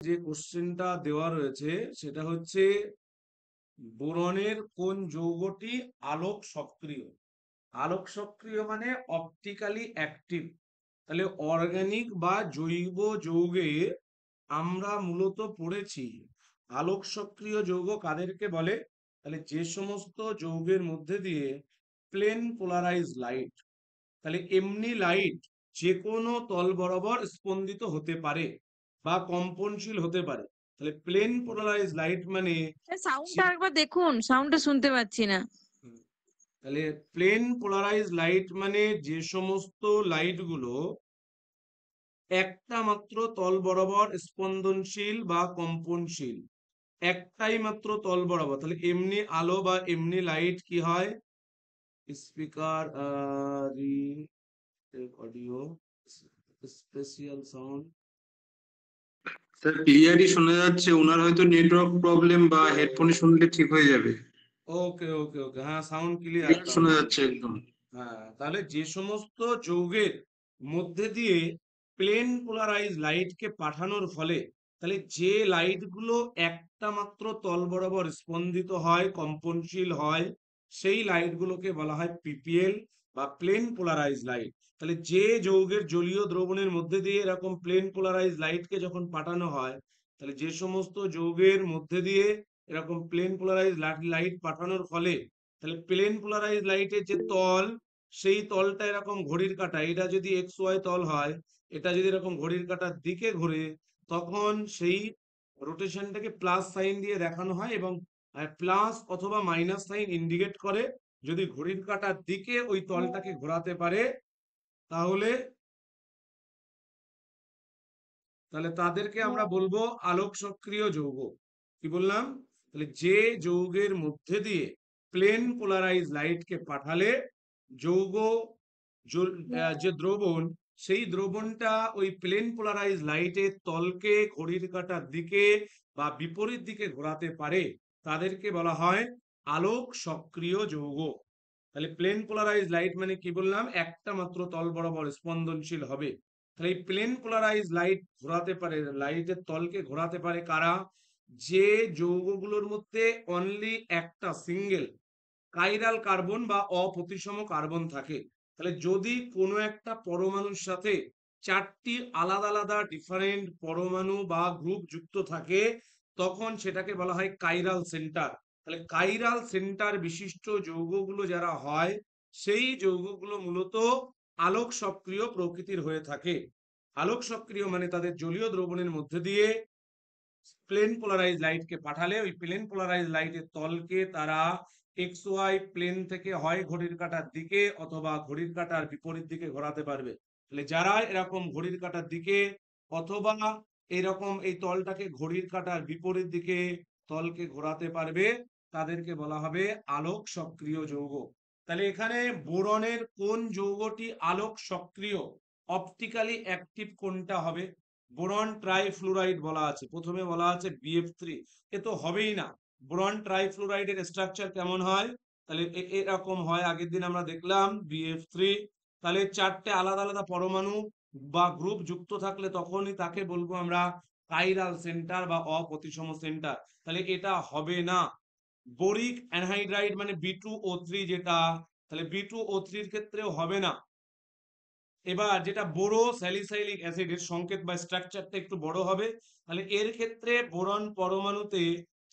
যে কোশ্চেনটা দেওয়া রয়েছে সেটা হচ্ছে বোরনের কোন যৌগটি আলোক সক্রিয়। আলোক সক্রিয় মানে অপটিক্যালি অ্যাক্টিভ। তাহলে অর্গানিক বা জৈব যৌগে আমরা মূলত পড়েছি আলোক সক্রিয় যৌগ কাদেরকে বলে। তাহলে যে সমস্ত যৌগের মধ্যে দিয়ে প্লেন পোলারাইজ লাইট, তাহলে এমনি লাইট যে কোনো তল বরাবর স্পন্দিত হতে পারে বা কম্পনশীল হতে পারে। তাহলে প্লেন পোলারাইজ লাইট মানে সাউন্ডটা একবার দেখুন, সাউন্ডটা শুনতে পাচ্ছি না। তাহলে প্লেন পোলারাইজ লাইট মানে যে সমস্ত লাইট গুলো একটা মাত্র তল বরাবর স্পন্দনশীল বা কম্পনশীল, একটাই মাত্র তল বরাবর। তাহলে এমনি আলো বা এমনি লাইট কি হয়, speaker audio special sound. Sir ক্লিয়ারই শোনা যাচ্ছে, ওনার হয়তো নেটওয়ার্ক প্রবলেম বা হেডফোনে শুনলে ঠিক হয়ে যাবে। ওকে ওকে ওকে, হ্যাঁ সাউন্ড ক্লিয়ার ক্লিয়ার শোনা যাচ্ছে একদম। হ্যাঁ, তাহলে যে সমস্ত যৌগের মধ্যে দিয়ে প্লেন পোলারাইজ লাইটকে পাঠানোর ফলে তাহলে যে লাইট গুলো একটা মাত্র তল বরাবর স্পন্দিত হয়, কম্পনশীল হয়, সেই লাইট গুলোকে বলা হয় পিপিএল বা প্লেন পোলারাইজ লাইট। তাহলে যে যৌগের জলীয় দ্রবণের মধ্যে দিয়ে এরকম প্লেন পোলারাইজ লাইটকে যখন পাঠানো হয়, তাহলে যে সমস্ত যৌগের মধ্যে দিয়ে এরকম প্লেন পোলারাইজ লাইট পাঠানোর ফলে তাহলে প্লেন পোলারাইজ লাইটের যে তল, সেই তলটা এরকম ঘড়ির কাঁটা, এটা যদি এক্স ওয়াই তল হয়, এটা যদি এরকম ঘড়ির কাঁটার দিকে ঘুরে, তখন সেই রোটেশনটাকে প্লাস সাইন দিয়ে দেখানো হয় এবং প্লাস অথবা মাইনাস সাইন ইন্ডিকেট করে যদি ঘড়ির কাঁটার দিকে ওই তলটাকে ঘোরাতে পারে তাহলে তাহলে তাদেরকে আমরা বলবো আলোক সক্রিয় যৌগ। কি বললাম? তাহলে যে যৌগের মধ্যে দিয়ে প্লেন পোলারাইজ লাইটকে পাঠালে যৌগ যে দ্রবণ, সেই দ্রবণটা ওই প্লেন পোলারাইজ লাইটের তলকে ঘড়ির কাঁটার দিকে বা বিপরীত দিকে ঘোরাতে পারে, তাদেরকে বলা হয় আলোক সক্রিয় যৌগ। তাহলে প্লেন পোলারাইজ লাইট মানে কি বললাম, একটা মাত্র তল বরাবর স্পন্দনশীল হবে। তাহলে এই প্লেন পোলারাইজ লাইট ঘোরাতে পারে, লাইটের তলকে ঘোরাতে পারে কারা, যে যৌগগুলোর মধ্যে অনলি একটা সিঙ্গেল কাইরাল কার্বন বা অপ্রতিসম কার্বন থাকে। তাহলে যদি কোনো একটা পরমাণুর সাথে চারটি আলাদা আলাদা ডিফারেন্ট পরমাণু বা গ্রুপ যুক্ত থাকে, তখন সেটাকে বলা হয় কাইরাল সেন্টার। তাহলে কাইরাল সেন্টার বিশিষ্ট যৌগগুলো যারা হয়, সেই যৌগগুলো মূলত আলোক সক্রিয় প্রকৃতির হয়ে থাকে। আলোক সক্রিয় মানে তাদের জলীয় দ্রবণের মধ্যে দিয়ে প্লেন পোলারাইজ লাইটকে পাঠালে ওই প্লেন পোলারাইজ লাইটের তলকে তারা এক্স ওয়াই প্লেন থেকে হয় ঘড়ির কাঁটার দিকে অথবা ঘড়ির কাঁটার বিপরীত দিকে ঘোরাতে পারবে। তাহলে যারা এরকম ঘড়ির কাঁটার দিকে অথবা এরকম এই তলটাকে ঘড়ির কাঁটার বিপরীত দিকে তলকে ঘোরাতে পারবে, তাদেরকে বলা হবে আলোক সক্রিয় যৌগ। তাহলে এখানে বোরনের কোন যৌগটি আলোক সক্রিয়, অপটিক্যালি অ্যাক্টিভ কোনটা হবে? বোরন ট্রাইফ্লুরাইড বলা আছে, প্রথমে বলা আছে BF3, এ তো হবেই না। বোরন ট্রাইফ্লুরাইডের স্ট্রাকচার কেমন হয়? তাহলে এরকম হয়, আগের দিন আমরা দেখলাম BF3। তাহলে চারটে আলাদা আলাদা পরমাণু বা গ্রুপ যুক্ত থাকলে তখনই তাকে বলবো আমরা কাইরাল সেন্টার বা অপ্রতিসম সেন্টার। তাহলে এটা হবে না। বোরিক অ্যানহাইড্রাইড মানে B2O3 যেটা, তাহলে B2O3 এর ক্ষেত্রেও হবে না। এবার যেটা বোরো স্যালিসাইলিক অ্যাসিডের সংকেত বা স্ট্রাকচারটা একটু বড় হবে, তাহলে এর ক্ষেত্রে বোরন পরমাণুতে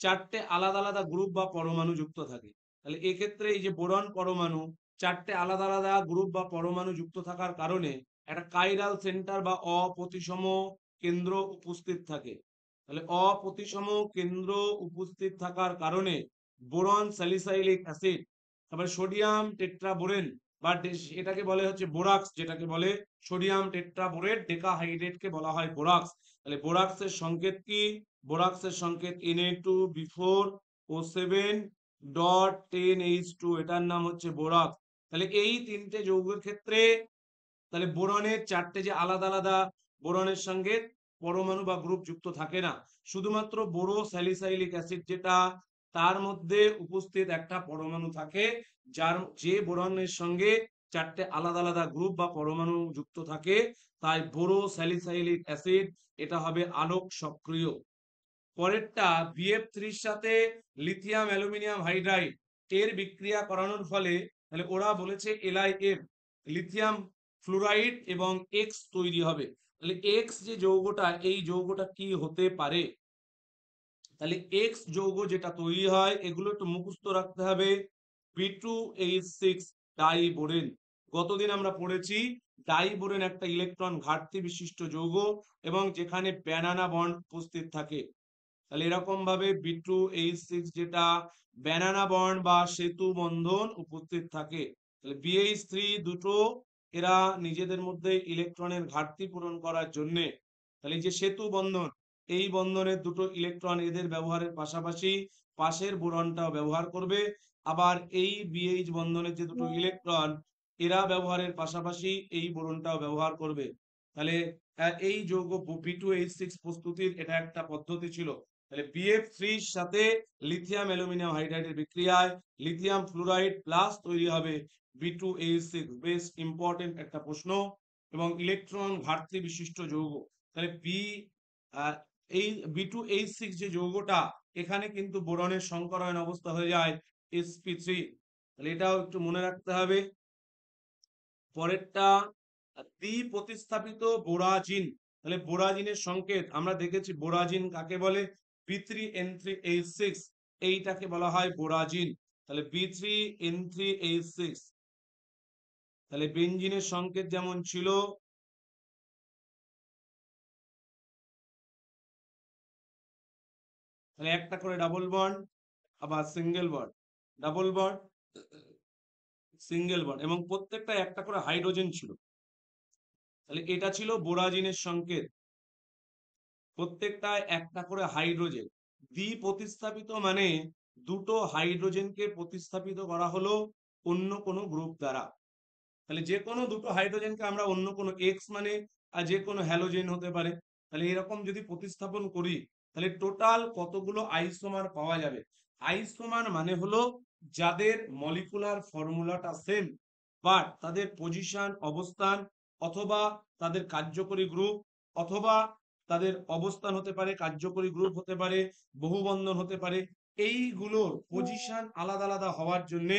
চারটে আলাদা আলাদা গ্রুপ বা পরমাণু যুক্ত থাকে। তাহলে এক্ষেত্রে এই যে বোরন পরমাণু চারটে আলাদা আলাদা গ্রুপ বা পরমাণু যুক্ত থাকার কারণে একটা কাইরাল সেন্টার বা অপ্রতিসম কেন্দ্র উপস্থিত থাকে। তাহলে অপ্রতিসম কেন্দ্র উপস্থিত থাকার কারণে বোরন স্যালিসাইলিক অ্যাসিড, তারপরে সোডিয়াম টেট্রাবোরেন বা এটাকে বলে হচ্ছে বোরাক্স, যেটাকে বলে সোডিয়াম টেট্রাবোরেট ডেকাহাইড্রেটকে বলা হয় বোরাক্স। তাহলে বোরাক্সের সংকেত কি? বোরাক্সের সংকেত Na2B4O7.10H2, এটার নাম হচ্ছে বোরাক্স। তাহলে এই তিনটে যৌগের ক্ষেত্রে তাহলে বোরনের চারটে যে আলাদা আলাদা বোরনের সঙ্গে পরমাণু বা গ্রুপ যুক্ত থাকে না, শুধুমাত্র বোরো স্যালিসাইলিক অ্যাসিড যেটা, তার মধ্যে উপস্থিত একটা পরমাণু থাকে, যে বোরনের সঙ্গে চারটে আলাদা আলাদা গ্রুপ বা পরমাণু যুক্ত থাকে, তাই বোরো স্যালিসাইলিক অ্যাসিড এটা হবে আলোক সক্রিয়। পরেরটা BF3 সাথে লিথিয়াম অ্যালুমিনিয়াম হাইড্রাইড এর বিক্রিয়া করানোর ফলে, তাহলে ওরা বলেছে LiF লিথিয়াম ফ্লুরাইড এবং এক্স তৈরি হবে। তাহলে এক্স যে যৌগটা, এই যৌগটা কি হতে পারে? তাহলে এক্স যৌগ যেটা তৈরি হয় এগুলো একটু মুখস্থ রাখতে হবে। B2H6 ডাইবোরেন। গতদিন আমরা পড়েছি ডাইবোরেন একটা ইলেকট্রন ঘাটতি বিশিষ্ট যৌগ এবং যেখানে ব্যানানা বন্ড উপস্থিত থাকে। তাহলে এরকম ভাবে B2H6 যেটা ব্যানানা বন্ড বা সেতু বন্ধন উপস্থিত থাকে। তাহলে BH3 দুটো এরা নিজেদের মধ্যে ইলেকট্রনের ঘাটতি পূরণ করার জন্য, তাহলে এই যে সেতু বন্ধন, এই বন্ধনের দুটো ইলেকট্রন এদের ব্যবহারের পাশাপাশি পাশের বোরনটাও ব্যবহার করবে। আবার এই BH বন্ধনের যে দুটো ইলেকট্রন এরা ব্যবহারের পাশাপাশি এই বোরনটাও ব্যবহার করবে। তাহলে এই যৌগ B2H6 প্রস্তুতির এটা একটা পদ্ধতি ছিল। তাহলে BF3 এর সাথে লিথিয়াম অ্যালুমিনিয়াম হাইড্রাইডের বিক্রিয়ায় লিথিয়াম ফ্লুরাইড প্লাস তৈরি হবে B2H6। বেশ ইম্পর্টেন্ট একটা প্রশ্ন এবং ইলেকট্রন ঘাটতি বিশিষ্ট যৌগ। তাহলে এই B2H6 যে যৌগটা, এখানে কিন্তু বোরনের সংকরায়ন অবস্থা হয়ে যায় sp3। তাহলে এটাও একটু মনে রাখতে হবে। পরেরটা দ্বি প্রতিস্থাপিত বোরাজিন। তাহলে বোরাজিনের সংকেত আমরা দেখেছি, বোরাজিন কাকে বলে? B3N3H6 এইটাকে বলা হয় বোরাজিন। তাহলে B3N3H6, তাহলে বেনজিনের সংকেত যেমন ছিল তাহলে একটা করে ডাবল বন্ড, আবার single bond, double bond, single bond এবং প্রত্যেকটা একটা করে হাইড্রোজেন ছিল। তাহলে এটা ছিল বোরাজিনের সংকেত, প্রত্যেকটায় একটা করে হাইড্রোজেন। দ্বি প্রতিস্থাপিত মানে দুটো হাইড্রোজেনকে প্রতিস্থাপিত করা হলো অন্য কোনো গ্রুপ দ্বারা। তাহলে যে কোনো দুটো হাইড্রোজেনকে আমরা অন্য কোনো এক্স মানে আর যে কোনো হ্যালোজেন হতে পারে, তাহলে এরকম যদি প্রতিস্থাপন করি তাহলে টোটাল কতগুলো আইসোমার পাওয়া যাবে? আইসোমার মানে হলো যাদের মলিকুলার ফর্মুলাটা সেম, বাট তাদের পজিশন অবস্থান অথবা তাদের কার্যকরী গ্রুপ অথবা তাদের অবস্থান হতে পারে, কার্যকরী গ্রুপ হতে পারে, বহুবন্ধন হতে পারে, এইগুলোর পজিশন আলাদা আলাদা হওয়ার জন্য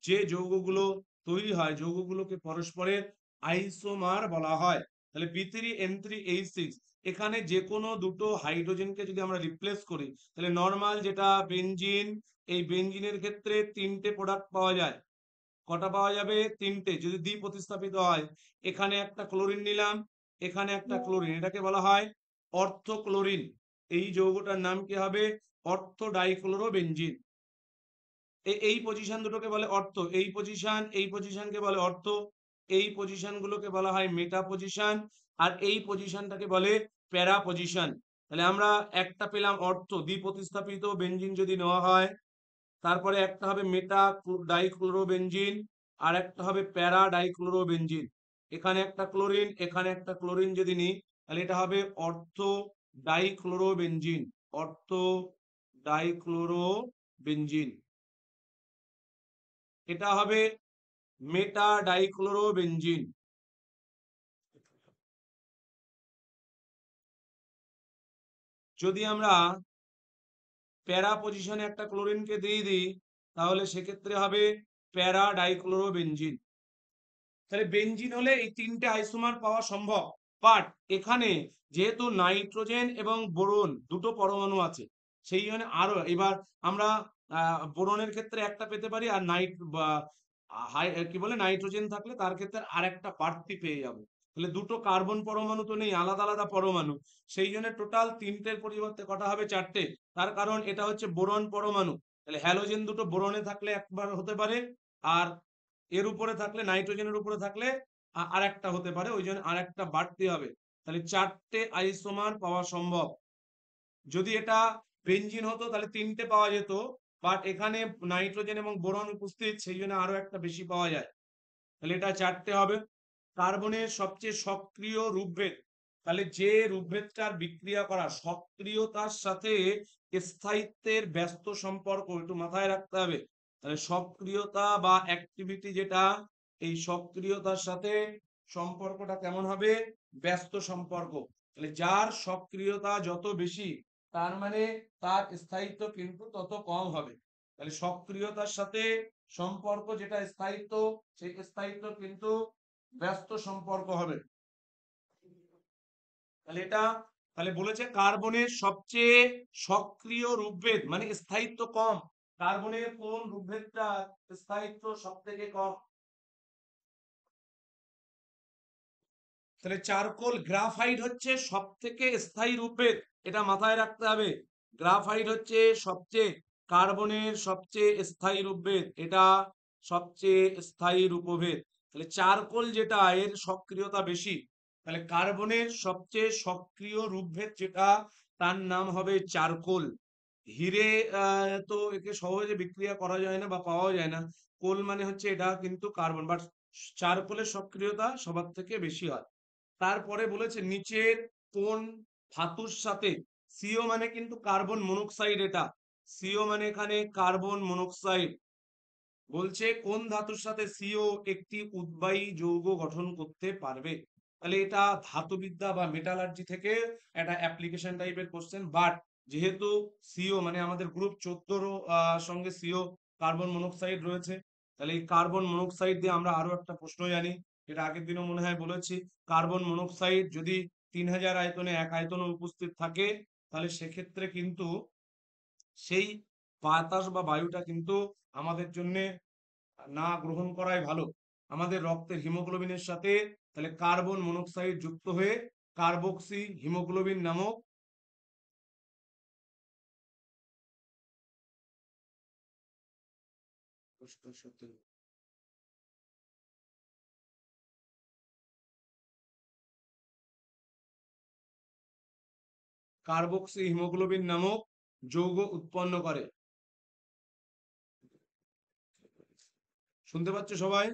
যে যৌগগুলো তৈরি হয় যৌগগুলোকে পরস্পরের আইসোমার বলা হয়। তাহলে B3N3H6 এখানে যে কোনো দুটো হাইড্রোজেনকে যদি আমরা রিপ্লেস করি তাহলে নর্মাল যেটা বেনজিন, এই বেনজিনের ক্ষেত্রে তিনটে প্রোডাক্ট পাওয়া যায়। কটা পাওয়া যাবে? তিনটে। যদি দ্বি প্রতিস্থাপিত হয়, এখানে একটা ক্লোরিন নিলাম, এখানে একটা ক্লোরিন, এটাকে বলা হয় অর্থোক্লোরিন। এই যৌগটার নাম কি হবে? অর্থো ডাইক্লোরোবেনজিন। এই পজিশন দুটোকে বলে অর্থ, এই পজিশনকে বলে অর্থ, এই পজিশন গুলোকে বলা হয় মেটা পজিশন, আর এই পজিশনটাকে বলে প্যারা পজিশন। তাহলে আমরা একটা পেলাম অর্থ দ্বি প্রতিস্থাপিত বেনজিন যদি নেওয়া হয়, তারপরে একটা হবে মেটা ডাইক্লোরোবেনজিন আর একটা হবে প্যারা ডাইক্লোরোবেনজিন। এখানে একটা ক্লোরিন, এখানে একটা ক্লোরিন যদি নিই তাহলে এটা হবে অর্থো ডাইক্লোরোবেনজিন, অর্থো ডাইক্লোরোবেনজিন। এটা হবে মেটা ডাইক্লোরোবেনজিন। যদি আমরা প্যারা পজিশনে একটা ক্লোরিনকে দিয়ে দিই তাহলে সেক্ষেত্রে হবে প্যারা ডাইক্লোরোবেনজিন। তাহলে বেনজিন হলে এই তিনটে আইসোমার পাওয়া সম্ভব, বাট এখানে যেহেতু নাইট্রোজেন এবং বোরন দুটো পরমাণু আছে সেই জন্য আরো এবার আমরা বোরনের ক্ষেত্রে একটা পেতে পারি আর কি বলে নাইট্রোজেন থাকলে তার ক্ষেত্রে আর একটা বাড়তি পেয়ে যাবো। তাহলে দুটো কার্বন পরমাণু তো নেই, আলাদা আলাদা পরমাণু, সেই জন্য টোটাল তিনটের পরিবর্তে কটা হবে? চারটে। তার কারণ এটা হচ্ছে বোরন পরমাণু। তাহলে হ্যালোজেন দুটো বোরনে থাকলে একবার হতে পারে, আর এর উপরে থাকলে নাইট্রোজেনের উপরে থাকলে আর একটা হতে পারে, ওই জন্য আর একটা বাড়তি হবে। তাহলে চারটে আইসোমার পাওয়া সম্ভব। যদি এটা বেনজিন হতো তাহলে তিনটে পাওয়া যেত, বাট এখানে নাইট্রোজেন এবং বোরন উপস্থিত সেই জন্য আরো একটা বেশি পাওয়া যায়। তাহলে এটা চারটে হবে। কার্বনের সবচেয়ে সক্রিয় রূপভেদ, তাহলে যে রূপভেদটার বিক্রিয়া করা সক্রিয়তার সাথে স্থায়িত্বের ব্যস্ত সম্পর্ক একটু মাথায় রাখতে হবে। তাহলে সক্রিয়তা বা অ্যাক্টিভিটি যেটা এই সক্রিয়তার সাথে সম্পর্কটা কেমন হবে? ব্যস্ত সম্পর্ক। তাহলে যার সক্রিয়তা যত বেশি তার মানে তার স্থায়িত্ব কিন্তু তত কম হবে। তাহলে সক্রিয়তার সাথে সম্পর্ক যেটা স্থায়িত্ব, সেই স্থায়িত্ব কিন্তু ব্যস্ত সম্পর্ক হবে। তাহলে এটা তাহলে বলেছে কার্বনের সবচেয়ে সক্রিয় রূপভেদ মানে স্থায়িত্ব কম। কার্বনের কোন রূপভেদটা স্থায়িত্ব সব থেকে কম? তাহলে চারকোল গ্রাফাইট হচ্ছে সব থেকে স্থায়ী রূপভেদ, এটা মাথায় রাখতে হবে। গ্রাফাইট হচ্ছে সবচেয়ে কার্বনের সবচেয়ে স্থায়ী রূপভেদ, এটা সবচেয়ে স্থায়ী রূপভেদ। তাহলে চারকোল যেটা এর সক্রিয়তা বেশি, তাহলে কার্বনের সবচেয়ে সক্রিয় রূপভেদ যেটা তার নাম হবে চারকোল। হিরে তো একে সহজে বিক্রিয়া করা যায় না বা পাওয়া যায় না, কোল মানে হচ্ছে এটা কিন্তু কার্বন, বাট চারকোলের সক্রিয়তা সবার থেকে বেশি হয়। তারপরে বলেছে নিচের কোন ধাতুর সাথে, সিও মানে কিন্তু কার্বন মনোক্সাইড, এটা সিও মানে এখানে কার্বন মনোক্সাইড, বলছে কোন ধাতুর সাথে সিও একটি উদ্বায়ী যৌগ গঠন করতে পারবে। তাহলে এটা ধাতুবিদ্যা বা মেটালার্জি থেকে একটা অ্যাপ্লিকেশন টাইপের কোশ্চেন, বাট যেহেতু সিও মানে আমাদের গ্রুপ 14 সঙ্গে সিও কার্বন মনোক্সাইড রয়েছে, তাহলে এই কার্বন মনোক্সাইড দিয়ে আমরা আরো একটা প্রশ্ন জানি, এটা আগের দিনও মনে হয় বলেছি। কার্বন মনোক্সাইড যদি 3000 আয়তনে 1 আয়তনে উপস্থিত থাকে, তাহলে সেক্ষেত্রে কিন্তু সেই বাতাস বা বায়ুটা কিন্তু আমাদের জন্য না গ্রহণ করাই ভালো। আমাদের রক্তের হিমোগ্লোবিনের সাথে তাহলে কার্বন মনোক্সাইড যুক্ত হয়ে কার্বক্সি হিমোগ্লোবিন নামক কার্বক্সি হিমোগ্লোবিন নামক যৌগ উৎপন্ন করে। শুনতে পাচ্ছ সবাই?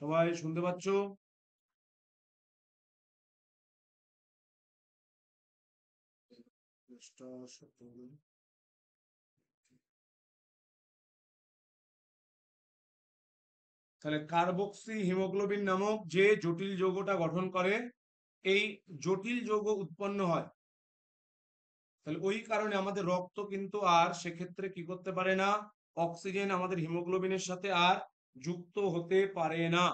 সবাই শুনতে পাচ্ছ? তাহলে কার্বক্সি হিমোগ্লোবিন নামক যে জটিল যৌগটা গঠন করে, এই জটিল যৌগ উৎপন্ন হয়, তাহলে ওই কারণে আমাদের রক্ত কিন্তু আর সেক্ষেত্রে কি করতে পারে না, অক্সিজেন আমাদের হিমোগ্লোবিনের সাথে আর যুক্ত হতে পারে না।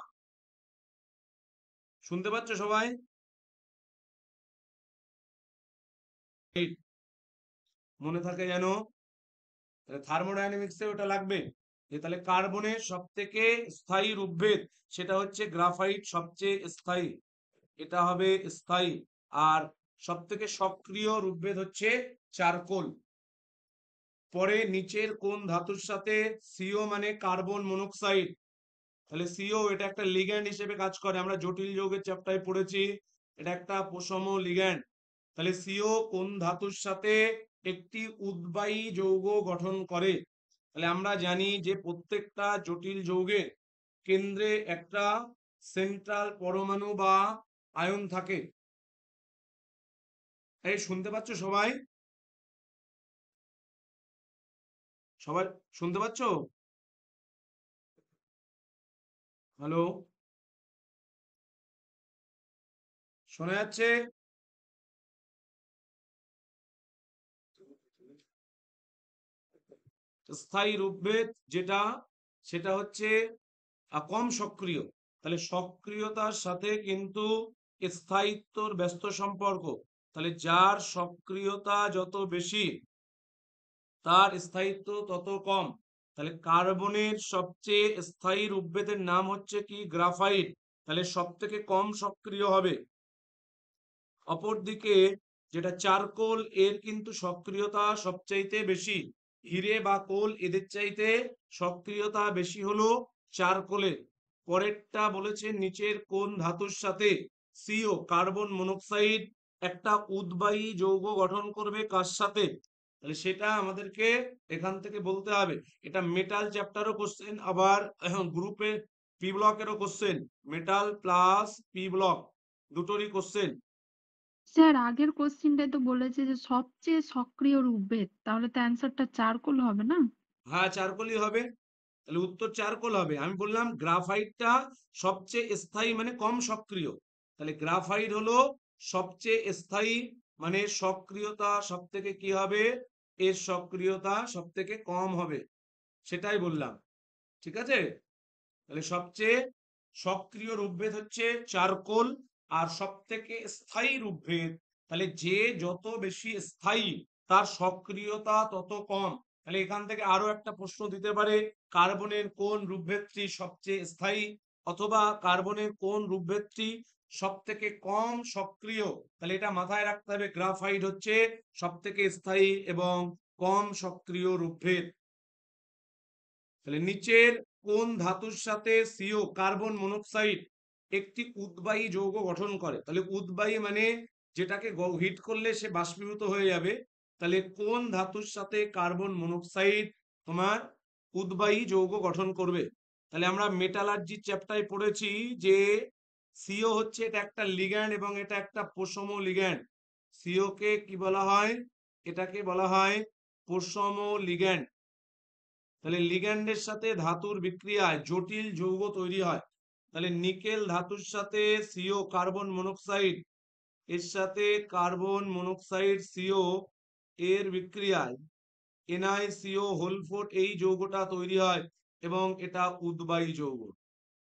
শুনতে পাচ্ছ সবাই? মনে থাকে যেন, থার্মোডাইনামিক্সে ওটা লাগবে যে তাহলে কার্বনের সব থেকে স্থায়ী রূপভেদ সেটা হচ্ছে গ্রাফাইট, সবচেয়ে স্থায়ী, এটা হবে স্থায়ী। আর সব থেকে সক্রিয় রূপভেদ হচ্ছে চারকোল। পরে নিচের কোন ধাতুর সাথে, সিও মানে কার্বন মনোক্সাইড, তাহলে সিও এটা একটা লিগ্যান্ড হিসেবে কাজ করে, আমরা জটিল যৌগের চ্যাপ্টারে পড়েছি, এটা একটা প্রশম লিগ্যান্ড। তাহলে সিও কোন ধাতুর সাথে একটি উদ্বায়ী যৌগ গঠন করে? তাহলে আমরা জানি যে প্রত্যেকটা জটিল যৌগের কেন্দ্রে একটা সেন্ট্রাল পরমাণু বা আয়ন থাকে। এই শুনতে পাচ্ছ সবাই? সবাই শুনতে পাচ্ছ? হ্যালো, শোনা যাচ্ছে? স্থায়ী রূপভেদ যেটা, সেটা হচ্ছে কম সক্রিয়। তাহলে সক্রিয়তার সাথে কিন্তু স্থায়িত্বর ব্যস্ত সম্পর্ক। তাহলে যার সক্রিয়তা যত বেশি তার স্থায়িত্ব তত কম। তাহলে কার্বনের সবচেয়ে স্থায়ী রূপভেদের নাম হচ্ছে কি, গ্রাফাইট, তাহলে সব থেকে কম সক্রিয় হবে। অপরদিকে যেটা চারকোল, এর কিন্তু সক্রিয়তা সবচাইতে বেশি, হিরে বা কোল এদের চাইতে সক্রিয়তা বেশি হলো চারকোলের। পরেরটা বলেছে নিচের কোন ধাতুর সাথে সিও কার্বন মনোক্সাইড একটা উদ্বায়ী যৌগ গঠন করবে, কার সাথে? তাহলে সেটা আমাদেরকে এখান থেকে বলতে হবে। এটা মেটাল চ্যাপ্টারও কোশ্চেন, আবার গ্রুপে পি ব্লকেরও question, metal plus P block দুটোরই কোশ্চেন। স্যার আগের কোশ্চেনটায় তো বলেছে যে সবচেয়ে সক্রিয় রূপভেদ, তাহলে তো অ্যান্সারটা চারকোল হবে না? হ্যাঁ, চারকোলই হবে। তাহলে উত্তর চারকোল হবে। আমি বললাম গ্রাফাইটটা সবচেয়ে স্থায়ী মানে কম সক্রিয়, তাহলে গ্রাফাইট হলো সবচেয়ে স্থায়ী মানে সক্রিয়তা সব থেকে কি হবে, এর সক্রিয়তা সব থেকে কম হবে, সেটাই বললাম। ঠিক আছে, তাহলে সবচেয়ে সক্রিয় রূপভেদ হচ্ছে চারকোল, আর সব থেকে স্থায়ী রূপভেদ, তাহলে যে যত বেশি স্থায়ী তার সক্রিয়তা তত কম। তাহলে এখান থেকে আরো একটা প্রশ্ন দিতে পারে, কার্বনের কোন রূপভেদটি সবচেয়ে স্থায়ী, অথবা কার্বনের কোন রূপভেদটি সব থেকে কম সক্রিয়। তাহলে এটা মাথায় রাখতে হবে, গ্রাফাইট হচ্ছে সব থেকে স্থায়ী এবং কম সক্রিয় রূপভেদ। তাহলে নিচের কোন ধাতুর সাথে সিও কার্বন মনোক্সাইড একটি উদ্বায়ী যৌগ গঠন করে? তাহলে উদ্বায়ী মানে যেটাকে হিট করলে সে বাষ্পীভূত হয়ে যাবে। তাহলে কোন ধাতুর সাথে কার্বন মনোক্সাইড তোমার উদ্বায়ী যৌগ গঠন করবে? তাহলে আমরা মেটালার্জি চ্যাপ্টারে পড়েছি যে সিও হচ্ছে এটা একটা লিগ্যান্ড এবং এটা একটা পোষম লিগ্যান্ড। সিও কে কি বলা হয়? এটাকে বলা হয় পোষম লিগ্যান্ড। তাহলে লিগ্যান্ডের সাথে ধাতুর বিক্রিয়ায় জটিল যৌগ তৈরি হয়। তাহলে নিকেল ধাতুর সাথে সিও কার্বন মনোক্সাইড, এর সাথে কার্বন মনোক্সাইড সিও এর বিক্রিয়ায় NiCO4 এই যৌগটা তৈরি হয় এবং এটা উদ্বায়ী যৌগ।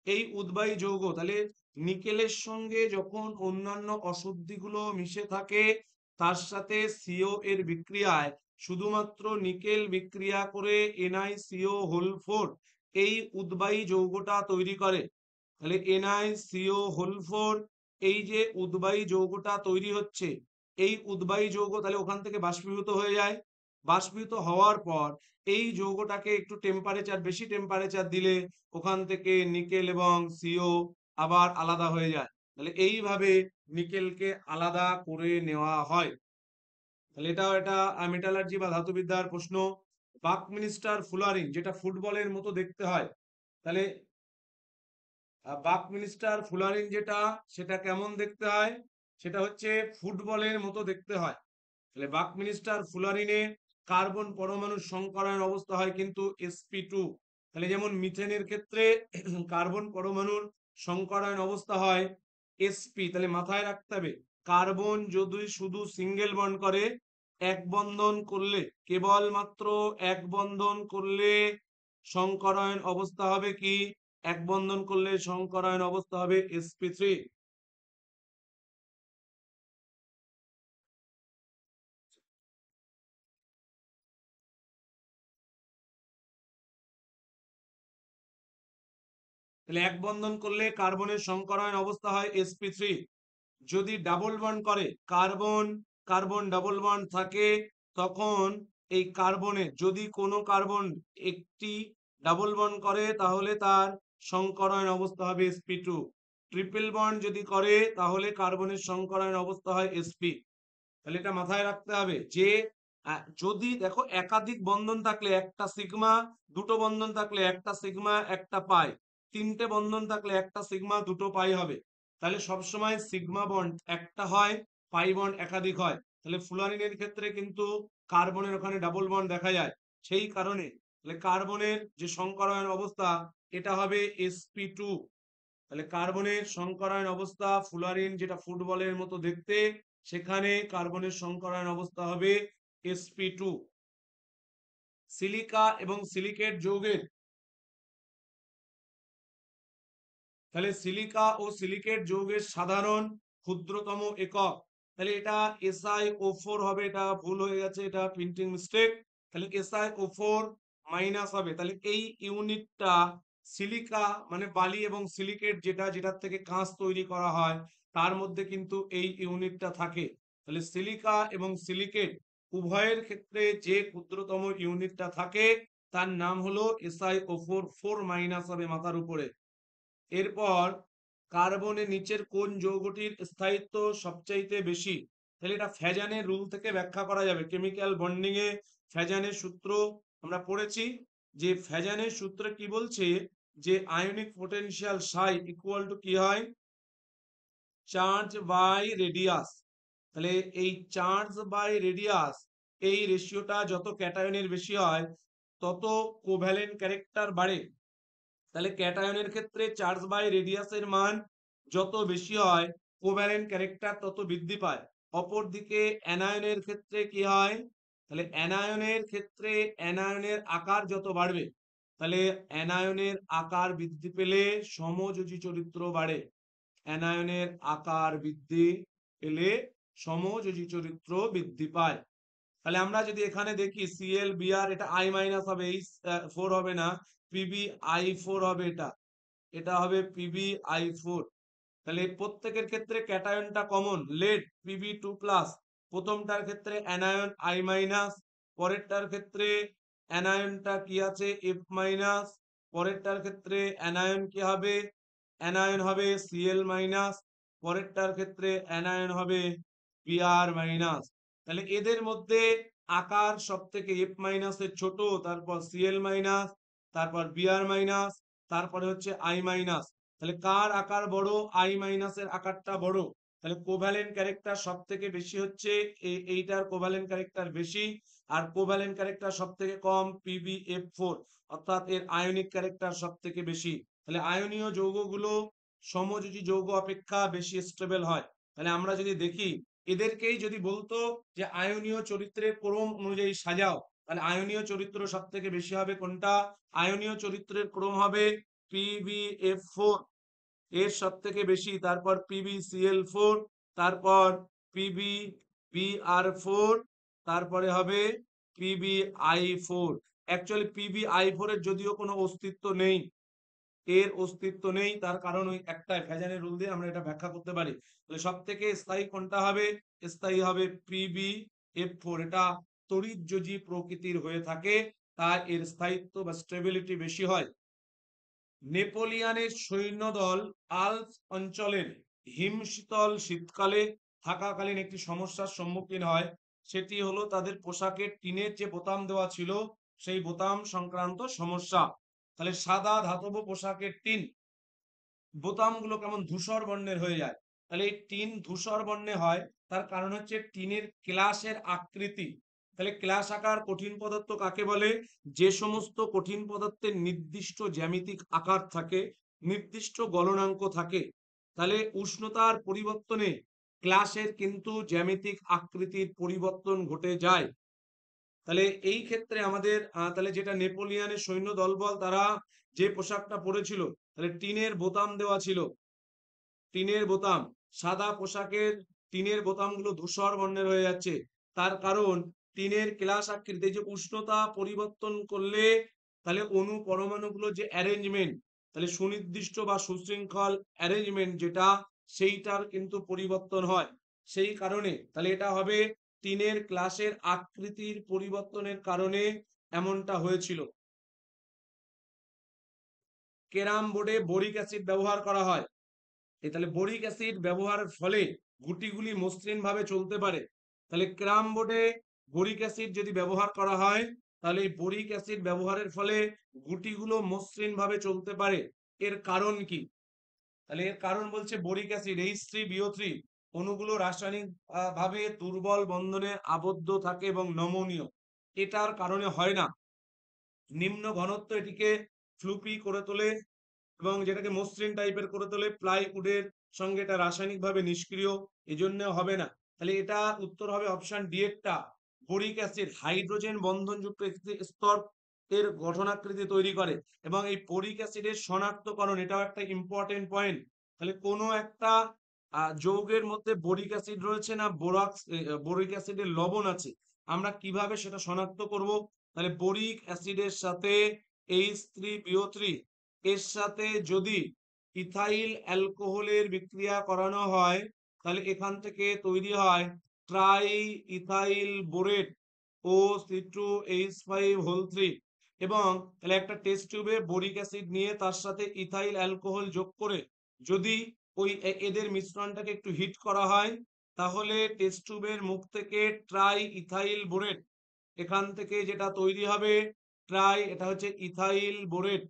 এই উদ্বায়ী যৌগ, তাহলে নিকেলের সঙ্গে যখন অন্যান্য অশুদ্ধিগুলো মিশে থাকে তার সাথে সিও এর বিক্রিয়ায় শুধুমাত্র নিকেল বিক্রিয়া করে NiCO4 এই উদ্বায়ী যৌগটা তৈরি করে। তাহলে NiCO4 এই যে উদ্বায়ী যৌগটা তৈরি হচ্ছে, এই উদ্বায়ী যৌগ তাহলে ওখান থেকে বাষ্পীভূত হয়ে যায়। বাষ্পীভূত হওয়ার পর এই যৌগটাকে একটু টেম্পারেচার, বেশি টেম্পারেচার দিলে ওখান থেকে নিকেল এবং সিও আবার আলাদা হয়ে যায়। তাহলে এইভাবে নিকেলকে আলাদা করে নেওয়া হয়। তাহলে এটাও এটা মেটালার্জি বা ধাতুবিদ্যার প্রশ্ন। বাকমিনিস্টার ফুলারিন যেটা ফুটবলের মতো দেখতে হয়, তাহলে বাকমিনিস্টার ফুলারিন যেটা, সেটা কেমন দেখতে হয়? সেটা হচ্ছে ফুটবলের মতো দেখতে হয়। তাহলে বাকমিনিস্টার ফুলারিনে কার্বন পরমাণুর সংকরায়ন অবস্থা হয় কিন্তু sp2। তাহলে যেমন মিথেনের ক্ষেত্রে কার্বন পরমাণুর সংকরায়ন অবস্থা হয় sp। তাহলে মাথায় রাখতে হবে, কার্বন যদি শুধু সিঙ্গেল বন্ড করে, এক বন্ধন করলে, কেবলমাত্র এক বন্ধন করলে সংকরায়ন অবস্থা হবে কি? এক বন্ধন করলে সংকরায়ন অবস্থা হবে sp3। তাহলে এক বন্ধন করলে কার্বনের সংকরায়ন অবস্থা হয় sp3। যদি ডাবল বন্ড করে, কার্বন কার্বন ডাবল বন্ড থাকে, তখন এই কার্বনে যদি কোনো কার্বন একটি ডাবল বন্ড করে তাহলে তার সংকরায়ন অবস্থা হবে sp2। ট্রিপল বন্ড যদি করে তাহলে কার্বনের সংকরায়ন অবস্থা হয় sp। তাহলে এটা মাথায় রাখতে হবে যে যদি দেখো একাধিক বন্ধন থাকলে একটা সিগমা, দুটো বন্ধন থাকলে একটা সিগমা একটা পাই, তিনটে বন্ধন থাকলে একটা সিগমা দুটো পাই হবে। তাহলে সবসময় সিগমা বন্ড একটা হয়, পাই বন্ড একাধিক হয়। তাহলে ফ্লুরিনের ক্ষেত্রে কিন্তু কার্বনের ওখানে ডাবল বন্ড দেখা যায়, সেই কারণে তাহলে কার্বনের যে সংকরায়ন অবস্থা এটা হবে sp2। তাহলে কার্বনের সংকরায়ন অবস্থা ফ্লুরিন যেটা ফুটবলের মতো দেখতে, সেখানে কার্বনের সংকরায়ন অবস্থা হবে sp2। সিলিকা এবং সিলিকেট যৌগের, তাহলে সিলিকা ও সিলিকেট যৌগের সাধারণ ক্ষুদ্রতম একক, তাহলে এটা SiO4 হবে, এটা ভুল হয়ে গেছে, এটা প্রিন্টিং মিস্টেক। তাহলে SiO4 মাইনাস হবে। তাহলে এই ইউনিটটা সিলিকা মানে বালি এবং সিলিকেট যেটার থেকে কাঁচ তৈরি করা হয় তার মধ্যে কিন্তু এই ইউনিটটা থাকে। তাহলে সিলিকা এবং সিলিকেট উভয়ের ক্ষেত্রে যে ক্ষুদ্রতম ইউনিটটা থাকে তার নাম হলো SiO4, 4 মাইনাস হবে মাথার উপরে। এরপর কার্বনের নিচের কোন যৌগটির স্থায়িত্ব সবচাইতে বেশি? তাহলে এটা ফ্যাজানের রুল থেকে ব্যাখ্যা করা যাবে। কেমিক্যাল বন্ডিং এ ফ্যাজানের সূত্র আমরা পড়েছি, যে ফ্যাজানের সূত্র কি বলছে যে ionic potential psi equal to কি হয়? Charge by radius. তাহলে এই চার্জ বাই রেডিয়াস এই রেশিওটা যত ক্যাটায়নের বেশি হয় তত কোভ্যালেন্ট ক্যারেক্টার বাড়ে। তাহলে ক্যাটায়নের ক্ষেত্রে চার্জ বাই রেডিয়াসের মান যত বেশি হয় কোভ্যালেন্ট ক্যারেক্টার তত বৃদ্ধি পায়। অপরদিকে অ্যানায়নের ক্ষেত্রে কি হয়, তাহলে অ্যানায়নের ক্ষেত্রে অ্যানায়নের আকার যত বাড়বে তাহলে অ্যানায়নের আকার বৃদ্ধি পেলে সমযোজী চরিত্র বাড়ে। অ্যানায়নের আকার বৃদ্ধি পেলে সমযোজী চরিত্র বৃদ্ধি পায়। তাহলে আমরা যদি এখানে দেখি সিএল বিআর এটা আই মাইনাস হবে, এই 4 হবে না, পিবি আই 4 হবে, এটা হবে পিবি আই 4। তাহলে প্রত্যেকের ক্ষেত্রে ক্যাটায়নটা কমন, লেড পিবি 2 প্লাস, প্রথমটার ক্ষেত্রে অ্যানায়ন আই মাইনাস, পরেরটার ক্ষেত্রে অ্যানায়নটা কি আছে এফ মাইনাস, পরেরটার ক্ষেত্রে অ্যানায়ন কি হবে, অ্যানায়ন হবে সিএল মাইনাস, পরেরটার ক্ষেত্রে অ্যানায়ন হবে বিআর মাইনাস। তাহলে এদের মধ্যে আকার সব থেকে এফ মাইনাসের ছোট, তারপর সিএল মাইনাস, তারপর বিআর মাইনাস, তারপরে হচ্ছে আই মাইনাস। তাহলে কার আকার বড়, আই মাইনাসের আকারটা বড়। তাহলে কোভ্যালেন্ট ক্যারেক্টার সব থেকে বেশি হচ্ছে এইটার কোভ্যালেন্ট ক্যারেক্টার বেশি, আর কোভ্যালেন্ট ক্যারেক্টার সব থেকে কম PbF4, অর্থাৎ এর আয়নিক ক্যারেক্টার সব থেকে বেশি। তাহলে আয়নীয় যৌগগুলো সমযোজী যৌগ অপেক্ষা বেশি স্টেবল হয়। তাহলে আমরা যদি দেখি এদেরকেই যদি বলতো যে আয়নীয় চরিত্রের ক্রম অনুযায়ী সাজাও, তাহলে আয়নীয় চরিত্র সব থেকে বেশি হবে কোনটা, আয়নীয় চরিত্রের ক্রম হবে PbF4 এর সব থেকে বেশি, তারপর PbCl4, তারপর PbBr4, তারপরে হবে PbI4। অ্যাকচুয়ালি PbI4 এর যদিও কোনো অস্তিত্ব নেই, এর অস্তিত্ব নেই, তার কারণ ওই একটাই ফ্যাজানের রুল দিয়ে আমরা এটা ব্যাখ্যা করতে পারি। তাহলে সব থেকে স্থায়ী কোনটা হবে, স্থায়ী হবে PbF4, এটা তড়িৎযোজী প্রকৃতির হয়ে থাকে, তাই এর স্থায়িত্ব বা স্টেবিলিটি বেশি হয়। নেপোলিয়নের সৈন্যদল আল্পস অঞ্চলের হিমশীতল শীতকালে থাকাকালীন একটি সমস্যার সম্মুখীন হয়, সেটি হলো তাদের পোশাকের টিনের যে বোতাম দেওয়া ছিল সেই বোতাম সংক্রান্ত সমস্যা। তাহলে সাদা ধাতব পোশাকের টিন বোতামগুলো কেমন ধূসর বর্ণের হয়ে যায়। তাহলে এই টিন ধূসর বর্ণে হয় তার কারণ হচ্ছে টিনের ক্লাসের আকৃতি। তাহলে ক্লাস আকার কঠিন পদার্থ কাকে বলে, যে সমস্ত কঠিন পদার্থের নির্দিষ্ট জ্যামিতিক আকার থাকে, নির্দিষ্ট গলনাঙ্ক থাকে। তাহলে উষ্ণতার পরিবর্তনে ক্লাসের কিন্তু জ্যামিতিক আকৃতির পরিবর্তন ঘটে যায়। তাহলে এই ক্ষেত্রে আমাদের তাহলে যেটা নেপোলিয়নের সৈন্য দলবল তারা যে পোশাকটা পরেছিল, তাহলে টিনের বোতাম দেওয়া ছিল, টিনের বোতাম, সাদা পোশাকের টিনের বোতামগুলো ধূসর বর্ণের হয়ে যাচ্ছে, তার কারণ টিনের ক্লাস আকৃতি, যে উষ্ণতা পরিবর্তন করলে তাহলে অণু পরমাণুগুলো যে অ্যারেঞ্জমেন্ট, তাহলে সুনির্দিষ্ট বা সুশৃঙ্খল অ্যারেঞ্জমেন্ট যেটা, সেইটার কিন্তু পরিবর্তন হয়। সেই কারণে তাহলে এটা হবে টিনের ক্লাসের আকৃতির পরিবর্তনের কারণে এমনটা হয়েছিল। ক্যারাম বোর্ডে বোরিক অ্যাসিড ব্যবহার করা হয়, তাহলে বোরিক অ্যাসিড ব্যবহারের ফলে গুটিগুলি মসৃণ ভাবে চলতে পারে। তাহলে ক্যারাম বোর্ডে বোরিক অ্যাসিড যদি ব্যবহার করা হয় তাহলে এই বোরিক অ্যাসিড ব্যবহারের ফলে গুটিগুলো মসৃণ ভাবে চলতে পারে। এর কারণ কি, তাহলে এর কারণ বলছে বোরিক অ্যাসিড H3BO3 অণুগুলো রাসায়নিক ভাবে দুর্বল বন্ধনে আবদ্ধ থাকে এবং নমনীয়, এটার কারণে হয় না। নিম্ন ঘনত্ব এটিকে ফ্লুপি করে তোলে এবং যেটাকে মসৃণ টাইপের করে তোলে, প্লাইউডের সঙ্গে এটা রাসায়নিকভাবে নিষ্ক্রিয়, এজন্য হবে না। তাহলে এটা উত্তর হবে অপশন ডি এরটা, বোরিক অ্যাসিড হাইড্রোজেন বন্ধনযুক্ত একটি স্তর এর গঠনাকৃতি তৈরি করে। এবং এই বোরিক অ্যাসিডের শনাক্তকরণ, এটাও একটা ইম্পর্টেন্ট পয়েন্ট। তাহলে কোনো একটা যৌগের মধ্যে বোরিক অ্যাসিড রয়েছে না বোরিক অ্যাসিডের লবণ আছে, আমরা কিভাবে সেটা শনাক্ত করব, তাহলে বোরিক অ্যাসিডের সাথে H3BO3 এর সাথে যদি ইথাইল অ্যালকোহলের বিক্রিয়া করানো হয় তাহলে এখান থেকে তৈরি হয় ট্রাই ইথাইল বোরেট ও C2H5 এবং তাহলে একটা টেস্ট টিউবে বোরিক অ্যাসিড নিয়ে তার সাথে ইথাইল অ্যালকোহল যোগ করে যদি ওই এদের মিশ্রণটাকে একটু হিট করা হয় তাহলে টেস্ট টিউবের মুখ থেকে ট্রাই ইথাইল বোরেট, এখান থেকে যেটা তৈরি হবে ট্রাই, এটা হচ্ছে ইথাইল বোরেট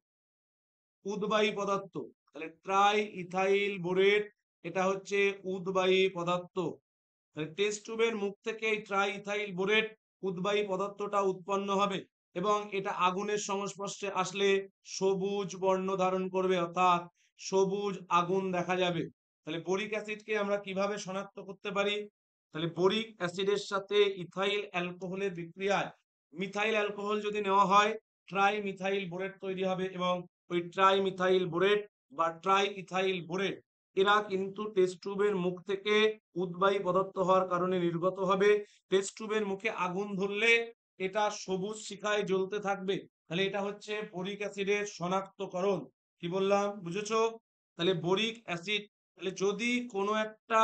উদ্বায়ী পদার্থ। তাহলে ট্রাই ইথাইল বোরেট এটা হচ্ছে উদ্বায়ী পদার্থ। তাহলে টেস্ট টিউবের মুখ থেকে এই ট্রাই ইথাইল বোরেট উদ্বায়ী পদার্থটা উৎপন্ন হবে এবং এটা আগুনের সংস্পর্শে আসলে সবুজ বর্ণ ধারণ করবে, অর্থাৎ সবুজ আগুন দেখা যাবে। তাহলে বোরিক অ্যাসিডকে আমরা কিভাবে শনাক্ত করতে পারি? তাহলে বোরিক অ্যাসিডের সাথে ইথাইল অ্যালকোহলের বিক্রিয়ায় মিথাইল অ্যালকোহল যদি নেওয়া হয়, ট্রাই মিথাইল বোরেট তৈরি হবে এবং ওই ট্রাই মিথাইল বোরেট বা ট্রাই ইথাইল বোরেট এরা কিন্তু টেস্ট টিউবের মুখ থেকে উদ্বায়ী পদার্থ হওয়ার কারণে নির্গত হবে। টেস্ট টিউবের মুখে আগুন ধরলে এটা সবুজ শিখায় জ্বলতে থাকবে। তাহলে এটা হচ্ছে বোরিক অ্যাসিডের শনাক্তকরণ। কি বললাম, বুঝেছো? তাহলে বোরিক অ্যাসিড, তাহলে যদি কোনো একটা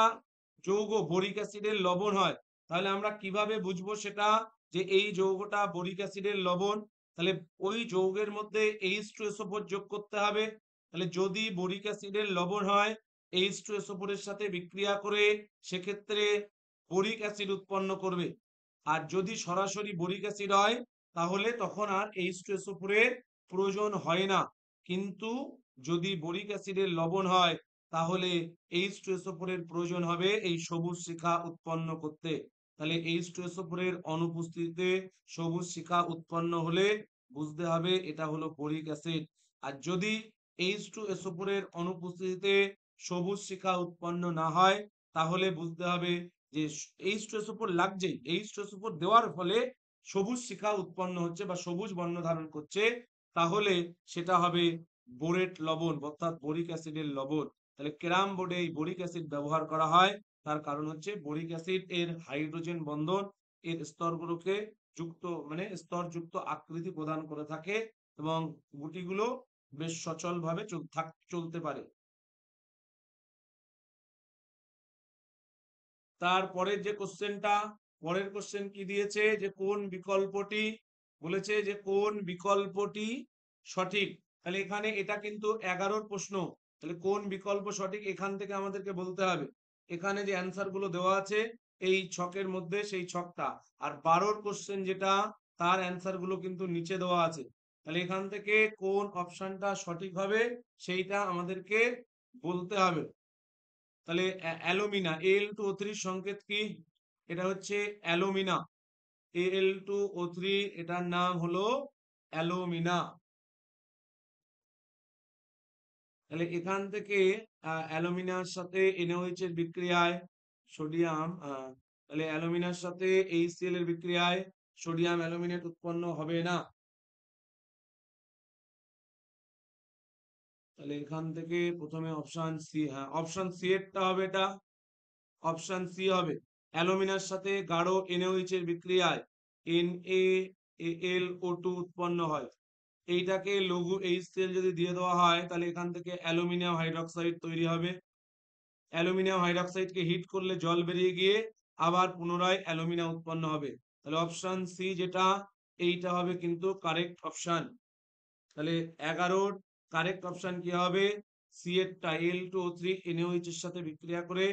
যৌগ বোরিক অ্যাসিডের লবণ হয়, তাহলে আমরা কিভাবে বুঝবো সেটা যে এই যৌগটা বোরিক অ্যাসিডের লবণ? তাহলে ওই যৌগের মধ্যে H2SO4 যোগ করতে হবে। তাহলে যদি বোরিক অ্যাসিডের লবণ হয়, H2SO4 এর সাথে বিক্রিয়া করে সেক্ষেত্রে বোরিক অ্যাসিড উৎপন্ন করবে। আর যদি সরাসরি বোরিক অ্যাসিড হয় তাহলে তখন আর H2SO4 এর প্রয়োজন হয় না। কিন্তু যদি বোরিক অ্যাসিডের লবণ হয় তাহলে H2SO4 এর প্রয়োজন হবে এই সবুজ শিখা উৎপন্ন করতে। তাহলে H2SO4 এর অনুপস্থিতিতে সবুজ শিখা উৎপন্ন হলে বুঝতে হবে এটা হলো বোরিক অ্যাসিড। আর যদি H2SO4 এর অনুপস্থিতিতে সবুজ শিখা উৎপন্ন না হয় তাহলে বুঝতে হবে যে H2SO4 লাগছে, H2SO4 দেওয়ার ফলে সবুজ শিখা উৎপন্ন হচ্ছে বা সবুজ বর্ণ ধারণ করছে, তাহলে সেটা হবে বোরেট লবণ অর্থাৎ বোরিক অ্যাসিডের লবণ। তাহলে ক্যারাম বোর্ডে এই বোরিক অ্যাসিড ব্যবহার করা হয়, তার কারণ হচ্ছে বোরিক অ্যাসিড এর হাইড্রোজেন বন্ধন এর স্তরগুলোকে যুক্ত মানে স্তরযুক্ত আকৃতি প্রদান করে থাকে এবং গুটিগুলো বেশ সচলভাবে চলতে পারে। তারপরের যে কোশ্চেনটা, পরের কোশ্চেন কি দিয়েছে যে কোন বিকল্পটি, বলেছে যে কোন বিকল্পটি সঠিক। তাহলে এখানে এটা কিন্তু 11 প্রশ্ন। তাহলে কোন বিকল্প সঠিক এখান থেকে আমাদেরকে বলতে হবে। এখানে যে অ্যান্সার গুলো দেওয়া আছে এই ছকের মধ্যে সেই ছকটা, আর 12 কোশ্চেন যেটা তার অ্যান্সার গুলো কিন্তু নিচে দেওয়া আছে। তাহলে এখান থেকে কোন অপশনটা সঠিক হবে সেইটা আমাদেরকে বলতে হবে। তাহলে অ্যালুমিনা Al2O3 সংকেত কি? এটা হচ্ছে অ্যালুমিনা, Al2O3 এটার নাম হলো অ্যালুমিনা। তাহলে এখান থেকে অ্যালুমিনার সাথে NaOH এর বিক্রিয়ায় সোডিয়াম, তাহলে অ্যালুমিনার সাথে HCl এর বিক্রিয়ায় সোডিয়াম অ্যালুমিনেট উৎপন্ন হবে না। তাহলে এখান থেকে প্রথমে অপশন সি, হ্যাঁ অপশন সি এরটা হবে, এটা অপশন সি হবে। অ্যালুমিনার সাথে গাঢ় NaOH এর বিক্রিয়ায় NaAlO2 উৎপন্ন হয়। এইটাকে লঘু HCl যদি দিয়ে দেওয়া হয় তাহলে এখান থেকে অ্যালুমিনিয়াম হাইড্রক্সাইড তৈরি হবে। অ্যালুমিনিয়াম হাইড্রক্সাইডকে হিট করলে জল বেরিয়ে গিয়ে আবার পুনরায় অ্যালুমিনিয়াম উৎপন্ন হবে। তাহলে অপশন সি যেটা এইটা হবে কিন্তু কারেক্ট অপশন। তাহলে 11 কারেক্ট অপশন কি হবে? সি এরটা Al2O3 NaOH এর সাথে বিক্রিয়া করে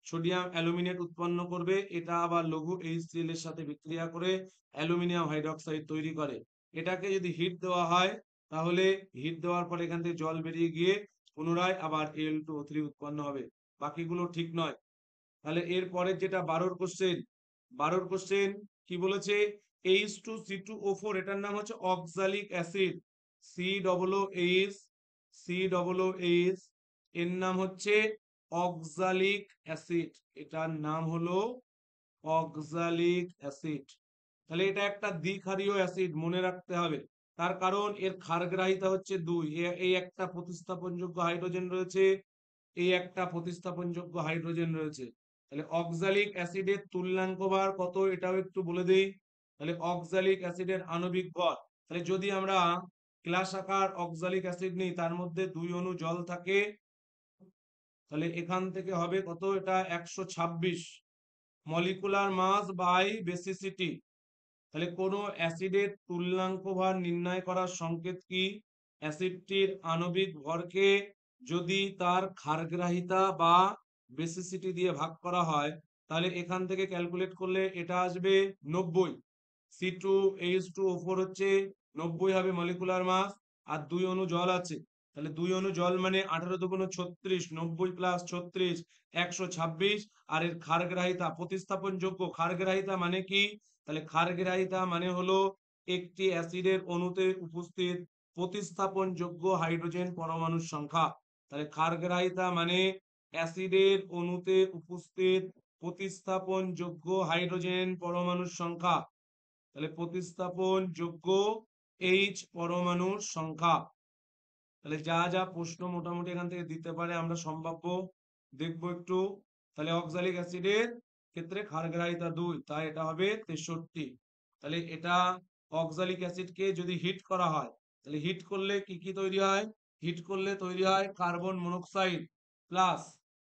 সোডিয়াম অ্যালুমিনেট উৎপন্ন করবে, এটা আবার লঘু HCl এর সাথে বিক্রিয়া করে অ্যালুমিনিয়াম হাইড্রক্সাইড তৈরি করে। এটাকে যদি হিট দেওয়া হয় তাহলে হিট দেওয়ার পরে এখান থেকে জল বেরিয়ে গিয়ে পুনরায় আবার Al2O3 উৎপন্ন হবে। বাকিগুলো ঠিক নয়। তাহলে এর পরের যেটা 12 কোশ্চেন, 12 কোশ্চেন কি বলেছে? H2C2O4 এটার নাম হচ্ছে অক্সালিক অ্যাসিড, COOH এর নাম হচ্ছে অক্সালিক অ্যাসিড, এটার নাম হলো অক্সালিক অ্যাসিড। তাহলে এটা একটা দ্বিক্ষারীয় অ্যাসিড, মনে রাখতে হবে। তার কারণ এর ক্ষারগ্রাহিতা হচ্ছে 2, এই একটা প্রতিস্থাপনযোগ্য হাইড্রোজেন রয়েছে, এই একটা প্রতিস্থাপনযোগ্য হাইড্রোজেন রয়েছে। তাহলে অক্সালিক অ্যাসিডের তুল্যাঙ্ক ভার কত এটাও একটু বলে দেই। তাহলে অক্সালিক অ্যাসিডের আণবিক ভর, তাহলে যদি আমরা ক্লাস আকার অক্সালিক অ্যাসিড নিই তার মধ্যে 2 অণু জল থাকে, তাহলে এখান থেকে হবে কত? এটা 126 মলিকুলার মাস বাই বেসিসিটি। তাহলে কোনো অ্যাসিডের তুল্যাঙ্ক ভার নির্ণয় করার সংকেত কি? অ্যাসিডটির আণবিক ভরকে যদি তার ক্ষারগ্রাহিতা বা বেসিসিটি দিয়ে ভাগ করা হয় তাহলে এখান থেকে ক্যালকুলেট করলে এটা আসবে 90। C2H2O4 হচ্ছে 90 হবে মলিকুলার মাস, আর 2 অণু জল আছে তাহলে 2 অণু জল মানে 18 দুগুণ 36, 90 প্লাস 36 126। আর এর ক্ষারগ্রাহিতা প্রতিস্থাপনযোগ্য ক্ষারগ্রাহিতা মানে কি? তাহলে ক্ষারগ্রাহিতা মানে হলো একটি অ্যাসিডের অণুতে উপস্থিত প্রতিস্থাপনযোগ্য হাইড্রোজেন পরমাণুর সংখ্যা। তাহলে ক্ষারগ্রাহিতা মানে অ্যাসিডের অণুতে উপস্থিত প্রতিস্থাপনযোগ্য হাইড্রোজেন পরমাণুর সংখ্যা। তাহলে প্রতিস্থাপনযোগ্য H পরমাণুর সংখ্যা। তাহলে যা যা প্রশ্ন মোটামুটি এখান থেকে দিতে পারে আমরা সম্ভাব্য দেখবো একটু। তাহলে অক্সালিক অ্যাসিডের ক্ষেত্রে ক্ষারগ্রাহিতা 2, তাই এটা হবে 63। তাহলে এটা অক্সালিক অ্যাসিডকে যদি হিট করা হয়, তাহলে হিট করলে কি কি তৈরি হয়? হিট করলে তৈরি হয় কার্বন মনোক্সাইড প্লাস,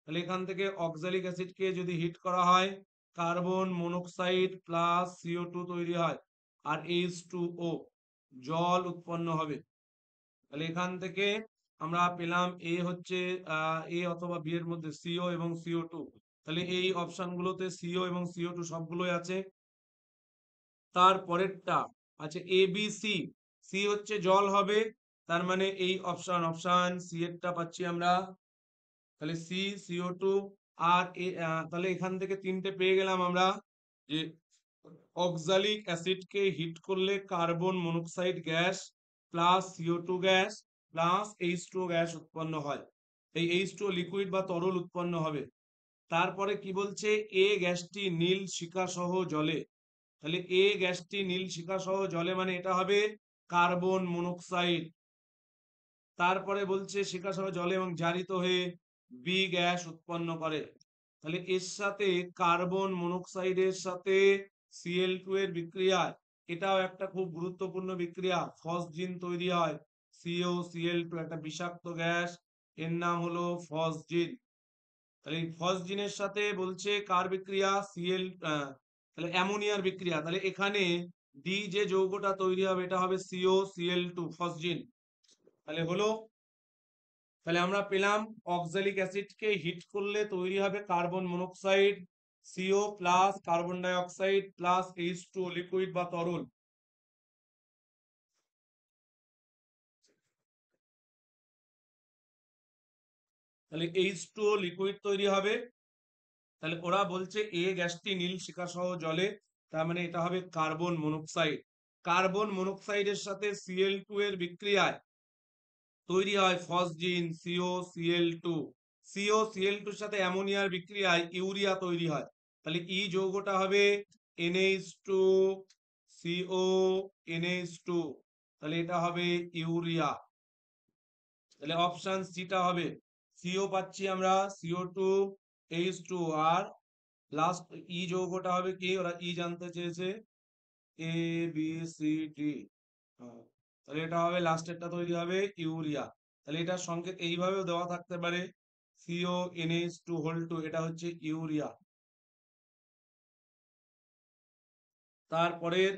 তাহলে এখান থেকে অক্সালিক অ্যাসিডকে যদি হিট করা হয় কার্বন মনোক্সাইড প্লাস CO2 তৈরি হয়, আর H2O জল উৎপন্ন হবে। তাহলে এখান থেকে আমরা পেলাম এ হচ্ছে এ অথবা বি এর মধ্যে CO এবং CO2। তাহলে এই অপশন গুলোতে CO এবং CO2 সবগুলোই আছে। তারপরেরটা আছে ABC, সি হচ্ছে জল হবে, তার মানে এই অপশন সি এরটা পাচ্ছি আমরা। তাহলে সি CO2 আর তাহলে এখান থেকে তিনটে পেয়ে গেলাম আমরা যে অক্সালিক অ্যাসিডকে হিট করলে carbon monoxide gas plus CO2 gas plus H2O gas উৎপন্ন হয়। এই H2O লিকুইড বা তরল উৎপন্ন হবে। তারপরে কি বলছে? এ গ্যাসটি নীল শিখা সহ জলে। তাহলে এ গ্যাসটি নীল শিখা সহ জলে মানে এটা হবে কার্বন মনোক্সাইড। তারপরে বলছে শিখা সহ জলে এবং জারিত হয়ে বি গ্যাস উৎপন্ন করে। তাহলে এর সাথে কার্বন মনোক্সাইডের সাথে Cl2 এর বিক্রিয়ায়, এটাও একটা খুব গুরুত্বপূর্ণ বিক্রিয়া, ফসজিন তৈরি হয়। COCl2 একটা বিষাক্ত গ্যাস, এর নাম হলো ফসজিন। তাহলে এই ফসজিনের সাথে বলছে কার বিক্রিয়া? তাহলে অ্যামোনিয়ার বিক্রিয়া। তাহলে এখানে ডি যে যৌগটা তৈরি হবে এটা হবে COCl2 ফসজিন। তাহলে হলো, তাহলে আমরা পেলাম অক্সালিক অ্যাসিডকে হিট করলে তৈরি হবে carbon monoxide CO plus carbon dioxide plus H2O liquid বা তরল। তাহলে H2O লিকুইড তৈরি হবে। তাহলে ওরা বলছে এ গ্যাসটি নীল শিখা সহ জলে, তার মানে এটা হবে কার্বন মনোক্সাইড। কার্বন মনোক্সাইডের সাথে Cl2 এর বিক্রিয়ায় তৈরি হয় ফসজিন COCl2। COCl2 এর সাথে অ্যামোনিয়ার বিক্রিয়ায় ইউরিয়া তৈরি হয়। তাহলে ই যৌগটা হবে NH2 CO NH2, তাহলে এটা হবে ইউরিয়া। তাহলে অপশন সিটা হবে, CO পাচ্ছি আমরা CO2 H2, আর লাস্ট ই যৌগটা হবে কি? ওরা ই জানতে চেয়েছে ABCD। তাহলে এটা হবে লাস্টেরটা তৈরি হবে ইউরিয়া। তাহলে এটার সংকেত এইভাবেও দেওয়া থাকতে পারে CONH2 এটা হচ্ছে ইউরিয়া। তারপরের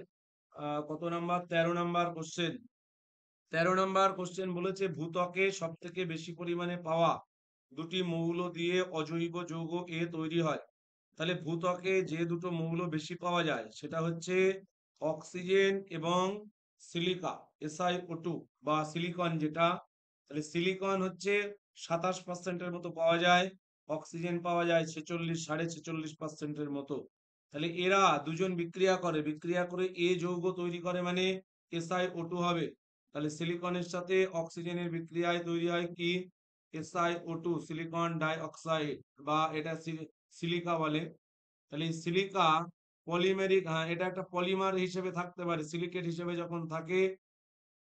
কত number? 13 number question. 13 number question বলেছে ভূত্বকে সব থেকে বেশি পরিমাণে পাওয়া দুটি মৌল দিয়ে অজৈব যৌগ এ তৈরি হয়। তাহলে ভূত্বকে যে দুটো মৌল বেশি পাওয়া যায় সেটা হচ্ছে অক্সিজেন এবং সিলিকা, SiO2 বা সিলিকন যেটা। তাহলে সিলিকন হচ্ছে 27% মতো পাওয়া যায়, অক্সিজেন পাওয়া যায় 46.46% মতো। তাহলে এরা দুজন বিক্রিয়া করে এ যৌগ তৈরি করে মানে SiO2 হবে। তাহলে সিলিকনের সাথে অক্সিজেনের বিক্রিয়ায় তৈরি হয় কি? SiO2 সিলিকন ডাই অক্সাইড, বা এটা সিলিকা বলে। তাহলে সিলিকা পলিমেরিক, এটা একটা পলিমার হিসেবে থাকতে পারে সিলিকেট হিসেবে যখন থাকে।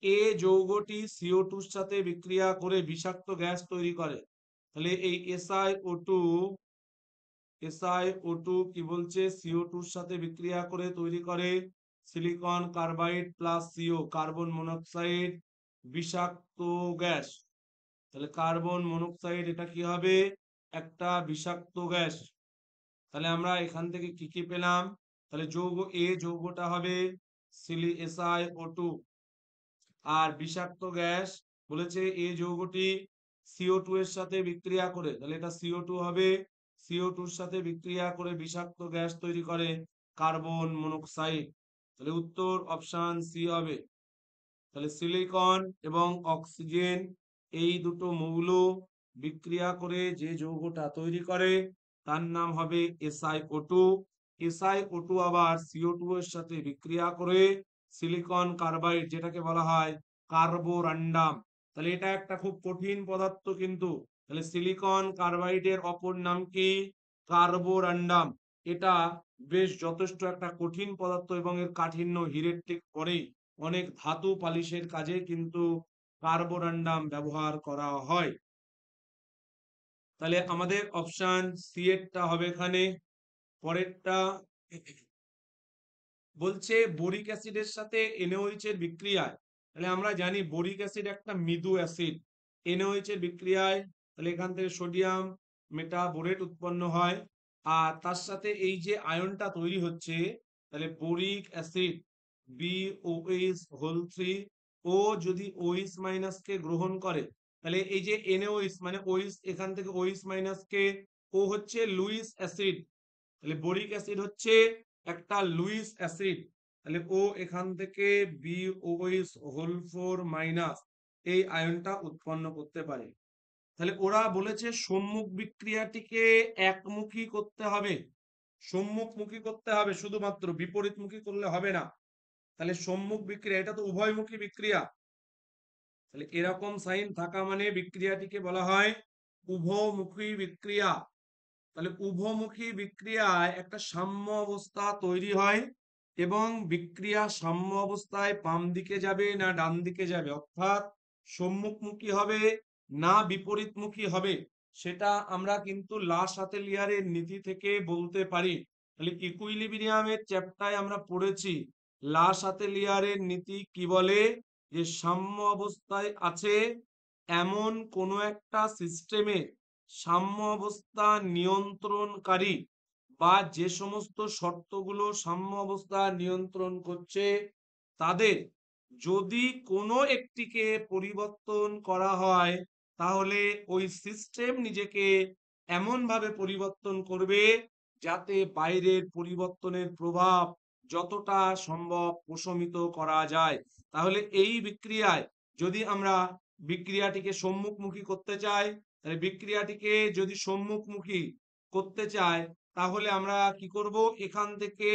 এ যৌগটি CO2 এর সাথে বিক্রিয়া করে বিষাক্ত গ্যাস তৈরি করে। তাহলে এই SiO2 কি বলছে? CO2 এর সাথে বিক্রিয়া করে তৈরি করে silicon carbide plus CO carbon monoxide বিষাক্ত গ্যাস। তাহলে কার্বন মনোক্সাইড এটা কি হবে? একটা বিষাক্ত গ্যাস। তাহলে আমরা এখান থেকে কি কি পেলাম? তাহলে যৌগ এ যৌগটা হবে SiO2, আর বিষাক্ত গ্যাস বলেছে এ যৌগটি CO2 এর সাথে বিক্রিয়া করে, তাহলে এটা CO2 হবে। CO2 এর সাথে বিক্রিয়া করে বিষাক্ত গ্যাস তৈরি করে কার্বন মনোক্সাইড। তাহলে উত্তর অপশন সি হবে। তাহলে সিলিকন এবং অক্সিজেন এই দুটো মৌল বিক্রিয়া করে যে যৌগটা তৈরি করে তার নাম হবে SiO2। SiO2 আবার CO2 এর সাথে বিক্রিয়া করে সিলিকন কার্বাইড, যেটাকে বলা হয় কার্বোরান্ডাম। তাহলে এটা একটা খুব কঠিন পদার্থ কিন্তু। তাহলে সিলিকন কার্বাইডের অপর নাম কি? কার্বোরান্ডাম। এটা বেশ যথেষ্ট একটা কঠিন পদার্থ এবং এর কাঠিন্য হীরের ঠিক পরেই। অনেক ধাতু পালিশের কাজে কিন্তু কার্বোরান্ডাম ব্যবহার করা হয়। তাহলে আমাদের অপশন সি এরটা হবে এখানে। পরেরটা বলছে বোরিক অ্যাসিডের সাথে NaOH এর বিক্রিয়ায়, তাহলে আমরা জানি বোরিক অ্যাসিড একটা মৃদু অ্যাসিড। NaOH এর বিক্রিয়ায় তাহলে এখান থেকে সোডিয়াম মেটাবোরেট উৎপন্ন হয়, আর তার সাথে এই যে আয়নটা তৈরি হচ্ছে, তাহলে বোরিক অ্যাসিড BOH হোল 3 ও যদি OH মাইনাস কে গ্রহণ করে, তাহলে এই যে NaOH মানে OH, এখান থেকে OH মাইনাস কে, ও হচ্ছে লুইস অ্যাসিড। তাহলে বোরিক অ্যাসিড হচ্ছে একটা লুইস অ্যাসিড। তাহলে ও এখান থেকে BOH হোল 4 মাইনাস এই আয়নটা উৎপন্ন করতে পারে। তাহলে ওরা বলেছে সম্মুখ বিক্রিয়াটিকে একমুখী করতে হবে, সম্মুখমুখী করতে হবে, শুধুমাত্র বিপরীতমুখী করলে হবে না। তাহলে সম্মুখ বিক্রিয়া, এটা তো উভয়মুখী বিক্রিয়া। তাহলে এরকম সাইন থাকা মানে বিক্রিয়াটিকে বলা হয় উভমুখী বিক্রিয়া। তাহলে উভমুখী বিক্রিয়ায় একটা সাম্য অবস্থা তৈরি হয় এবং বিক্রিয়া সাম্য অবস্থায় বাম দিকে যাবে না ডান দিকে যাবে, অর্থাৎ সম্মুখমুখী হবে না বিপরীতমুখী হবে, সেটা আমরা কিন্তু লা শাতেলিয়ারের নীতি থেকে বলতে পারি। তাহলে ইকুইলিব্রিয়ামের চ্যাপ্টারে আমরা পড়েছি লা শাতেলিয়ারের নীতি কি বলে, যে সাম্য অবস্থায় আছে এমন কোনো একটা সিস্টেমে সাম্য অবস্থা নিয়ন্ত্রণকারী বা যে সমস্ত শর্তগুলো সাম্য অবস্থা নিয়ন্ত্রণ করছে তাদের যদি কোনো একটিকে পরিবর্তন করা হয়, তাহলে ওই সিস্টেম নিজেকে এমন ভাবে পরিবর্তন করবে যাতে বাইরের পরিবর্তনের প্রভাব যতটা সম্ভব প্রশমিত করা যায়। তাহলে এই বিক্রিয়ায় যদি আমরা বিক্রিয়াটিকে সম্মুখমুখী করতে চাই, তাহলে বিক্রিয়াটিকে যদি সম্মুখমুখী করতে চাই, তাহলে আমরা কি করব, এখান থেকে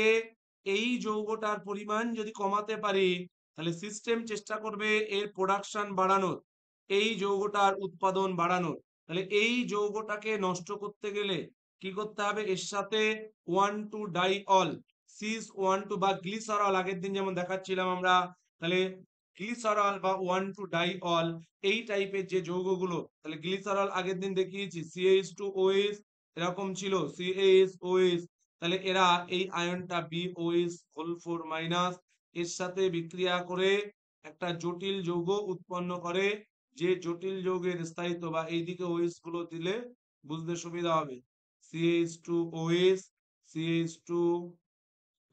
এই যৌগটার পরিমাণ যদি কমাতে পারি, তাহলে সিস্টেম চেষ্টা করবে এর প্রোডাকশন বাড়ানোর, এই যৌগটার উৎপাদন বাড়ানোর। তাহলে এই যৌগটাকে নষ্ট করতে গেলে কি করতে হবে, এর সাথে 1,2 ডাইঅল CIS-1,2 বা গ্লিসারল, আগের দিন যেমন দেখাচ্ছিলাম আমরা, তাহলে গ্লিসারল বা 1,2 ডাইঅল এই টাইপের যে যৌগগুলো, তাহলে গ্লিসারল আগের দিন দেখিয়েছি CH2OH এরকম ছিল CaSOH, তাহলে এরা এই আয়নটা BOH হোল 4 মাইনাস এর সাথে বিক্রিয়া করে একটা জটিল যৌগ উৎপন্ন করে, যে জটিল যৌগের স্থায়িত্ব বা এইদিকে OH গুলো দিলে বুঝতে সুবিধা হবে, CH2OH CH2,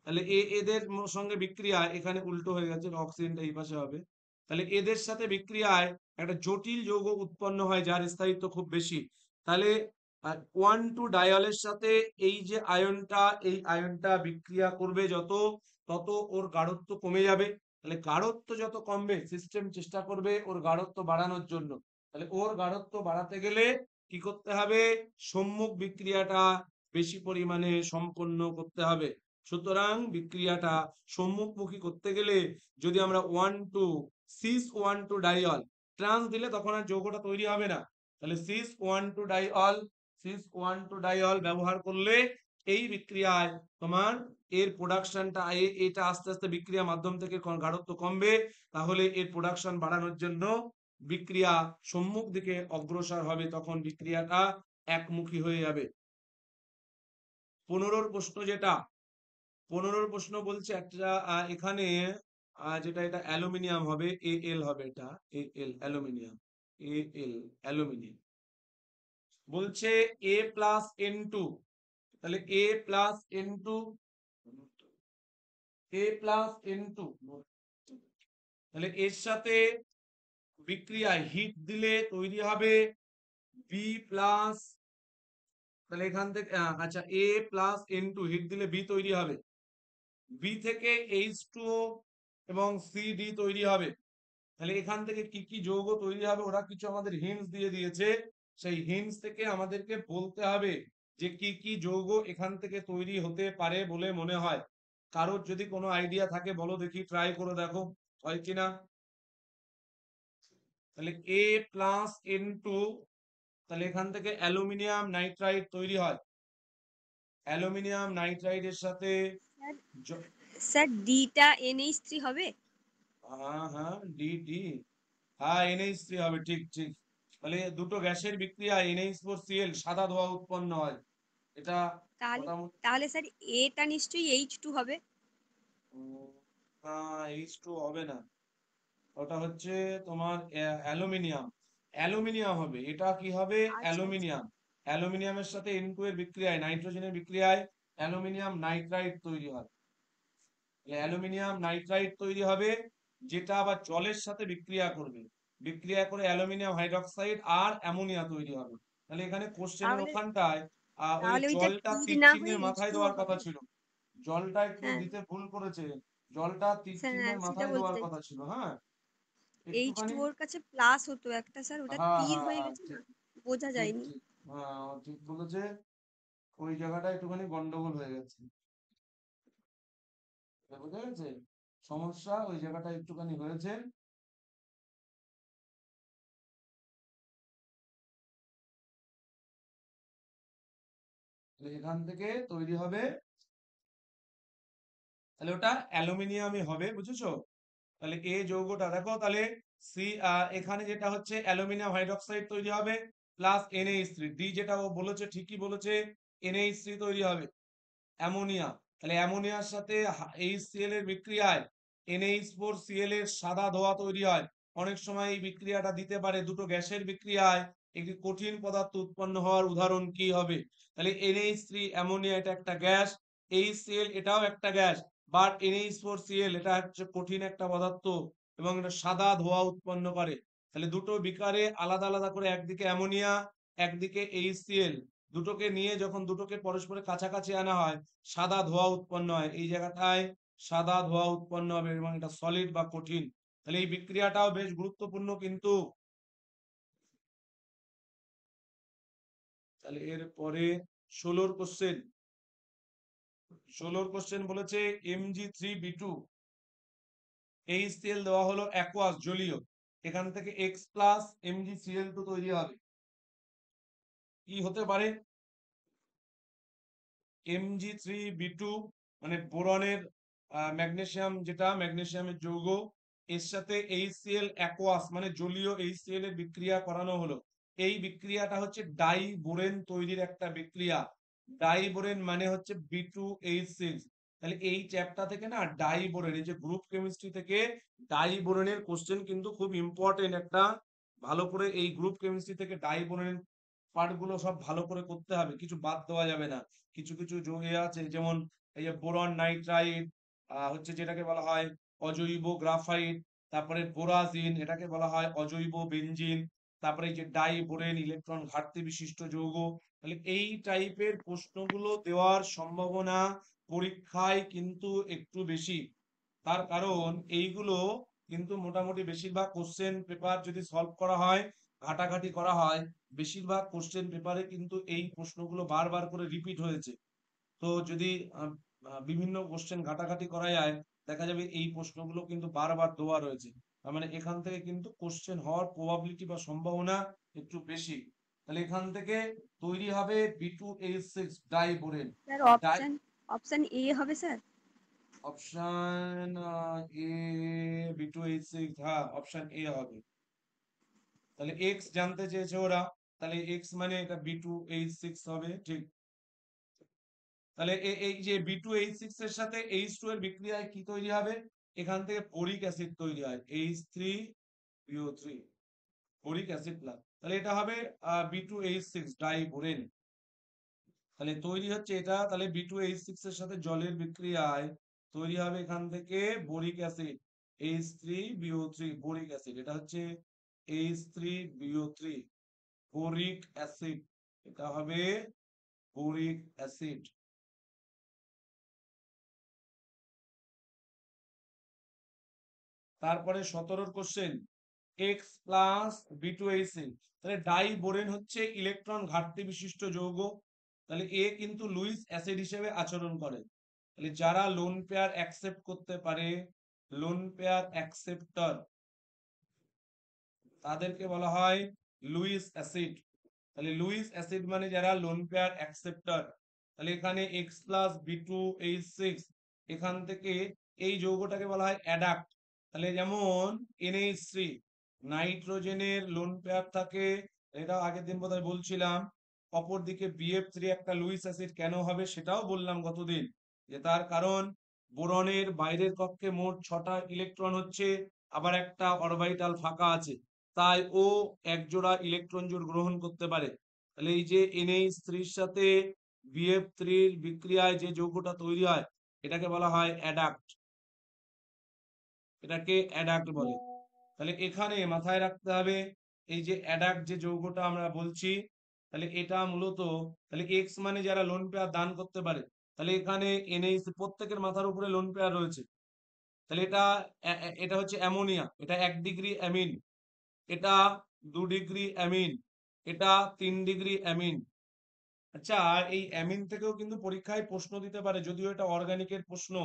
তাহলে এদের সঙ্গে বিক্রিয়া এখানে উল্টো হয়ে গেছে, অক্সিজেনটা এই পাশে হবে। তাহলে এদের সাথে বিক্রিয়ায় একটা জটিল যৌগ উৎপন্ন হয় যার স্থায়িত্ব খুব বেশি। তাহলে 1,2 ডাইঅলের সাথে এই যে আয়নটা, এই আয়নটা বিক্রিয়া করবে যত, তত ওর গাঢ়ত্ব কমে যাবে। তাহলে গাঢ়ত্ব যত কমবে সিস্টেম চেষ্টা করবে ওর গাঢ়ত্ব বাড়ানোর জন্য। তাহলে ওর গাঢ়ত্ব বাড়াতে গেলে কি করতে হবে, সম্মুখ বিক্রিয়াটা বেশি পরিমাণে সম্পন্ন করতে হবে। সুতরাং বিক্রিয়াটা সম্মুখমুখী করতে গেলে যদি আমরা 1,2 CIS-1,2 ডাইঅল ট্রান্স দিলে তখন আর যৌগটা তৈরি হবে না। তাহলে CIS-1,2 ডাইঅল, CIS-1,2 ডাইঅল ব্যবহার করলে এই বিক্রিয়ায় তোমার এর প্রোডাকশনটা, এটা আস্তে আস্তে বিক্রিয়া মাধ্যম থেকে গাঢ়ত্ব কমবে, তাহলে এর প্রোডাকশন বাড়ানোর জন্য বিক্রিয়া সম্মুখ দিকে অগ্রসর হবে, তখন বিক্রিয়াটা একমুখী হয়ে যাবে। 15 প্রশ্ন যেটা, 15 প্রশ্ন বলছে একটা এখানে যেটা এটা অ্যালুমিনিয়াম হবে, Al হবে, এটা Al অ্যালুমিনিয়াম, Al অ্যালুমিনিয়াম। বলছে A+N2, তাহলে A+N2, A+N2, তাহলে এর সাথে বিক্রিয়ায় হিট দিলে তৈরি হবে B+, তাহলে এখান থেকে আচ্ছা A+N2 হিট দিলে B তৈরি হবে, B থেকে H2O এবং CD তৈরি হবে। তাহলে এখান থেকে কি কি যৌগ তৈরি হবে ওরা কিছু আমাদের হিন্টস দিয়ে দিয়েছে, সেই হিন্টস থেকে আমাদেরকে বলতে হবে যে কি কি যৌগ এখান থেকে তৈরি হতে পারে বলে মনে হয়। কারোর যদি কোনো আইডিয়া থাকে বলো দেখি, ট্রাই করে দেখো হয় কিনা। তাহলে A+N2, তাহলে এখান থেকে অ্যালুমিনিয়াম নাইট্রাইড তৈরি হয়। অ্যালুমিনিয়াম নাইট্রাইডের সাথে স্যার ডিটা NH3 হবে? হ্যাঁ হ্যাঁ, ডি, হ্যাঁ NH3 হবে, ঠিক ঠিক। তাহলে দুটো গ্যাসের বিক্রিয়া NH4Cl সাদা ধোঁয়া উৎপন্ন হয়। এটা তাহলে মোটামুটি তাহলে স্যার এটা নিশ্চয়ই H2 হবে। না, H2 হবে না, ওটা হচ্ছে তোমার অ্যালুমিনিয়াম। অ্যালুমিনিয়াম হবে, এটা কি হবে, আচ্ছা আচ্ছা। অ্যালুমিনিয়াম। অ্যালুমিনিয়ামের সাথে N2 এর বিক্রিয়ায়, নাইট্রোজেনের বিক্রিয়ায় অ্যালুমিনিয়াম নাইট্রাইড তৈরি হয়। অ্যালুমিনিয়াম নাইট্রাইড তৈরি হবে, যেটা আবার জলের সাথে বিক্রিয়া করবে, বিক্রিয়া করে অ্যালুমিনিয়াম হাইড্রক্সাইড আর অ্যামোনিয়া তৈরি হবে। তাহলে এখানে কোশ্চেনের তাহলে ওখানটায় ওই তাহলে ওইটা জলটা তীর তীর না হয়ে চিহ্নের মাথায় H2O দেওয়ার কথা হবে। ছিল, জলটা একটু হ্যাঁ দিতে ভুল করেছে, জলটা তীর স্যার, হ্যাঁ চিহ্নের সেটা মাথায় বলতে দেওয়ার কথা চাইছি। ছিল, হ্যাঁ একটুখানি। H2O ওর কাছে প্লাস হতো একটা স্যার, ওটা হ্যাঁ তীর হ্যাঁ হয়ে হ্যাঁ, গেছে না, ঠিক বোঝা ঠিক যায়নি। ঠিক, হ্যাঁ ও ঠিক বলেছে, ওই জায়গাটা একটুখানি গন্ডগোল হয়ে গেছে, বোঝা গেছে, সমস্যা ওই জায়গাটা একটুখানি হয়েছে। তাহলে এখান থেকে তৈরি হবে, তাহলে ওটা অ্যালুমিনিয়ামই হবে, বুঝেছো। তাহলে এ যৌগটা দেখো, তাহলে সি, এখানে যেটা হচ্ছে অ্যালুমিনিয়াম হাইড্রক্সাইড তৈরি হবে প্লাস NH3, ডি যেটা ও বলেছে ঠিকই বলেছে, NH3 তৈরি হবে। অ্যামোনিয়া, তাহলে অ্যামোনিয়ার সাথে HCl এর বিক্রিয়ায় NH4Cl এর সাদা ধোঁয়া তৈরি হয়। অনেক সময় এই বিক্রিয়াটা দিতে পারে, দুটো গ্যাসের বিক্রিয়ায় একটি কঠিন পদার্থ উৎপন্ন হওয়ার উদাহরণ কি হবে। তাহলে NH3 অ্যামোনিয়া এটা একটা গ্যাস, HCl এটাও একটা গ্যাস, বাট NH4Cl এটা হচ্ছে কঠিন একটা পদার্থ এবং এটা সাদা ধোঁয়া উৎপন্ন করে। তাহলে দুটো বিকারে আলাদা আলাদা করে, একদিকে অ্যামোনিয়া একদিকে HCl, দুটোকে নিয়ে যখন দুটোকে পরস্পরের কাছাকাছি আনা হয় সাদা ধোঁয়া উৎপন্ন হয়, এই জায়গাটায় সাদা ধোঁয়া উৎপন্ন হবে এবং এটা সলিড বা কঠিন। তাহলে এই বিক্রিয়াটাও বেশ গুরুত্বপূর্ণ কিন্তু। তাহলে এর পরে 16 কোশ্চেন, 16 কোশ্চেন বলেছে Mg3B2 HCl দেওয়া হলো অ্যাকুয়াস জলীয়, এখান থেকে X+MgCl2 তৈরি হবে, কি হতে পারে। Mg3B2 মানে বোরনের ম্যাগনেসিয়াম, যেটা ম্যাগনেসিয়ামের যৌগ, এর সাথে HCl অ্যাকুয়াস মানে জলীয় HCl এর বিক্রিয়া করানো হলো। এই বিক্রিয়াটা হচ্ছে ডাইবোরেন তৈরির একটা বিক্রিয়া। ডাইবোরেন মানে হচ্ছে B2H6। তাহলে এই চ্যাপ্টার থেকে না ডাইবোরেন, এই যে গ্রুপ কেমিস্ট্রি থেকে ডাইবোরেনের কোশ্চেন কিন্তু খুব ইম্পর্টেন্ট একটা, ভালো করে এই গ্রুপ কেমিস্ট্রি থেকে ডাইবোরেনের পার্ট গুলো সব ভালো করে করতে হবে, কিছু বাদ দেওয়া যাবে না। কিছু কিছু যৌগে আছে, যেমন এই যে বোরন নাইট্রাইড হচ্ছে যেটাকে বলা হয় অজৈব গ্রাফাইট, তারপরে বোরাজিন এটাকে বলা হয় অজৈব বেনজিন, তারপরে এই যে ডাইবোরেন ইলেকট্রন ঘাটতি বিশিষ্ট যৌগ। তাহলে এই টাইপের প্রশ্নগুলো দেওয়ার সম্ভাবনা পরীক্ষায় কিন্তু একটু বেশি, তার কারণ এইগুলো কিন্তু মোটামুটি বেশিরভাগ কোশ্চেন পেপার যদি সলভ করা হয়, ঘাটাঘাটি করা হয়, বেশিরভাগ কোশ্চেন পেপারে কিন্তু এই প্রশ্নগুলো বারবার করে রিপিট হয়েছে। তো যদি বিভিন্ন কোশ্চেন ঘাটাঘাটি করা যায়, দেখা যাবে এই প্রশ্নগুলো কিন্তু বারবার দেওয়া রয়েছে, তার মানে এখান থেকে কিন্তু কোশ্চেন হওয়ার প্রবাবিলিটি বা সম্ভাবনা একটু বেশি। তাহলে এখান থেকে তৈরি হবে B2H6 ডাইবোরেন। স্যার ডাই অপশন এ হবে স্যার। অপশন এ, B2H6, হ্যাঁ অপশন এ হবে। তাহলে এক্স জানতে চেয়েছে ওরা, তাহলে এক্স মানে এটা B2H6 হবে, ঠিক। তাহলে এই যে B2H6 এর সাথে H2 এর বিক্রিয়ায় কি তৈরি হবে, এখান থেকে বোরিক অ্যাসিড তৈরি হয়, H3BO3, বোরিক অ্যাসিড প্লাস, তাহলে এটা হবে B2H6 ডাইবোরেন। তাহলে তৈরি হচ্ছে এটা, তাহলে B2H6 এর সাথে জলের বিক্রিয়ায় তৈরি হবে এখান থেকে boric acid H3BO3, boric acid, এটা হচ্ছে H3BO3 বোরিক অ্যাসিড, এটা হবে বোরিক অ্যাসিড। তারপরে 17 কোশ্চেন, এক্স প্লাস B2H6। তাহলে ডাই বোরেন হচ্ছে ইলেকট্রন ঘাটতি বিশিষ্ট যৌগ। তাহলে এ কিন্তু লুইস অ্যাসিড হিসেবে আচরণ করে। তাহলে যারা লোন পেয়ার অ্যাকসেপ্ট করতে পারে, লোন পেয়ার অ্যাকসেপ্টর, তাদেরকে বলা হয় লুইস অ্যাসিড। তাহলে লুইস অ্যাসিড মানে যারা লোন পেয়ার অ্যাকসেপ্টর। তাহলে এখানে এক্স প্লাস B2H6, এখান থেকে এই যৌগটাকে বলা হয় অ্যাডাক্ট। তাহলে যেমন NH3 নাইট্রোজেনের লোন পেয়ার থাকে, এটা আগের দিন বোধহয় বলছিলাম। অপরদিকে BF3 একটা লুইস অ্যাসিড কেন হবে সেটাও বললাম গতদিন, যে তার কারণ বোরনের বাইরের কক্ষে মোট 6টা ইলেকট্রন হচ্ছে, আবার একটা অরবিটাল ফাঁকা আছে, তাই ও এক জোড়া ইলেকট্রন জোড় গ্রহণ করতে পারে। তাহলে এই যে NH3 এর সাথে BF3 এর বিক্রিয়ায় যে যৌগটা তৈরি হয় এটাকে বলা হয় অ্যাডাক্ট, এটাকে অ্যাডাক্ট বলে। তাহলে এখানে মাথায় রাখতে হবে এই যে অ্যাডাক্ট যে যৌগটা আমরা বলছি, তাহলে এটা মূলত, তাহলে এক্স মানে যারা লোন পেয়ার দান করতে পারে, তাহলে এখানে NH প্রত্যেকের মাথার উপরে লোন পেয়ার রয়েছে। তাহলে এটা হচ্ছে অ্যামোনিয়া, এটা 1 ডিগ্রি অ্যামিন, এটা 2 ডিগ্রি অ্যামিন, এটা 3 ডিগ্রি অ্যামিন। আচ্ছা, এই অ্যামিন থেকেও কিন্তু পরীক্ষায় প্রশ্ন দিতে পারে, যদিও এটা অর্গানিকের প্রশ্ন,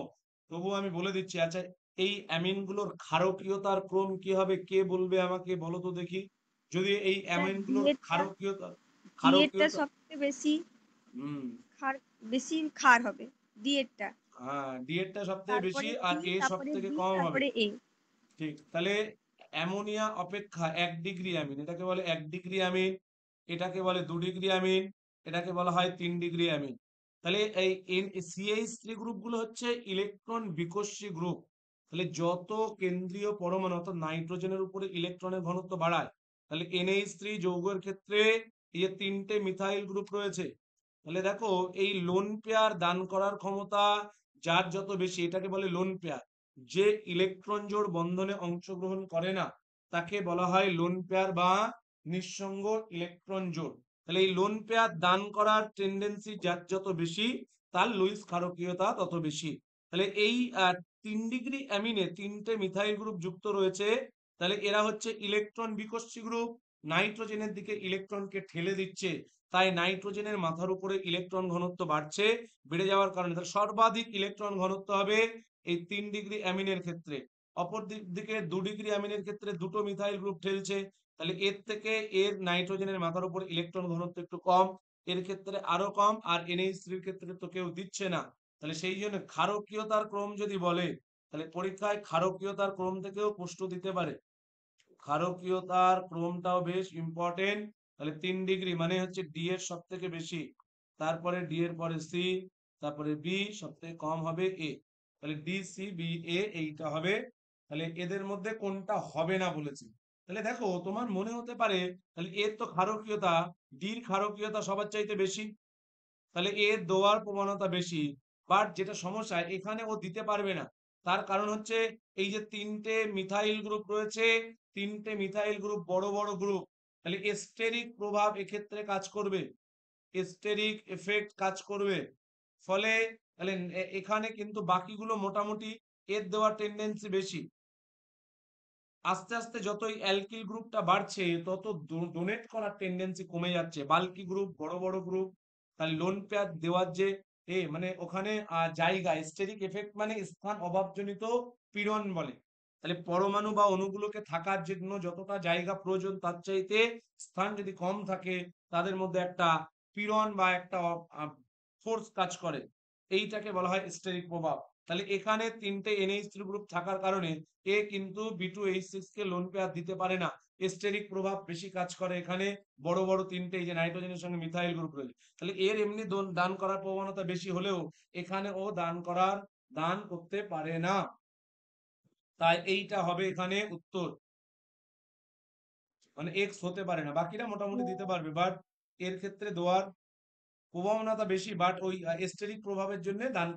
তবুও আমি বলে দিচ্ছি। আচ্ছা, এই অ্যামিন গুলোর ক্ষারকীয়তার ক্রম কি হবে, কে বলবে আমাকে, বলো তো দেখি। যদি এই স্যার অ্যামিন গুলোর ডিএটা ক্ষারকীয়তা সবচেয়ে বেশি হুম ক্ষার হবে ডিএটা, হ্যাঁ, ডিএটা সব থেকে বেশি তারপরে আর সি, এ সব তারপরে থেকে বি, কম হবে। তারপরে এ। ঠিক, তাহলে অ্যামোনিয়া অপেক্ষা 1 ডিগ্রি অ্যামিন, এটাকে বলে 1 ডিগ্রি অ্যামিন, এটাকে বলে 2 ডিগ্রি অ্যামিন, এটাকে বলা হয় 3 ডিগ্রি অ্যামিন। তাহলে এই CH3 গ্রুপ গুলো হচ্ছে ইলেকট্রন বিকর্ষী গ্রুপ। তাহলে যত কেন্দ্রীয় পরমাণু অর্থাৎ নাইট্রোজেনের উপরে ইলেকট্রনের ঘনত্ব বাড়ায়, তাহলে NH3 যৌগের ক্ষেত্রে এই যে 3টে মিথাইল গ্রুপ রয়েছে, তাহলে দেখো এই লোন পেয়ার দান করার ক্ষমতা যার যত বেশি, এটাকে বলে লোন পেয়ার। যে ইলেকট্রন জোড় বন্ধনে অংশগ্রহণ করে না তাকে বলা হয় লোন পেয়ার বা নিঃসঙ্গ ইলেকট্রন জোড়। তাহলে এই লোন পেয়ার দান করার টেন্ডেন্সি যার যত বেশি, তার লুইস ক্ষারকীয়তা তত বেশি। তাহলে এই 3 ডিগ্রি অ্যামিনে 3টে মিথাইল গ্রুপ যুক্ত রয়েছে, তাহলে এরা হচ্ছে ইলেকট্রন বিকর্ষী গ্রুপ, নাইট্রোজেনের দিকে ইলেকট্রনকে ঠেলে দিচ্ছে, তাই নাইট্রোজেনের মাথার উপরে ইলেকট্রন ঘনত্ব বাড়ছে, বেড়ে যাওয়ার কারণে তার সর্বাধিক ইলেকট্রন ঘনত্ব হবে এই 3 ডিগ্রি অ্যামিনের ক্ষেত্রে। অপর দিকে 2 ডিগ্রি অ্যামিনের ক্ষেত্রে দুটো মিথাইল গ্রুপ ঠেলছে, তাহলে এর থেকে এর নাইট্রোজেনের মাথার উপর ইলেকট্রন ঘনত্ব একটু কম, এর ক্ষেত্রে আরো কম, আর NH3 এর ক্ষেত্রে তো কেউ দিচ্ছে না। তাহলে সেই জন্য ক্ষারকীয়তার ক্রম যদি বলে, তাহলে পরীক্ষায় ক্ষারকীয়তার ক্রম থেকেও প্রশ্ন দিতে পারে। ক্ষারকীয়তার ক্রমটাও বেশ ইম্পর্টেন্ট। তাহলে 3 ডিগ্রি মানে হচ্ছে ডি এর সব থেকে বেশি, তারপরে ডি এর পরে সি, তারপরে বি, সব থেকে কম হবে এ। তাহলে DCBA এইটা হবে। তাহলে এদের মধ্যে কোনটা হবে না বলেছি। তাহলে দেখো তোমার মনে হতে পারে তাহলে এর তো ক্ষারকীয়তা, ডির ক্ষারকীয়তা সবার চাইতে বেশি, তাহলে এর দেওয়ার প্রবণতা বেশি, বাট যেটা সমস্যা এখানে ও দিতে পারবে না। তার কারণ হচ্ছে এই যে 3টে মিথাইল গ্রুপ রয়েছে, 3টে মিথাইল গ্রুপ বড় বড় গ্রুপ, তাহলে এস্টেরিক প্রভাব এক্ষেত্রে কাজ করবে, এস্টেরিক এফেক্ট কাজ করবে। ফলে তাহলে এখানে কিন্তু বাকিগুলো মোটামুটি এর দেওয়ার টেন্ডেন্সি বেশি। আস্তে আস্তে যতই অ্যালকিল গ্রুপটা বাড়ছে তত ডোনেট করার টেন্ডেন্সি কমে যাচ্ছে, বাল্কি গ্রুপ, বড় বড় গ্রুপ। তাহলে লোন পেয়ার দেওয়ার যে মানে ওখানে জায়গা, স্টেরিক এফেক্ট মানে স্থান অভাবজনিত পীড়ন বলে। তাহলে পরমাণু বা অণুগুলোকে থাকার জন্য যতটা জায়গা প্রয়োজন তার চাইতে স্থান যদি কম থাকে, তাদের মধ্যে একটা পীড়ন বা একটা ফোর্স কাজ করে, এইটাকে বলা হয় স্টেরিক প্রভাব। তাহলে এখানে 3টে NH3 গ্রুপ থাকার কারণে এ কিন্তু B2H6 কে লোন পেয়ার দিতে পারে না, স্টেরিক প্রভাব বেশি কাজ করে এখানে। বড় বড় 3টে এই যে নাইট্রোজেনের সঙ্গে মিথাইল গ্রুপ রয়েছে, তাহলে এর এমনি দান করার প্রবণতা বেশি হলেও এখানে ও দান করতে পারে না, তাই এইটা হবে এখানে উত্তর, মানে এক্স হতে পারে না। বাকিরা মোটামুটি দিতে পারবে, বাট এর ক্ষেত্রে দেওয়ার প্রবণতা বেশি, বাট ওই স্টেরিক প্রভাবের জন্য দান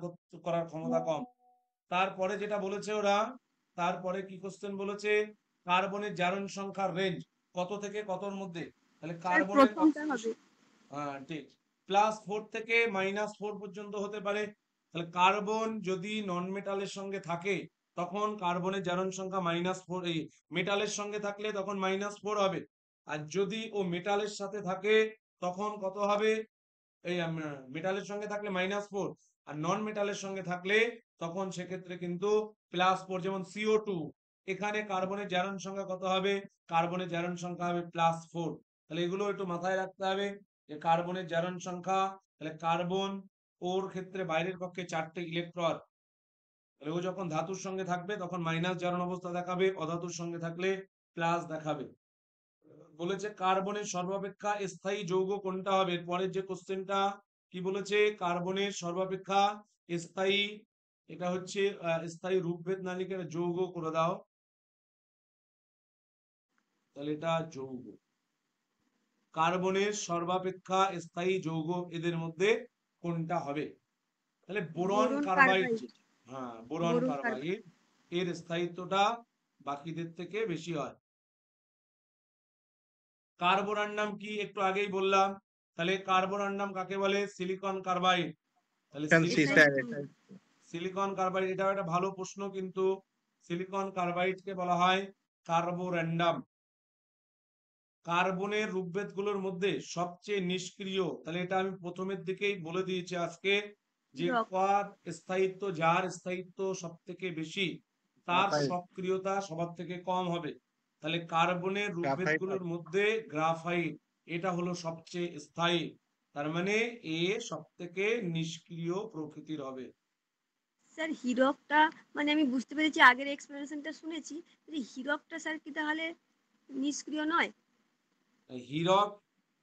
করার ক্ষমতা কম। তারপরে যেটা বলেছে ওরা, তারপরে কি কোশ্চেন বলেছে, কার্বনের জারণ সংখ্যার রেঞ্জ কত থেকে কতর মধ্যে। তাহলে স্যার কার্বনের প্রথমটা হবে। হ্যাঁ ঠিক, +4 থেকে -4 পর্যন্ত হতে পারে। তাহলে কার্বন যদি নন মেটালের সঙ্গে থাকে তখন কার্বনের জারণ সংখ্যা -4, এই মেটালের সঙ্গে থাকলে তখন -4 হবে। আর যদি ও মেটালের সাথে থাকে তখন কত হবে? এই মেটালের সঙ্গে থাকলে -4, আর নন মেটালের সঙ্গে থাকলে তখন সেক্ষেত্রে কিন্তু +4। যেমন CO2, এখানে কার্বনের জারণ সংখ্যা কত হবে? কার্বনের জারণ সংখ্যা হবে +4। তাহলে এগুলো একটু মাথায় রাখতে হবে যে কার্বনের জারণ সংখ্যা, তাহলে কার্বন ওর ক্ষেত্রে বাইরের কক্ষে 4টে ইলেকট্রন, তাহলে ও যখন ধাতুর সঙ্গে থাকবে তখন মাইনাস জারণ অবস্থা দেখাবে, অধাতুর সঙ্গে থাকলে প্লাস দেখাবে। বলেছে কার্বনের সর্বাপেক্ষা স্থায়ী যৌগ কোনটা হবে? পরের যে কোশ্চেনটা কি বলেছে, কার্বনের সর্বাপেক্ষা স্থায়ী, এটা হচ্ছে স্থায়ী রূপভেদ নালিকার যৌগ করে দাও, তাহলে এটা যৌগ। কার্বনের সর্বাপেক্ষা স্থায়ী যৌগ এদের মধ্যে কোনটা হবে? তাহলে বোরন বোরন কার্বাইড। কার্বাইড। হ্যাঁ, বোরন বোরন কার্বাইড এর স্থায়িত্বটা বাকিদের থেকে বেশি হয়। কার্বোরান্ডাম কি একটু আগেই বললাম, তাহলে কার্বোরান্ডাম কাকে বলে? Silicon carbide. তাহলে সি এটাই স্যার, তো। সিলিকন কার্বাইড, এটাও একটা ভালো প্রশ্ন, কিন্তু সিলিকন কার্বাইডকে বলা হয় কার্বোরান্ডাম। কার্বনের রূপভেদ গুলোর মধ্যে সবচেয়ে নিষ্ক্রিয়, তাহলে এটা আমি প্রথমের দিকেই বলে দিয়েছি আজকে, যে হীরক। কার স্থায়িত্ব, যার স্থায়িত্ব সব থেকে বেশি তার গ্রাফাইট। সক্রিয়তা সবার থেকে কম হবে। তাহলে কার্বনের রূপভেদ গ্রাফাইট গুলোর মধ্যে গ্রাফাইট এটা হলো সবচেয়ে স্থায়ী, তার মানে এ সব থেকে নিষ্ক্রিয় প্রকৃতির হবে। স্যার হীরকটা, মানে আমি বুঝতে পেরেছি, আগের এক্সপ্লেনেশনটা শুনেছি, হীরকটা স্যার কি তাহলে নিষ্ক্রিয় নয়? হীরক,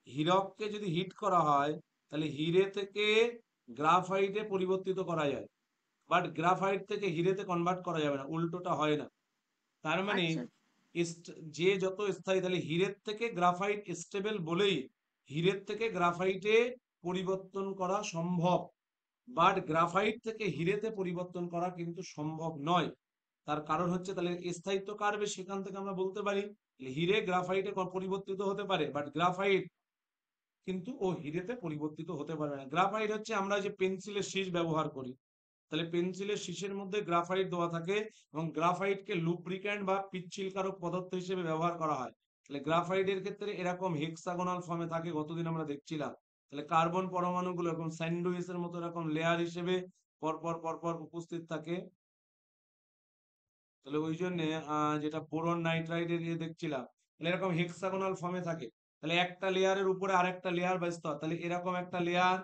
হীরককে যদি হিট করা হয় তাহলে হিরে থেকে গ্রাফাইটে পরিবর্তিত করা যায়, বাট গ্রাফাইট থেকে হিরেতে কনভার্ট করা যাবে না, উল্টোটা হয় না। তার মানে আচ্ছা। যে যত স্থায়ী, তাহলে হীরের থেকে গ্রাফাইট স্টেবল বলেই হীরের থেকে গ্রাফাইটে পরিবর্তন করা সম্ভব, বাট গ্রাফাইট থেকে হিরেতে পরিবর্তন করা কিন্তু সম্ভব নয়। তার কারণ হচ্ছে, তাহলে স্থায়িত্ব কার বেশি, সেখান থেকে আমরা বলতে পারি হিরে গ্রাফাইটে পরিবর্তিত হতে পারে, বাট গ্রাফাইট কিন্তু ও হিরেতে পরিবর্তিত হতে পারবে না। গ্রাফাইট হচ্ছে আমরা যে পেন্সিলের শীষ ব্যবহার করি, তাহলে পেন্সিলের শীষের মধ্যে গ্রাফাইট দেওয়া থাকে, এবং গ্রাফাইটকে লুব্রিক্যান্ট বা পিচ্ছিলকারক পদার্থ হিসেবে ব্যবহার করা হয়। তাহলে গ্রাফাইটের ক্ষেত্রে এরকম হেক্সাগোনাল ফর্মে থাকে, গতদিন আমরা দেখছিলাম। তাহলে কার্বন পরমাণুগুলো এরকম স্যান্ডউইচের মতো এরকম লেয়ার হিসেবে পরপর পরপর উপস্থিত থাকে। তাহলে ওই জন্য যেটা বোরন নাইট্রাইডের দেখছিলাম, তাহলে এরকম হেক্সাগোনাল ফর্মে থাকে। তাহলে একটা লেয়ারের উপরে আরেকটা লেয়ার বা স্তর, তাহলে এরকম একটা লেয়ার,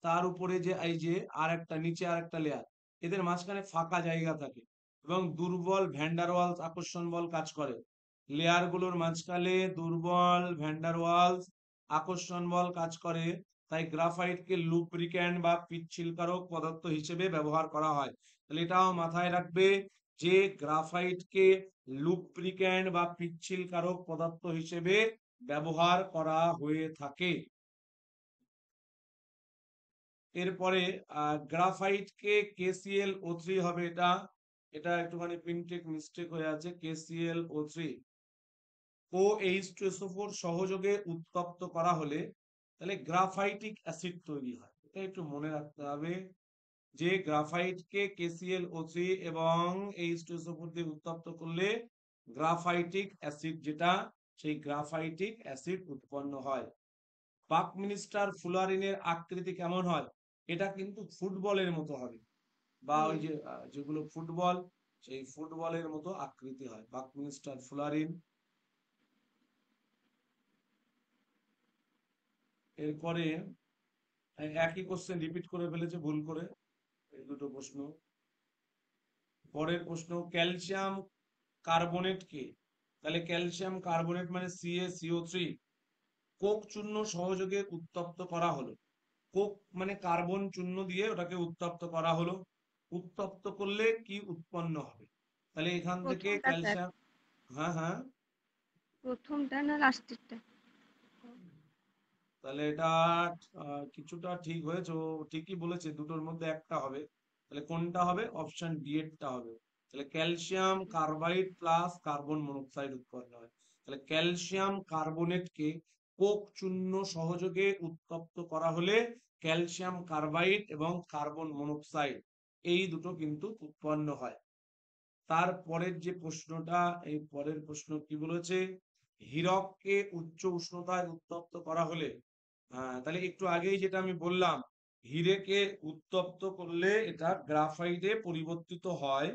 তার উপরে যে এই যে আর একটা নিচে আর একটা লেয়ার, এদের মাঝখানে ফাঁকা জায়গা থাকে, এবং দুর্বল ভ্যান্ডারওয়ালস আকর্ষণ বল কাজ করে। লেয়ার গুলোর মাঝখানে দুর্বল ভ্যান্ডারওয়ালস আকর্ষণ বল কাজ করে, তাই গ্রাফাইটকে লুব্রিক্যান্ট বা পিচ্ছিলকারক পদার্থ হিসেবে ব্যবহার করা হয়। তাহলে এটাও মাথায় রাখবে যে গ্রাফাইটকে লুব্রিক্যান্ট বা পিচ্ছিলকারক পদার্থ হিসেবে ব্যবহার করা হয়ে থাকে। এরপরে গ্রাফাইটকে KClO3 হবে, এটা এটা একটুখানি প্রিন্টেড মিস্টেক হয়ে আছে, KClO3 ও H2SO4 সহযোগে উত্তপ্ত করা হলে তাহলে গ্রাফাইটিক অ্যাসিড তৈরি হয়। এটা একটু মনে রাখতে হবে যে গ্রাফাইটকে KClO3 এবং H2SO4 দিয়ে উত্তপ্ত করলে গ্রাফাইটিক অ্যাসিড, যেটা সেই গ্রাফাইটিক অ্যাসিড উৎপন্ন হয়। বাকমিনিস্টার ফুলারিনের আকৃতি কেমন হয়? এটা কিন্তু ফুটবলের মতো হবে, বা ওই যে যেগুলো ফুটবল, সেই ফুটবলের মতো আকৃতি হয় বাকমিনিস্টার ফুলারিন। এরপরে একই কোশ্চেন রিপিট করে ফেলেছে ভুল করে, এই দুটো প্রশ্ন। পরের প্রশ্ন, ক্যালসিয়াম কার্বনেট কি? তাহলে ক্যালসিয়াম কার্বনেট মানে CaCO3 কোক চূর্ণ সহযোগে উত্তপ্ত করা হলো। কোক মানে কার্বন চূর্ণ দিয়ে ওটাকে উত্তপ্ত করা হলো, উত্তপ্ত করলে কি উৎপন্ন হবে? তাহলে এখান থেকে প্রথমটা স্যার, ক্যালসিয়াম, হ্যাঁ হ্যাঁ, প্রথমটা না লাস্টেরটা? তাহলে এটা কিছুটা ঠিক হয়েছে, ও ঠিকই বলেছে, দুটোর মধ্যে একটা হবে। তাহলে কোনটা হবে? অপশন ডি এরটা হবে। তাহলে calcium carbide plus carbon monoxide উৎপন্ন হয়। তাহলে ক্যালসিয়াম কার্বনেটকে কোক চূর্ণ সহযোগে উত্তপ্ত করা হলে ক্যালসিয়াম কার্বাইড এবং কার্বন মনোক্সাইড এই দুটো কিন্তু উৎপন্ন হয়। তার পরের যে প্রশ্নটা, এই পরের প্রশ্ন কি বলেছে, হীরককে উচ্চ উষ্ণতায় উত্তপ্ত করা হলে, তাহলে একটু আগেই যেটা আমি বললাম, হীরেকে উত্তপ্ত করলে এটা গ্রাফাইটে পরিবর্তিত হয়,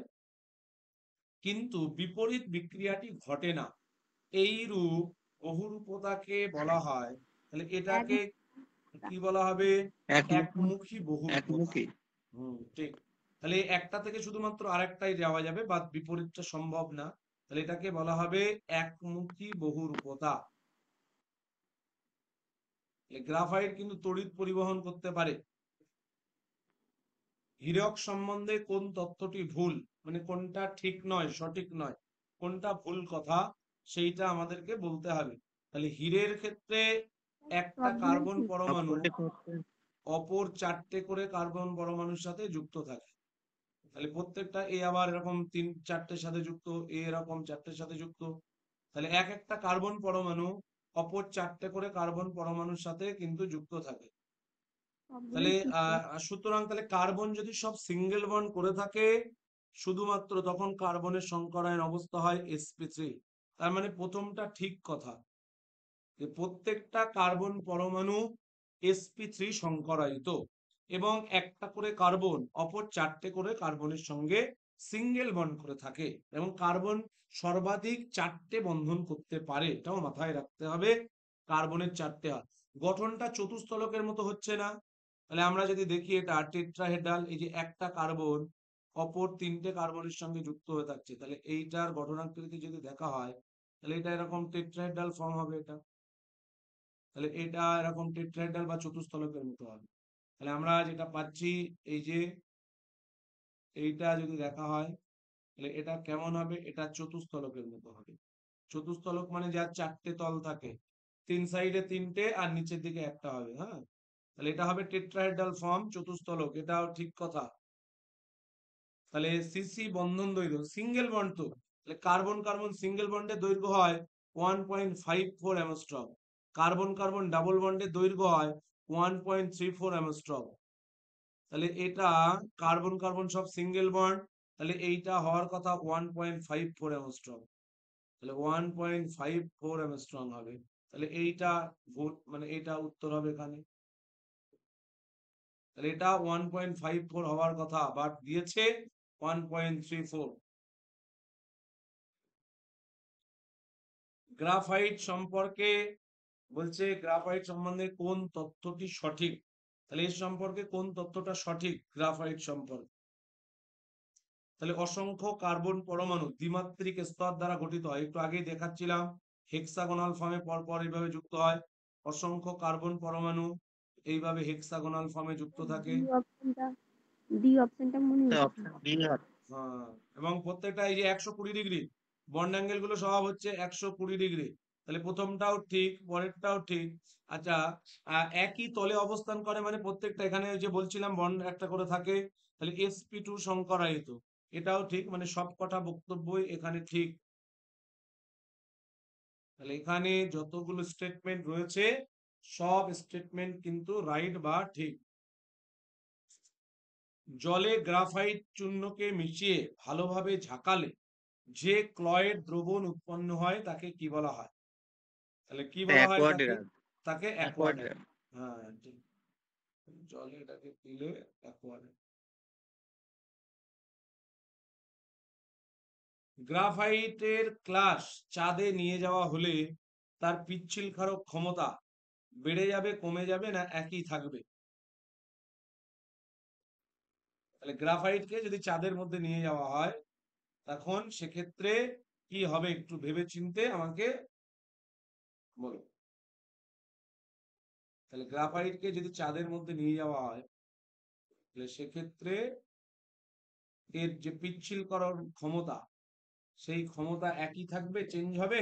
কিন্তু বিপরীত বিক্রিয়াটি ঘটে না। এই রূপ বহুরূপতাকে বলা হয়। তাহলে এটাকে কি বলা হবে? একমুখী বহুরূপতা। একমুখী। ঠিক। তাহলে একটা থেকে শুধুমাত্র আরেকটাই যাওয়া যাবে, বা বিপরীতটা সম্ভব না। তাহলে এটাকে বলা হবে একমুখী বহুরূপতা। গ্রাফাইট কিন্তু তড়িৎ পরিবহন করতে পারে। হীরক সম্বন্ধে কোন তথ্যটি ভুল, মানে কোনটা ঠিক নয়, সঠিক নয়, কোনটা ভুল কথা, সেইটা আমাদেরকে বলতে হবে। তাহলে হীরের ক্ষেত্রে একটা কার্বন পরমাণু অপর 4টে করে কার্বন পরমাণুর সাথে যুক্ত থাকে। তাহলে প্রত্যেকটা এ আবার এরকম 3-4টের সাথে যুক্ত, এ এরকম 4টের সাথে যুক্ত। তাহলে এক একটা কার্বন পরমাণু অপর 4টে করে কার্বন পরমাণুর সাথে কিন্তু যুক্ত থাকে। তাহলে সুতরাং তাহলে কার্বন যদি সব সিঙ্গেল বন্ড করে থাকে শুধুমাত্র, তখন কার্বনের সংকরায়ন অবস্থা হয় sp3। তার মানে প্রথমটা ঠিক কথা, যে প্রত্যেকটা কার্বন পরমাণু sp3 সংকরায়িত, এবং একটা করে কার্বন অপর 4টে করে কার্বনের সঙ্গে সিঙ্গেল বন্ড করে থাকে, এবং কার্বন সর্বাধিক 4টে বন্ধন করতে পারে, এটাও মাথায় রাখতে হবে। কার্বনের 4টে হাত, গঠনটা চতুস্তলকের মতো হচ্ছে না। তাহলে আমরা যদি দেখি এটা টেট্রাহেড্রাল, এই যে একটা কার্বন অপর 3টে কার্বনের সঙ্গে যুক্ত হয়ে থাকছে, তাহলে এইটার গঠনাকৃতি যদি দেখা হয়, তাহলে এটা এরকম টেট্রাহেড্রাল ফর্ম হবে। এটা তাহলে এটা এরকম টেট্রাহেড্রাল বা চতুস্তলকের মতো হবে। তাহলে আমরা যেটা পাচ্ছি, এই যে এইটা যদি দেখা হয়, তাহলে এটা কেমন হবে? এটা চতুস্তলকের মতো হবে। চতুস্তলক মানে যার 4টে তল থাকে, 3 সাইডে 3টে আর নিচের দিকে একটা হবে। হ্যাঁ, তাহলে এটা হবে টেট্রাহেড্রাল ফর্ম, চতুস্তলক, এটাও ঠিক কথা। তাহলে সিসি বন্ধন দৈর্ঘ্য সিঙ্গেল বন্ড, তো তাহলে কার্বন কার্বন সিঙ্গেল বন্ডের দৈর্ঘ্য হয় 1.54 অ্যাংস্ট্রম, কার্বন কার্বন ডাবল বন্ডের দৈর্ঘ্য হয় 1.34 অ্যাংস্ট্রম। তাহলে এটা কার্বন কার্বন সব সিঙ্গেল বন্ড, তাহলে এইটা হওয়ার কথা 1.54 অ্যাংস্ট্রম। তাহলে 1.54 অ্যাংস্ট্রম হবে। তাহলে এইটা ভোট, মানে এইটা উত্তর হবে এখানে। তাহলে এটা 1.54 হওয়ার কথা, বাট দিয়েছে 1.34। গ্রাফাইট সম্পর্কে বলছে, গ্রাফাইট সম্বন্ধে কোন তথ্যটি সঠিক। তাহলে এর সম্পর্কে কোন তথ্যটা সঠিক গ্রাফাইট সম্পর্কে? তাহলে অসংখ্য কার্বন পরমাণু দ্বিমাত্রিক স্তর দ্বারা গঠিত হয়, একটু আগেই দেখাচ্ছিলাম, হেক্সাগোনাল ফর্মে পরপর এইভাবে যুক্ত হয়। অসংখ্য কার্বন পরমাণু এইভাবে হেক্সাগোনাল ফর্মে যুক্ত থাকে। ডি অপশনটা মনে হচ্ছে। হ্যাঁ, এবং প্রত্যেকটা এই যে 120 ডিগ্রি বন্ড অ্যাঙ্গেল গুলো সব হচ্ছে 120 ডিগ্রি। তাহলে প্রথমটাও ঠিক, পরেরটাও ঠিক। আচ্ছা, একই তলে অবস্থান করে, মানে প্রত্যেকটা এখানে যে বলছিলাম বন্ড একটা করে থাকে, তাহলে sp2 সংকরায়িত, এটাও ঠিক, মানে সব কটা বক্তব্যই এখানে ঠিক। তাহলে এখানে যতগুলো স্টেটমেন্ট রয়েছে সব স্টেটমেন্ট কিন্তু রাইট বা ঠিক। জলে গ্রাফাইট চূর্ণকে মিশিয়ে ভালোভাবে ঝাঁকালে যে ক্লয়েড দ্রবণ উৎপন্ন হয় তাকে কি বলা হয়? তাহলে কি বলা হয় তাকে? তাকে অ্যাকোয়াড্যান্ট। হ্যাঁ ঠিক, জলে এটাকে দিলে অ্যাকোয়াড্যান্ট। গ্রাফাইটের ক্লাস চাঁদে নিয়ে যাওয়া হলে তার পিচ্ছিল ক্ষারক ক্ষমতা বেড়ে যাবে, কমে যাবে, না একই থাকবে? তাহলে গ্রাফাইটকে যদি চাঁদের মধ্যে নিয়ে যাওয়া হয়, তখন সেক্ষেত্রে কি হবে একটু ভেবে চিন্তে আমাকে বলো। তাহলে গ্রাফাইটকে যদি চাঁদের মধ্যে নিয়ে যাওয়া হয়, তাহলে সেক্ষেত্রে এর যে পিচ্ছিলকরণ ক্ষমতা, সেই ক্ষমতা একই থাকবে, চেঞ্জ হবে,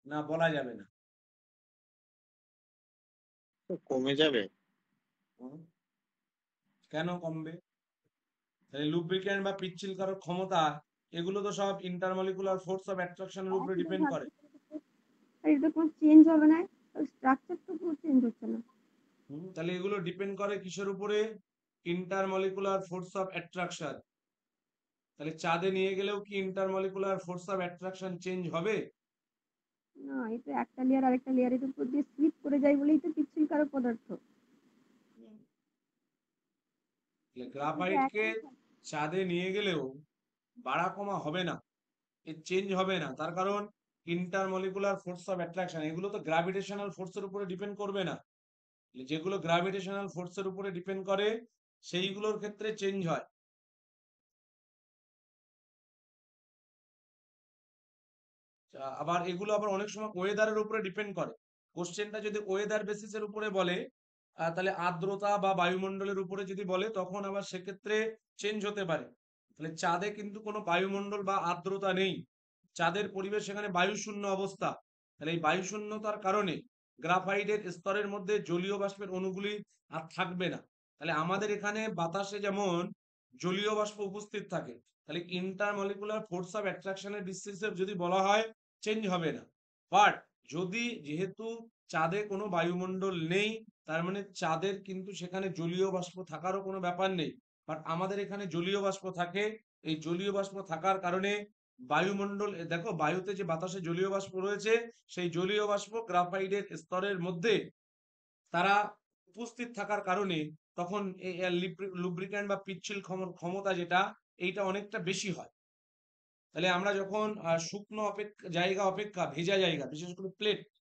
না বলা যাবে না? কমে যাবে। কেন কমবে? তাহলে লুব্রিক্যান্ট বা পিচ্ছিলকরণ ক্ষমতা, এগুলো তো সব ইন্টারমলিকুলার ফোর্স অফ অ্যাট্রাকশনের উপরে ডিপেন্ড করে। এটা কোনো চেঞ্জ হবে না, স্ট্রাকচার তো পুরো চেঞ্জ হচ্ছে না। তাহলে এগুলো ডিপেন্ড করে কিসের উপরে? Intermolecular force of attraction. তাহলে চাঁদে নিয়ে গেলেও কি intermolecular force of attraction change হবে? না, এটা একটা লেয়ার আরেকটা লেয়ারের উপর দিয়ে স্লিপ করে যায় বলেই তো পিচ্ছিলকারক পদার্থ। এটা গ্রাফাইটকে একই থাকে। চাঁদে নিয়ে গেলেও বাড়া কমা হবে না, এর চেঞ্জ হবে না। তার কারণ ইন্টারমলিকুলার ফোর্স অফ অ্যাট্রাকশন, এগুলো তো গ্র্যাভিটেশনাল ফোর্সের উপরে ডিপেন্ড করবে না। যেগুলো গ্র্যাভিটেশনাল ফোর্সের উপরে ডিপেন্ড করে সেইগুলোর ক্ষেত্রে চেঞ্জ হয়। আবার এগুলো আবার অনেক সময় ওয়েদারের উপরে ডিপেন্ড করে। কোশ্চেনটা যদি ওয়েদার বেসিসের উপরে বলে, তাহলে আর্দ্রতা বা বায়ুমণ্ডলের উপরে যদি বলে, তখন আবার সেক্ষেত্রে চেঞ্জ হতে পারে। তাহলে চাঁদে কিন্তু কোনো বায়ুমণ্ডল বা আর্দ্রতা নেই, চাঁদের পরিবেশ সেখানে বায়ুশূন্য অবস্থা। তাহলে এই বায়ুশূন্যতার কারণে গ্রাফাইটের স্তরের মধ্যে জলীয় বাষ্পের অণুগুলি আর থাকবে না। তাহলে আমাদের এখানে বাতাসে যেমন জলীয় বাষ্প উপস্থিত থাকে, তাহলে ইন্টারমলিকুলার ফোর্স অফ অ্যাট্রাকশনের বেসিসে যদি বলা হয়, চেঞ্জ হবে না। বাট যদি যেহেতু চাঁদে কোনো বায়ুমণ্ডল নেই, তার মানে চাঁদের কিন্তু সেখানে জলীয় বাষ্প থাকারও কোনো ব্যাপার নেই। বাট আমাদের এখানে জলীয় বাষ্প থাকে। এই জলীয় বাষ্প থাকার কারণে বায়ুমণ্ডল, দেখো বায়ুতে যে বাতাসে জলীয় বাষ্প রয়েছে, সেই জলীয় বাষ্প গ্রাফাইটের স্তরের মধ্যে তারা উপস্থিত থাকার কারণে তখন লুব্রিক্যান্ট বা পিচ্ছিল ক্ষমতা যেটা, এইটা অনেকটা বেশি হয়। তাহলে আমরা যখন শুকনো জায়গা অপেক্ষা ভেজা জায়গা, বিশেষ করে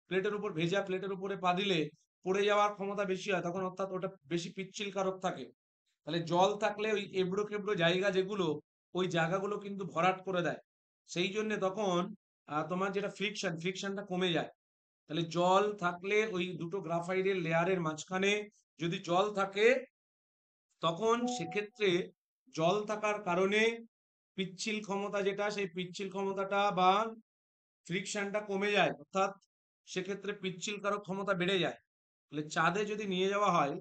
প্লেটের উপর, ভেজা প্লেটের উপরে পা দিলে পড়ে যাওয়ার ক্ষমতা বেশি হয়, তখন অর্থাৎ ওটা বেশি পিচ্ছিল কারক থাকে। তাহলে জল থাকলে ওই এবড়ো খেবড়ো জায়গা যেগুলো, ওই জায়গাগুলো কিন্তু ভরাট করে দেয়। সেই জন্য তখন তোমার যেটা ফ্রিকশনটা কমে যায়। তাহলে জল থাকলে ওই দুটো গ্রাফাইটের লেয়ারের মাঝখানে যদি জল থাকে, তখন সেক্ষেত্রে জল থাকার কারণে পিচ্ছিল ক্ষমতা যেটা, সেই পিচ্ছিল ক্ষমতাটা বা ফ্রিকশনটা কমে যায়, অর্থাৎ সেক্ষেত্রে পিচ্ছিল কারক ক্ষমতা বেড়ে যায়। তাহলে চাঁদে যদি নিয়ে যাওয়া হয়,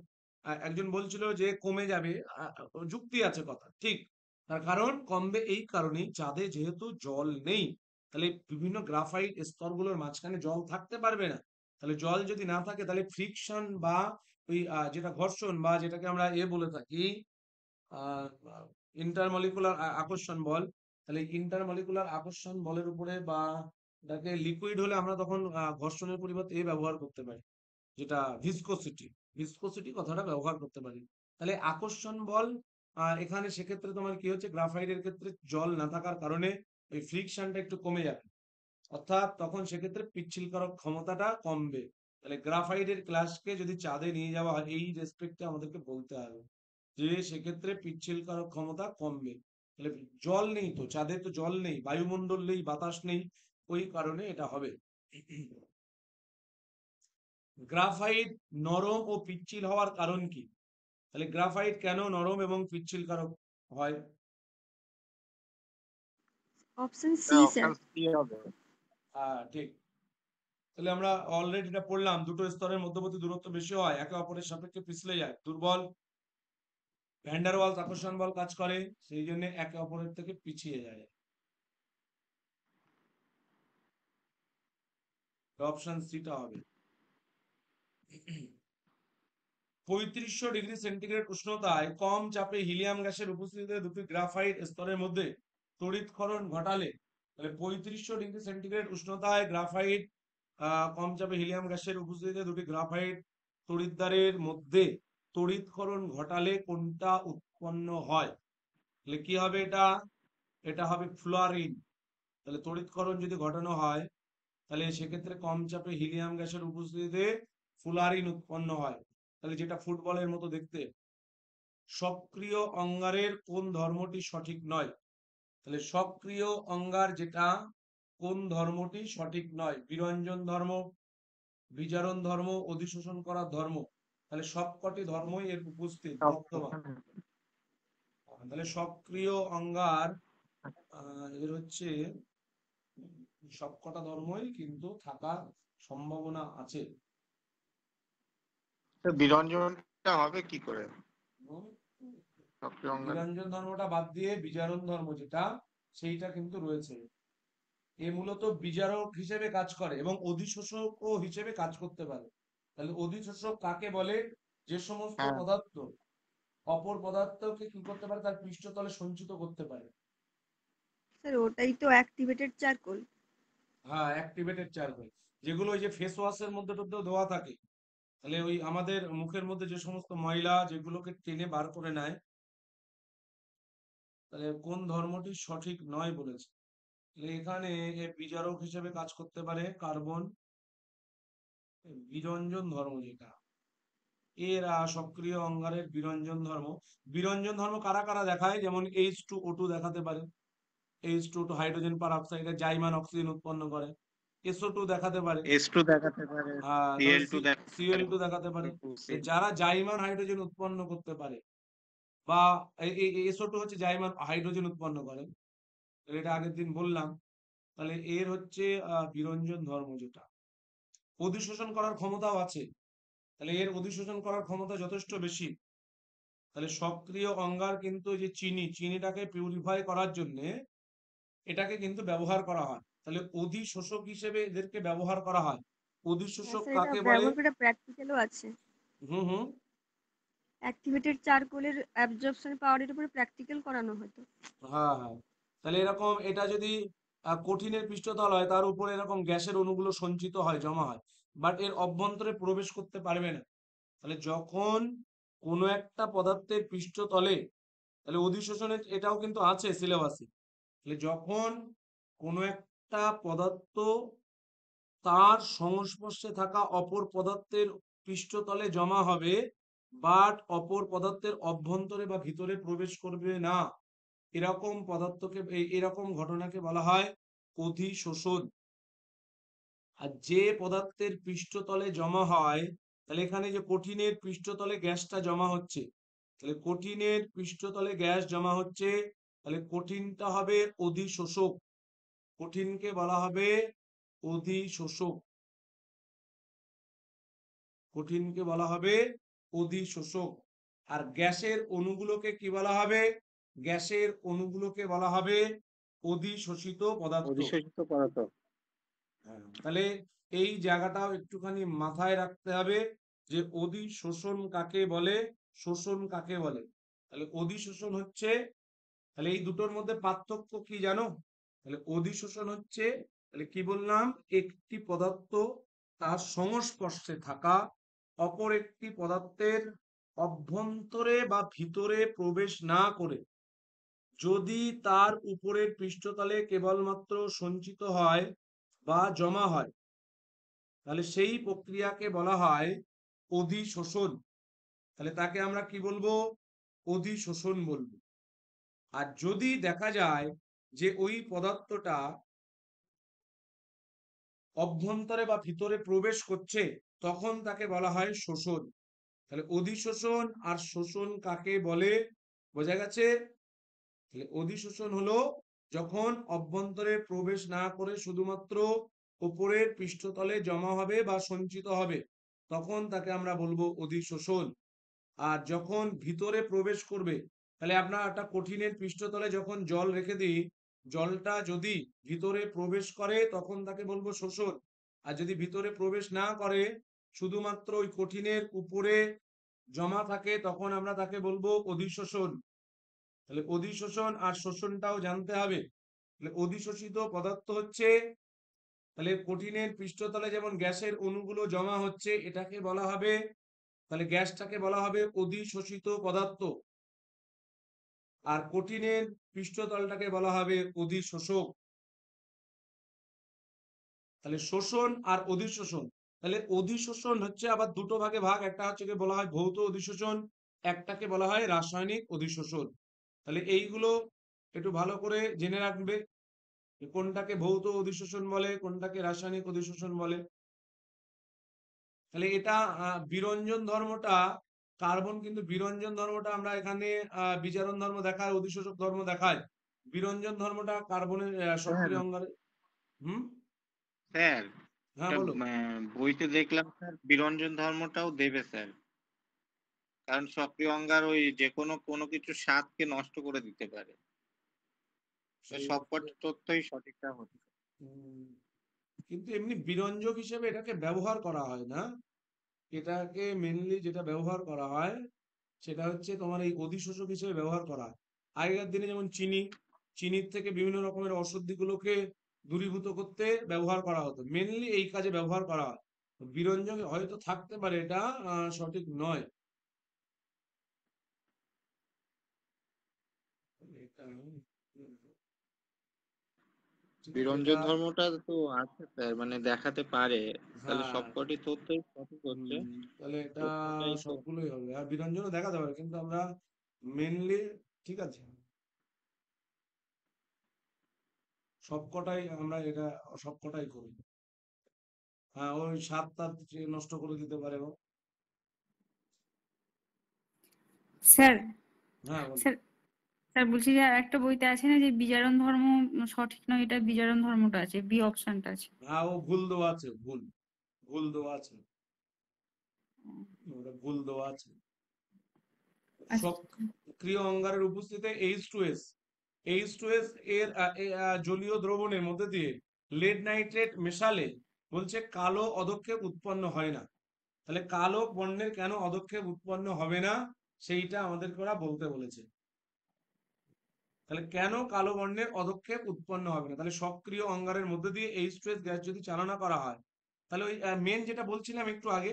একজন বলছিল যে কমে যাবে, যুক্তি আছে কথা ঠিক। তার কারণ কমবে এই কারণেই, চাঁদে যেহেতু জল নেই, তাহলে বিভিন্ন গ্রাফাইট স্তরগুলোর মাঝখানে জল থাকতে পারবে না। তাহলে জল যদি না থাকে, তাহলে ফ্রিকশন বা ওই যেটা ঘর্ষণ বা যেটাকে আমরা বলে থাকি ইন্টারমলিকুলার আকর্ষণ বল, তাহলে ইন্টারমলিকুলার আকর্ষণ বলের উপরে বা এটাকে লিকুইড হলে আমরা তখন ঘর্ষণের পরিবর্তে ব্যবহার করতে পারি, যেটা ভিসকোসিটি কথাটা ব্যবহার করতে পারি। তাহলে আকর্ষণ বল, এখানে সেক্ষেত্রে তোমার কি হচ্ছে, গ্রাফাইটের ক্ষেত্রে জল না থাকার কারণে ওই ফ্রিকশনটা একটু কমে যাবে, অর্থাৎ তখন সেক্ষেত্রে পিচ্ছিল করার ক্ষমতাটা কমবে। তাহলে গ্রাফাইটের ক্লাসকে যদি চাঁদে নিয়ে যাওয়া হয়, এই রেসপেক্টে আমাদেরকে বলতে হবে যে সেক্ষেত্রে পিচ্ছিল করার ক্ষমতা কমবে। তাহলে জল নেই তো, চাঁদে তো জল নেই, বায়ুমণ্ডল নেই, বাতাস নেই, ওই কারণে এটা হবে। গ্রাফাইট নরম ও পিচ্ছিল হওয়ার কারণ কি? তাহলে গ্রাফাইট কেন নরম এবং পিচ্ছিল কারক হয়? Option C sir. Option C হবে। ঠিক। তাহলে আমরা অলরেডি এটা পড়লাম, দুটো স্তরের মধ্যবর্তী দূরত্ব বেশি হয়, একে অপরের সাপেক্ষে পিছলে যায়, দুর্বল ভ্যান্ডার ওয়ালস আকর্ষণ বল কাজ করে, সেই জন্য একে অপরের থেকে পিছিয়ে যায়। অপশন সিটা হবে। 3500 ডিগ্রি সেন্টিগ্রেড উষ্ণতায় কম চাপে হিলিয়াম গ্যাসের উপস্থিতিতে দুটি গ্রাফাইট স্তরের মধ্যে তড়িৎক্ষরণ ঘটালে, তাহলে 3500 ডিগ্রি সেন্টিগ্রেড উষ্ণতায় গ্রাফাইট কম চাপে হিলিয়াম গ্যাসের উপস্থিতিতে দুটি গ্রাফাইট তড়িৎদ্বারের মধ্যে তড়িৎক্ষরণ ঘটালে কোনটা উৎপন্ন হয়? তাহলে কি হবে এটা? এটা হবে ফ্লুরিন। তাহলে তড়িৎক্ষরণ যদি ঘটানো হয়, তাহলে সেক্ষেত্রে কম চাপে হিলিয়াম গ্যাসের উপস্থিতিতে ফ্লুরিন উৎপন্ন হয়। তাহলে যেটা ফুটবলের মতো দেখতে। সক্রিয় অঙ্গারের কোন ধর্মটি সঠিক নয়? তাহলে সক্রিয় অঙ্গার যেটা, কোন ধর্মটি সঠিক নয়? বিরঞ্জন ধর্ম, বিজারণ ধর্ম, অধিশোষণ করার ধর্ম। তাহলে সবকটি ধর্মই এর উপস্থিত বর্তমান। তাহলে সক্রিয় অঙ্গার এর হচ্ছে সবকটা ধর্মই কিন্তু থাকার সম্ভাবনা আছে। বিরঞ্জনটা হবে কি করে? সক্রিয় অঙ্গারে বিরঞ্জন ধর্মটা বাদ দিয়ে বিজারণ ধর্ম যেটা, সেইটা কিন্তু রয়েছে। এ মূলত বিজারক হিসেবে কাজ করে এবং অধিশোষকও হিসেবে কাজ করতে পারে। তাহলে অধিশোষক কাকে বলে? যে সমস্ত হ্যাঁ। পদার্থ অপর পদার্থকে কি করতে পারে, তার পৃষ্ঠতলে সঞ্চিত করতে পারে। স্যার ওটাই তো অ্যাক্টিভেটেড চারকোল। হ্যাঁ, অ্যাক্টিভেটেড চারকোল, যেগুলো ওই যে ফেস ওয়াশের মধ্যে টধ্যেও দেওয়া থাকে। তাহলে ওই আমাদের মুখের মধ্যে যে সমস্ত ময়লা যেগুলোকে টেনে বার করে নেয়, তাহলে কোন ধর্মটি সঠিক নয় বলেছে। তাহলে এখানে এ বিজারক হিসেবে কাজ করতে পারে কার্বন, বিরঞ্জন ধর্ম যেটা, এরা সক্রিয় অঙ্গারের বিরঞ্জন ধর্ম। বিরঞ্জন ধর্ম কারা কারা দেখায়, যেমন H2O2 দেখাতে পারে, H2O2 হাইড্রোজেন পার অক্সাইডে জাইমান অক্সিজেন উৎপন্ন করে। SO2 দেখাতে পারে, S2 দেখাতে পারে, তাহলে Cl2 দেখাতে পারে, Cl2 দেখাতে পারে। তো Cl2, যারা জাইমান হাইড্রোজেন উৎপন্ন করতে পারে, বা SO2 হচ্ছে জাইমান হাইড্রোজেন উৎপন্ন করে, তাহলে এটা আগের দিন বললাম। তাহলে এর হচ্ছে বিরঞ্জন ধর্ম, যেটা অধিশোষণ করার ক্ষমতাও আছে। তাহলে এর অধিশোষণ করার ক্ষমতা যথেষ্ট বেশি। তাহলে সক্রিয় অঙ্গার কিন্তু যে চিনিটাকে পিউরিফাই করার জন্য এটাকে কিন্তু ব্যবহার করা হয়। তাহলে অধিশোষক হিসেবে এদেরকে ব্যবহার করা হয়। হ্যাঁ অধিশোষক স্যার, এটা কাকে বলে? ব্যবহার করে প্র্যাকটিক্যালও আছে। হুম হুম। অ্যাক্টিভেটেড চারকোলের অ্যাবজর্পশন পাওয়ারের উপরে প্র্যাকটিক্যাল করানো হতো। হ্যাঁ হ্যাঁ। তাহলে এরকম এটা যদি কঠিনের পৃষ্ঠতল হয়, তার উপরে এরকম গ্যাসের অণুগুলো সঞ্চিত হয়, জমা হয়, বাট এর অভ্যন্তরে প্রবেশ করতে পারবে না। তাহলে যখন কোনো একটা পদার্থের পৃষ্ঠতলে, তাহলে অধিশোষণের এটাও কিন্তু আছে সিলেবাসে। তাহলে যখন কোনো একটা পদার্থ তার সংস্পর্শে থাকা অপর পদার্থের পৃষ্ঠতলে জমা হবে, বাট অপর পদার্থের অভ্যন্তরে বা ভিতরে প্রবেশ করবে না, এরকম পদার্থকে এরকম ঘটনাকে বলা হয় অধিশোষণ। আর যে পদার্থের পৃষ্ঠতলে জমা হয়, তাহলে এখানে যে কঠিনের পৃষ্ঠতলে গ্যাসটা জমা হচ্ছে, তাহলে কঠিনের পৃষ্ঠতলে গ্যাস জমা হচ্ছে, তাহলে কঠিনটা হবে অধিশোষক। কঠিনকে বলা হবে অধিশোষক। কঠিনকে বলা হবে অধিশোষক। আর গ্যাসের অণুগুলোকে কি বলা হবে? গ্যাসের অণুগুলোকে বলা হবে অধিশোষিত পদার্থ। অধিশোষিত পদার্থ। হ্যাঁ, তাহলে এই জায়গাটাও একটুখানি মাথায় রাখতে হবে যে অধিশোষণ কাকে বলে, শোষণ কাকে বলে। তাহলে অধিশোষণ হচ্ছে, তাহলে এই দুটোর মধ্যে পার্থক্য কি জানো? তাহলে অধিশোষণ হচ্ছে, তাহলে কি বললাম, একটি পদার্থ তার সংস্পর্শে থাকা অপর একটি পদার্থের অভ্যন্তরে বা ভিতরে প্রবেশ না করে যদি তার উপরের পৃষ্ঠতলে কেবলমাত্র সঞ্চিত হয় বা জমা হয়, তাহলে সেই প্রক্রিয়াকে বলা হয় অধিশোষণ। তাহলে তাকে আমরা কি বলবো? অধিশোষণ বলবো। আর যদি দেখা যায় যে ওই পদার্থটা অভ্যন্তরে বা ভিতরে প্রবেশ করছে, তখন তাকে বলা হয় শোষণ। তাহলে অধিশোষণ আর শোষণ কাকে বলে, বোঝা গেছে? তাহলে অধিশোষণ হলো যখন অভ্যন্তরে প্রবেশ না করে শুধুমাত্র উপরের পৃষ্ঠতলে জমা হবে বা সঞ্চিত হবে, তখন তাকে আমরা বলবো অধিশোষণ। আর যখন ভিতরে প্রবেশ করবে, তাহলে আপনার একটা কঠিনের পৃষ্ঠতলে যখন জল রেখে দিই, জলটা যদি ভিতরে প্রবেশ করে তখন তাকে বলবো শোষণ। আর যদি ভিতরে প্রবেশ না করে, শুধুমাত্র ওই কঠিনের উপরে জমা থাকে, তখন আমরা তাকে বলবো অধিশোষণ। তাহলে অধিশোষণ আর শোষণটাও জানতে হবে। তাহলে অধিশোষিত পদার্থ হচ্ছে, তাহলে কঠিনের পৃষ্ঠতলে যেমন গ্যাসের অণুগুলো জমা হচ্ছে, এটাকে বলা হবে, তাহলে গ্যাসটাকে বলা হবে অধিশোষিত পদার্থ। আর কঠিনের পৃষ্ঠতলটাকে বলা হবে অধিশোষক। তাহলে শোষণ আর অধিশোষণ, তাহলে অধিশোষণ হচ্ছে আবার দুটো ভাগে ভাগ, একটা হচ্ছে কি বলা হয় ভৌত অধিশোষণ, একটাকে বলা হয় রাসায়নিক অধিশোষণ। তাহলে এইগুলো একটু ভালো করে জেনে রাখবে, কোনটাকে ভৌত অধিশোষণ বলে, কোনটাকে রাসায়নিক অধিশোষণ বলে। তাহলে এটা বিরঞ্জন ধর্মটা, কার্বন কিন্তু বিরঞ্জন ধর্মটা আমরা এখানে বিজারণ ধর্ম দেখায়, অধিশোষক ধর্ম দেখায়। বিরঞ্জন ধর্মটা কার্বনের স্যার, সক্রিয় অঙ্গারে। হুম। স্যার হ্যাঁ এটা বলো। বইতে দেখলাম স্যার বিরঞ্জন ধর্মটাও দেবে স্যার, কারণ সক্রিয় অঙ্গার ওই যে কোনো কোনো কিছু স্বাদকে নষ্ট করে দিতে পারে। সবকটা তথ্যই সঠিকটা হচ্ছে। উম, কিন্তু এমনি বিরঞ্জক হিসেবে এটাকে ব্যবহার করা হয় না। এটাকে মেনলি যেটা ব্যবহার করা হয় সেটা হচ্ছে তোমার এই অধিশোষক হিসেবে ব্যবহার করা হয়। আগেকার দিনে যেমন চিনি, চিনির থেকে বিভিন্ন রকমের অশুদ্ধিগুলোকে দূরীভূত করতে ব্যবহার করা হতো, মেনলি এই কাজে ব্যবহার করা হয়। বিরঞ্জন হয়তো থাকতে পারে, এটা সঠিক নয়। এটা ঠিক আছে, এটা বিরঞ্জন ধর্মটা তো আছে স্যার, মানে দেখাতে পারে, তাহলে হ্যাঁ। সবকটি তথ্যই সঠিক হচ্ছে। তাহলে এটা তথ্যটাই তো সবগুলোই হবে, আর বিরঞ্জনও দেখাতে পারে, কিন্তু আমরা মেনলি ঠিক আছে সবকটাই আমরা এটা সবকটাই করি। হ্যাঁ, ওই স্বাদটা নষ্ট করে দিতে পারে ও। স্যার হ্যাঁ বল। স্যার স্যার বলছি যে আর একটা বইতে আছে না যে বিজারণ ধর্ম সঠিক নয়, এটা বিজারণ ধর্মটা আছে, বি অপশনটা আছে। হ্যাঁ, ও ভুল দেওয়া আছে, ভুল ভুল দেওয়া আছে, ওটা ভুল দেওয়া আছে। আচ্ছা সক্রিয় অঙ্গারের উপস্থিতিতে H2S এর জলীয় দ্রবণের মধ্যে দিয়ে লেড নাইট্রেট মেশালে বলছে কালো অধক্ষেপ উৎপন্ন হয় না। তাহলে কালো বর্ণের কেন অধক্ষেপ উৎপন্ন হবে না সেইটা আমাদেরকে ওরা বলতে বলেছে। তাহলে কেন কালো বর্ণের অধক্ষেপ উৎপন্ন হবে না, তাহলে সক্রিয় অঙ্গারের মধ্যে দিয়ে H2S গ্যাস যদি চালনা করা হয়, তাহলে ওই মেন যেটা বলছিলাম একটু আগে,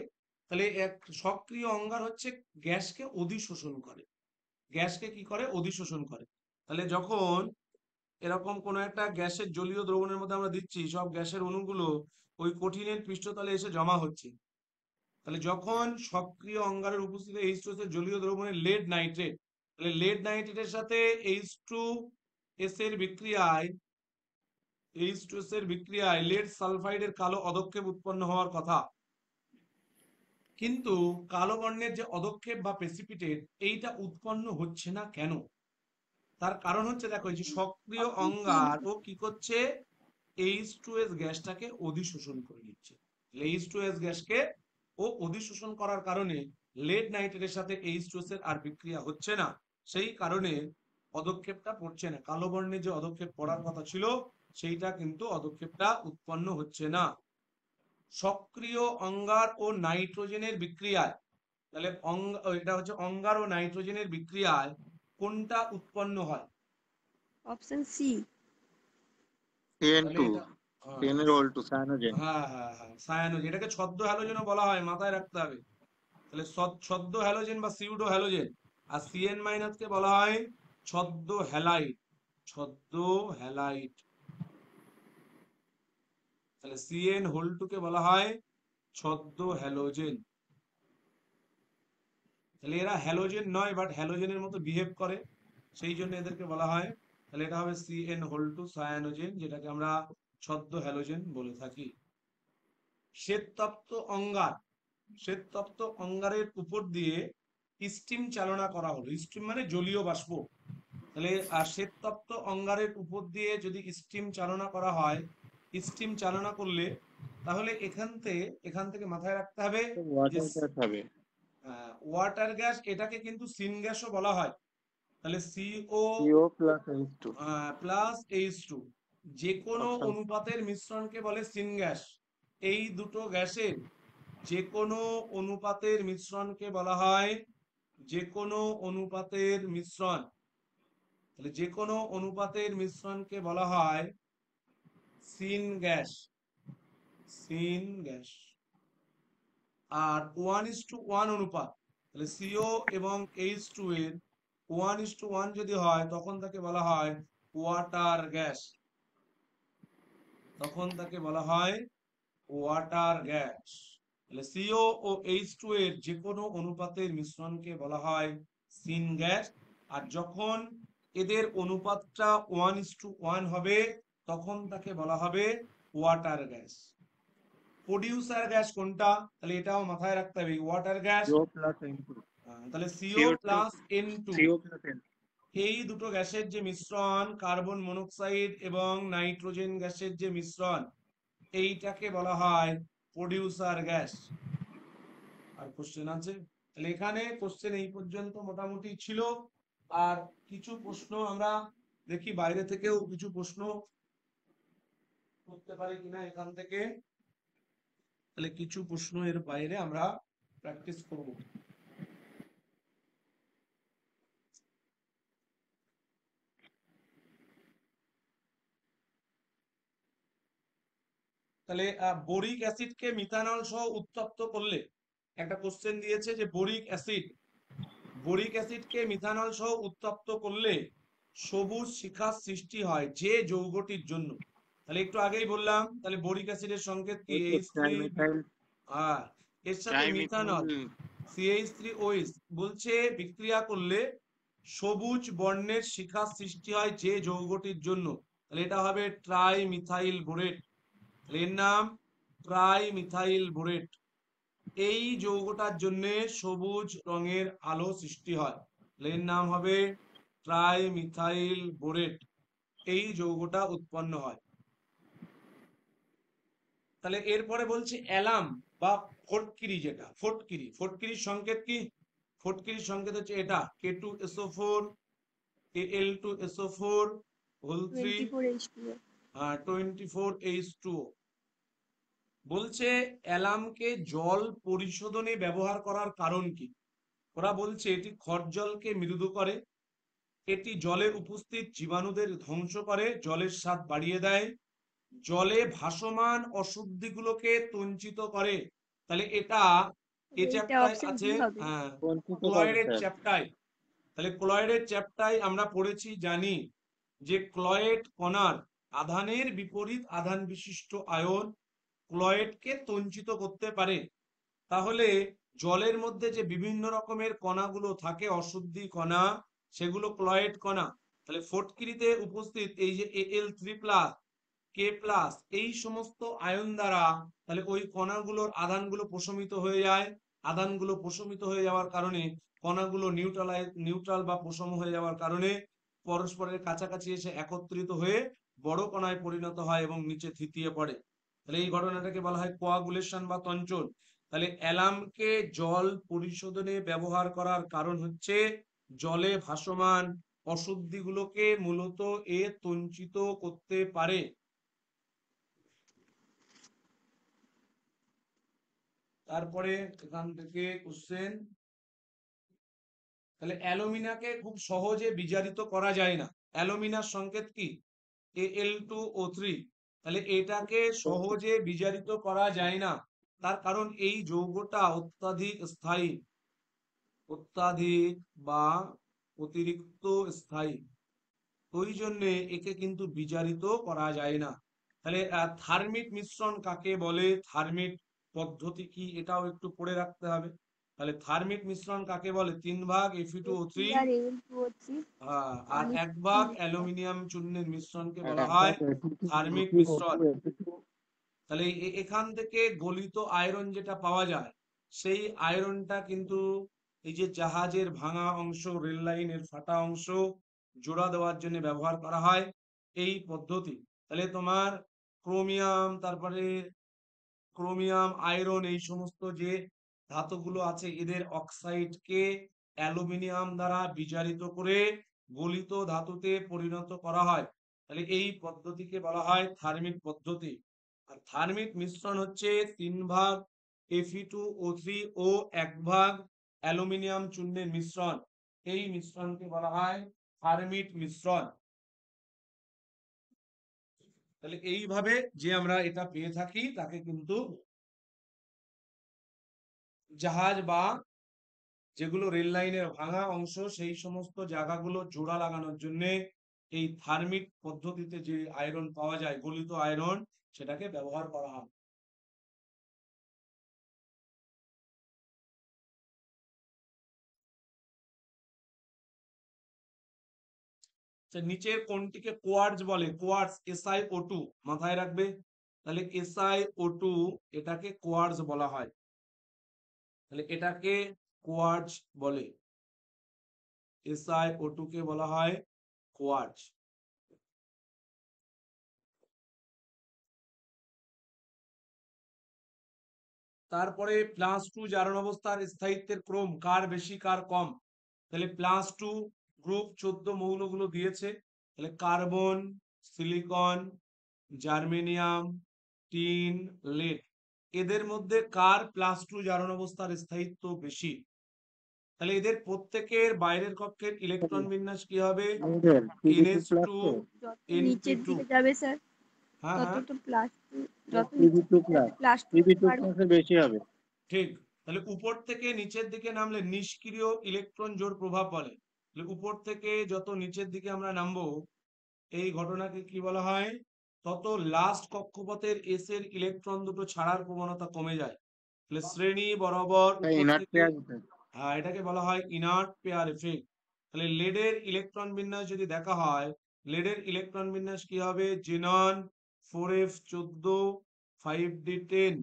তাহলে এক সক্রিয় অঙ্গার হচ্ছে গ্যাসকে অধিশোষণ করে। গ্যাসকে কি করে? অধিশোষণ করে। তাহলে যখন এরকম কোন একটা গ্যাসের জলীয় দ্রবণের মধ্যে আমরা দিচ্ছি, সব গ্যাসের অণুগুলো ওই কঠিনের পৃষ্ঠতলে এসে জমা হচ্ছে। তাহলে যখন সক্রিয় অঙ্গারের উপস্থিতিতে H2S এর জলীয় দ্রবণে লেড নাইট্রেট, তাহলে লেড নাইট্রেটের সাথে H2S এর বিক্রিয়ায় H2S এর বিক্রিয়ায় লেড সালফাইডের কালো অধক্ষেপ উৎপন্ন হওয়ার কথা। কিন্তু কালো বর্ণের যে অধক্ষেপ বা প্রেসিপিটেট, এইটা উৎপন্ন হচ্ছে না কেন? তার কারণ হচ্ছে, দেখো এই যে সক্রিয় অঙ্গার ও কি করছে, H2S গ্যাসটাকে অধিশোষণ করে নিচ্ছে। H2S গ্যাসকে ও অধিশোষণ করার কারণে লেড নাইট্রেটের সাথে H2S এর আর বিক্রিয়া হচ্ছে না, সেই কারণে পদক্ষেপটা পড়ছে না। কালো বর্ণের যে অধক্ষেপ পড়ার কথা ছিল, সেইটা কিন্তু অধক্ষেপটা উৎপন্ন হচ্ছে না। সক্রিয় অঙ্গার ও নাইট্রোজেনের বিক্রিয়ায়, তাহলে এটা হচ্ছে অঙ্গার ও নাইট্রোজেনের বিক্রিয়ায় কোনটা উৎপন্ন হয়? Option C. তাহলে CN2, এটা CN এর all to cyanogen। হ্যাঁ সায়ানোজেন, এটাকে ছদ্ম হ্যালোজেনও বলা হয়, মাথায় রাখতে হবে। তাহলে ছদ্ম হ্যালোজেন বা সিউডো হ্যালোজেন। আর সিএন মাইনাস কে বলা হয় ছদ্ম হ্যালাইড। ছদ্ম হ্যালাইড। তাহলে সিএন হোল টু কে বলা হয় ছদ্ম হ্যালোজেন। তাহলে এরা হ্যালোজেন নয়, বাট হ্যালোজেনের মতো বিহেভ করে, সেই জন্য এদেরকে বলা হয়। তাহলে এটা হবে সিএন হোল টু সায়ানোজেন, যেটাকে আমরা ছদ্ম হ্যালোজেন বলে থাকি। শ্বেততপ্ত অঙ্গার, শ্বেততপ্ত অঙ্গারের উপর দিয়ে স্টিম চালনা করা হলো। স্টিম মানে জলীয় বাষ্প। তাহলে শ্বেততপ্ত অঙ্গারের উপর দিয়ে যদি স্টিম চালনা করা হয়, স্টিম চালনা করলে তাহলে এখান থেকে মাথায় রাখতে হবে যে ওয়াটার গ্যাস হবে। ওয়াটার গ্যাস, এটাকে কিন্তু সিন গ্যাসও বলা হয়। তাহলে CO CO plus H2। Plus H2 যে কোনো Option অনুপাতের মিশ্রণকে বলে সিন গ্যাস। এই দুটো গ্যাসের যে কোনো অনুপাতের মিশ্রণকে বলা হয়, যে কোনো অনুপাতের মিশ্রণ, তাহলে যে কোনো অনুপাতের মিশ্রণকে বলা হয় সিন গ্যাস। Syn gas. আর 1:1 অনুপাত, তাহলে CO এবং H2 এর 1:1 যদি হয়, তখন তাকে বলা হয় ওয়াটার গ্যাস। তখন তাকে বলা হয় ওয়াটার গ্যাস। তাহলে CO ও H2 এর যে কোনো অনুপাতের মিশ্রণকে বলা হয় সিন গ্যাস। আর যখন এদের অনুপাতটা 1:1 হবে, তখন তাকে বলা হবে ওয়াটার গ্যাস। প্রডিউসার গ্যাস কোনটা? তাহলে এটাও মাথায় রাখতে হবে, water gas. CO plus N2। তাহলে CO CO2 plus N2, CO plus N2। এই দুটো গ্যাসের যে মিশ্রণ, কার্বন মনোক্সাইড এবং নাইট্রোজেন গ্যাসের যে মিশ্রণ, এইটাকে বলা হয় প্রডিউসার গ্যাস। আর কোশ্চেন আছে? তাহলে এখানে কোশ্চেন এই পর্যন্ত মোটামুটি ছিল। আর কিছু প্রশ্ন আমরা দেখি বাইরে থেকেও কিছু প্রশ্ন করতে পারি কিনা এখান থেকে। তাহলে কিছু প্রশ্ন এর বাইরে আমরা প্র্যাকটিস করব। তাহলে বোরিক অ্যাসিডকে মিথানল সহ উত্তপ্ত করলে, একটা কোশ্চেন দিয়েছে যে বোরিক অ্যাসিডকে মিথানল সহ উত্তপ্ত করলে সবুজ শিখার সৃষ্টি হয় যে যৌগটির জন্য। তাহলে একটু আগেই বললাম, তাহলে বোরিক অ্যাসিডের সংকেত কি? H3। এর সাথে মিথানল CH3OH বলছে বিক্রিয়া করলে সবুজ বর্ণের শিখার সৃষ্টি হয় যে যৌগটির জন্য। তাহলে এটা হবে ট্রাই মিথাইল বোরেট। এর নাম ট্রাই মিথাইল বোরেট। এই যৌগটার জন্য সবুজ রঙের আলো সৃষ্টি হয়, এর নাম হবে ট্রাই মিথাইল বোরেট। এই যৌগটা উৎপন্ন হয়। তাহলে এরপরে বলছি অ্যালাম বা ফটকিরি, যেটা ফটকিরির সংকেত কি? ফটকিরির সংকেত হচ্ছে এটা K2SO4 Al2SO4 whole 3 24H2O। 24H2O। বলছে অ্যালামকে জল পরিশোধনে ব্যবহার করার কারণ কি? ওরা বলছে এটি খরজলকে মৃদু করে, এটি জলের উপস্থিত জীবাণুদের ধ্বংস করে, জলের স্বাদ বাড়িয়ে দেয়, জলে ভাসমান অশুদ্ধিগুলোকে তঞ্চিত করে। তাহলে এটা এই এইটা চ্যাপ্টারে অপশন আছে, ডি হবে। ক্লোরাইডের চ্যাপ্টারে। তাহলে ক্লোরাইডের চ্যাপ্টারে আমরা পড়েছি, জানি যে ক্লোরাইড কণার আধানের বিপরীত আধান বিশিষ্ট আয়ন ক্লোরাইডকে তঞ্চিত করতে পারে। তাহলে জলের মধ্যে যে বিভিন্ন রকমের কণাগুলো থাকে, অশুদ্ধি কণা, সেগুলো ক্লোরাইড কণা। তাহলে ফটকিরিতে উপস্থিত এই যে Al3+, K+, এই সমস্ত আয়ন দ্বারা তাহলে ওই কণাগুলোর আধানগুলো প্রশমিত হয়ে যায়। আধানগুলো প্রশমিত হয়ে যাওয়ার কারণে কণাগুলো নিউট্রাল বা প্রশম হয়ে যাওয়ার কারণে পরস্পরের কাছাকাছি এসে একত্রিত হয়ে বড় কণায় পরিণত হয় এবং নিচে থিতিয়ে পড়ে। তাহলে এই ঘটনাটাকে বলা হয় কোয়াগুলেশন বা তঞ্চন। তাহলে অ্যালামকে জল পরিশোধনে ব্যবহার করার কারণ হচ্ছে জলে ভাসমান অশুদ্ধিগুলোকে মূলত এ তঞ্চিত করতে পারে। তারপরে এখান থেকে কোশ্চেন, তাহলে অ্যালুমিনাকে খুব সহজে বিজারিত করা যায় না। অ্যালুমিনার সংকেত কি? Al2O3। তাহলে এটাকে সহজে বিজারিত করা যায় না, তার কারণ এই যৌগটা অত্যাধিক স্থায়ী, অত্যাধিক বা অতিরিক্ত স্থায়ী, ওই জন্যে একে কিন্তু বিজারিত করা যায় না। তাহলে থার্মিট মিশ্রণ কাকে বলে? থার্মিট পদ্ধতি কি এটাও একটু পড়ে রাখতে হবে। তাহলে থার্মিট মিশ্রণ কাকে বলে? 3 ভাগ Fe2O3 আর Al2O3 আর 1 ভাগ অ্যালুমিনিয়াম চূর্ণের মিশ্রণকে বলা হয় থার্মিট মিশ্রণ। তাহলে এখান থেকে গলিত আয়রন যেটা পাওয়া যায়, সেই আয়রনটা কিন্তু এই যে জাহাজের ভাঙা অংশ, রেল লাইনের ফাটা অংশ জোড়া দেওয়ার জন্য ব্যবহার করা হয় এই পদ্ধতি। তাহলে তোমার ক্রোমিয়াম, তারপরে ক্রোমিয়াম, আয়রন, এই সমস্ত যে ধাতুগুলো আছে, এদের অক্সাইডকে অ্যালুমিনিয়াম দ্বারা বিজারিত করে গলিত ধাতুতে পরিণত করা হয়। তাহলে এই পদ্ধতিকে বলা হয় থার্মিক পদ্ধতি। আর থার্মিক মিশ্রণ হচ্ছে 3 ভাগ Fe2O3 ও 1 ভাগ অ্যালুমিনিয়াম চূর্ণের মিশ্রণ। এই মিশ্রণকে বলা হয় থার্মিক মিশ্রণ। তাহলে এইভাবে যে আমরা এটা পেয়ে থাকি, তাকে কিন্তু জাহাজ বা যেগুলো রেল লাইনের ভাঙা অংশ, সেই সমস্ত জায়গাগুলো জোড়া লাগানোর জন্য এই থার্মিক পদ্ধতিতে যে আয়রন পাওয়া যায়, গলিত আয়রন, সেটাকে ব্যবহার করা হয়। নিচের কোনটিকে কোয়ার্টজ বলে? কোয়ার্টজ SiO2, মাথায় রাখবে। তাহলে SiO2 এটাকে কোয়ার্টজ বলা হয়। তাহলে এটাকে কোয়ার্টজ বলে, SiO2 কে বলা হয় কোয়ার্টজ। তারপরে +2 জারণ অবস্থার স্থায়িত্বের ক্রম কার বেশি কার কম? তাহলে +2 গ্রুপ 14 মৌলগুলো দিয়েছে। তাহলে carbon, silicon, germanium, tin, lead, এদের মধ্যে কার +2 জারণ অবস্থার স্থায়িত্ব বেশি? তাহলে এদের প্রত্যেকের বাইরের কক্ষের ইলেকট্রন বিন্যাস কি হবে? NH2 যত নিচের NP2। দিকে যাবে স্যার, হ্যাঁ তত হ্যাঁ তো প্লাস যত পিবি টু নিচে plus plus two PB two বাড়বে। প্লাসের বেশি হবে। ঠিক। তাহলে উপর থেকে নিচের দিকে নামলে নিষ্ক্রিয় ইলেকট্রন জোড় প্রভাব বলে। তাহলে উপর থেকে যত নিচের দিকে আমরা নামবো এই ঘটনাকে কি বলা হয়, তত লাস্ট কক্ষপথের এস এর ইলেকট্রন দুটো ছাড়ার প্রবণতা কমে যায়। তাহলে শ্রেণী বরাবর উপর ইনার্ট থেকে, পেয়ার। হ্যাঁ এটাকে বলা হয় ইনার্ট পেয়ার এফেক্ট। তাহলে লেডের ইলেকট্রন বিন্যাস যদি দেখা হয়, লেডের ইলেকট্রন বিন্যাস কি হবে, xenon 4f14 5d10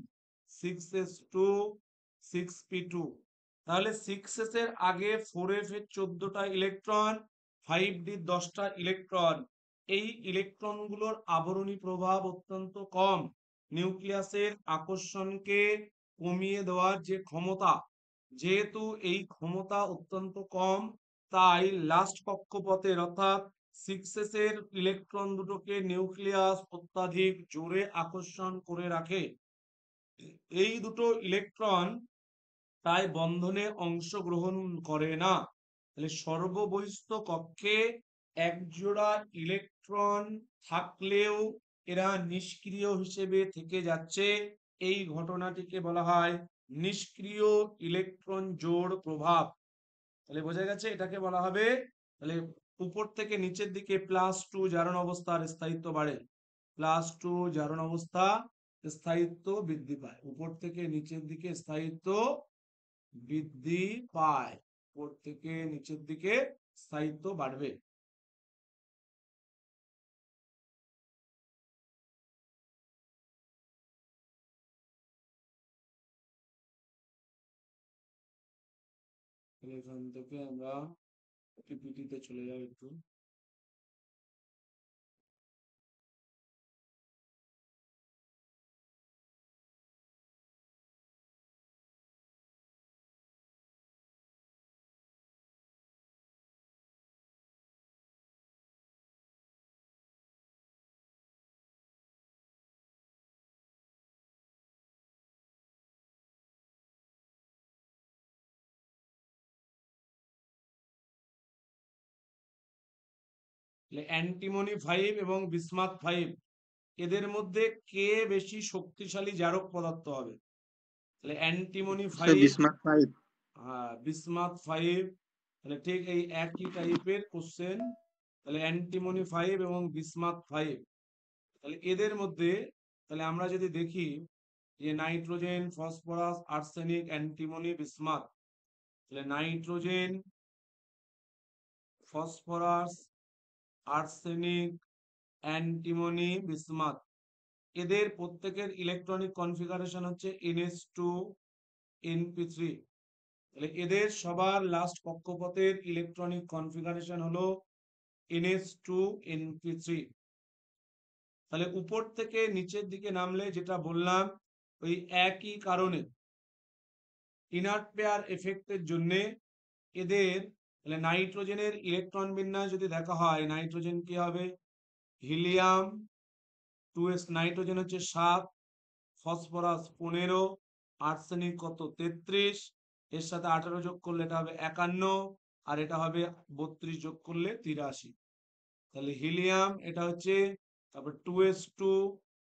6s2 6p2। তাহলে 6s এর আগে 4f এর 14টা ইলেকট্রন, 5d 10টা ইলেকট্রন। এই ইলেকট্রন গুলোর আবরণী প্রভাব অত্যন্ত কম। নিউক্লিয়াসের আকর্ষণকে কমিয়ে দেওয়ার যে ক্ষমতা, যেহেতু এই ক্ষমতা অত্যন্ত কম, তাই লাস্ট কক্ষপথের অর্থাৎ 6s এর ইলেকট্রন দুটোকে নিউক্লিয়াস অত্যাধিক জোরে আকর্ষণ করে রাখে। এই দুটো ইলেকট্রন তাই বন্ধনে অংশগ্রহণ করে না। তাহলে সর্ববহিস্থ কক্ষে একজোড়া ইলেকট্রন থাকলেও এরা নিষ্ক্রিয় হিসেবে থেকে যাচ্ছে। এই ঘটনাটিকে বলা হয় নিষ্ক্রিয় ইলেকট্রন জোড় প্রভাব। তাহলে বোঝা গেছে এটাকে বলা হবে। তাহলে উপর থেকে নিচের দিকে +2 জারণ অবস্থার স্থায়িত্ব বাড়ে, +2 জারণ অবস্থা স্থায়িত্ব বৃদ্ধি পায়। উপর থেকে নিচের দিকে স্থায়িত্ব বৃদ্ধি পায়, উপর থেকে নিচের দিকে স্থায়িত্ব বাড়বে। এখান থেকে আমরা পিপিটিতে চলে যাই একটু। অ্যান্টিমনি 5 এবং বিসমাথ 5 এদের মধ্যে কে বেশি শক্তিশালী জারক পদার্থ হবে? তাহলে অ্যান্টিমনি 5, বিসমাথ 5। বিসমাথ 5, তাহলে ঠিক এই একই টাইপের কোশ্চেন। তাহলে অ্যান্টিমনি 5 এবং বিসমাথ 5, তাহলে এদের মধ্যে তাহলে আমরা যদি দেখি যে nitrogen, phosphorus, arsenic, antimony, bismuth. তাহলে nitrogen, phosphorus, arsenic, antimony, bismuth, এদের প্রত্যেকের ইলেকট্রনিক কনফিগারেশন হচ্ছে NH2 NP3। তাহলে এদের সবার লাস্ট কক্ষপথের ইলেকট্রনিক কনফিগারেশন হলো NH2 NP3। তাহলে উপর থেকে নিচের দিকে নামলে যেটা বললাম, ওই একই কারণে ইনার্ট পেয়ার এফেক্টের জন্য এদের, তাহলে নাইট্রোজেনের ইলেকট্রন বিন্যাস যদি দেখা হয়, নাইট্রোজেন কি হবে, হিলিয়াম 2s, নাইট্রোজেন হচ্ছে 7, ফসফরাস 15, আর্সেনিক কত 33, এর সাথে 18 যোগ করলে এটা হবে 51, আর এটা হবে 32 যোগ করলে 83। তাহলে হিলিয়াম এটা হচ্ছে, তারপর 2s2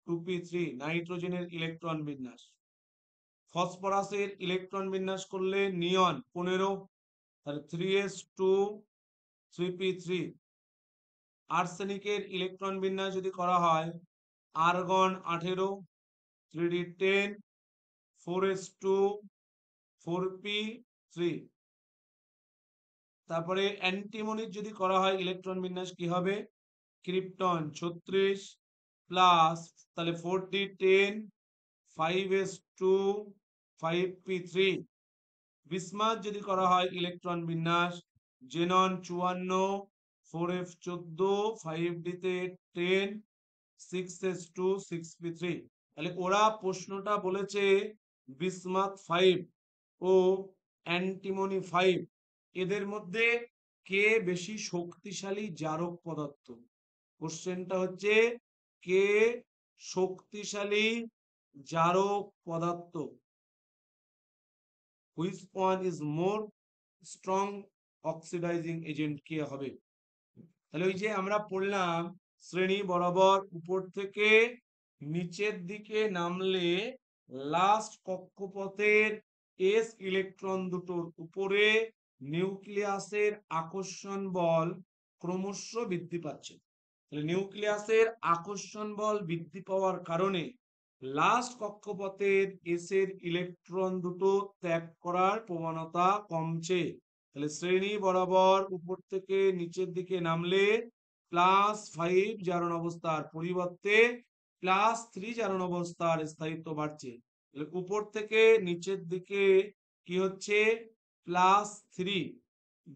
2p3 নাইট্রোজেনের ইলেকট্রন বিন্যাস। ফসফরাসের ইলেকট্রন বিন্যাস করলে নিয়ন 15, তাহলে 3s2 3p3। আর্সেনিকের ইলেকট্রন বিন্যাস যদি করা হয়, আর্গন 18 3d10 4s2 4p3। তারপরে অ্যান্টিমনির যদি করা হয় ইলেকট্রন বিন্যাস কি হবে, ক্রিপ্টন 36 প্লাস, তাহলে 4d10 5s2 5p3। বিসমাথ যদি করা হয় ইলেকট্রন বিন্যাস, xenon 54 4f14 5d10 6s2 6p3। তাহলে ওরা প্রশ্নটা বলেছে বিসমাথ 5 ও অ্যান্টিমনি 5 এদের মধ্যে কে বেশি শক্তিশালী জারক পদার্থ। কোশ্চেনটা হচ্ছে কে শক্তিশালী জারক পদার্থ, which one is more strong oxidising agent কে হবে। তাহলে ওই যে আমরা পড়লাম শ্রেণী বরাবর উপর থেকে নিচের দিকে নামলে লাস্ট কক্ষপথের এস ইলেকট্রন দুটোর উপরে নিউক্লিয়াসের আকর্ষণ বল ক্রমশ বৃদ্ধি পাচ্ছে। তাহলে নিউক্লিয়াসের আকর্ষণ বল বৃদ্ধি পাওয়ার কারণে লাস্ট কক্ষপথের এস এর ইলেকট্রন দুটো ত্যাগ করার প্রবণতা কমছে। তাহলে শ্রেণী বরাবর উপর থেকে নিচের দিকে নামলে +5 জারণ অবস্থার পরিবর্তে +3 জারণ অবস্থার স্থায়িত্ব বাড়ছে। তাহলে উপর থেকে নিচের দিকে কি হচ্ছে, +3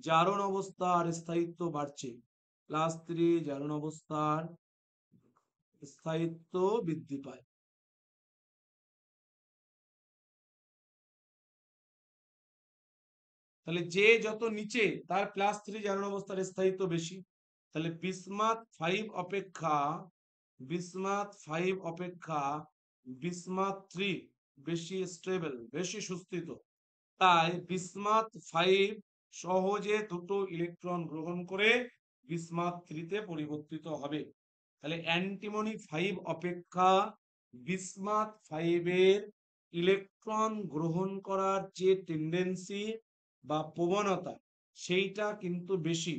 জারণ অবস্থার স্থায়িত্ব বাড়ছে, +3 জারণ অবস্থার স্থায়িত্ব বৃদ্ধি পায়। তাহলে যে যত নিচে তার +3 জারণ অবস্থার স্থায়িত্ব বেশি। তাহলে বিসমাথ 5 অপেক্ষা বিসমাথ 3 বেশি স্টেবল, বেশি সুস্থিত। তাই বিসমাথ 5 সহজে দুটো ইলেকট্রন গ্রহণ করে বিসমাথ 3 তে পরিবর্তিত হবে। তাহলে অ্যান্টিমনি 5 অপেক্ষা বিসমাথ 5 এর ইলেকট্রন গ্রহণ করার যে টেন্ডেন্সি বা প্রবণতা সেইটা কিন্তু বেশি।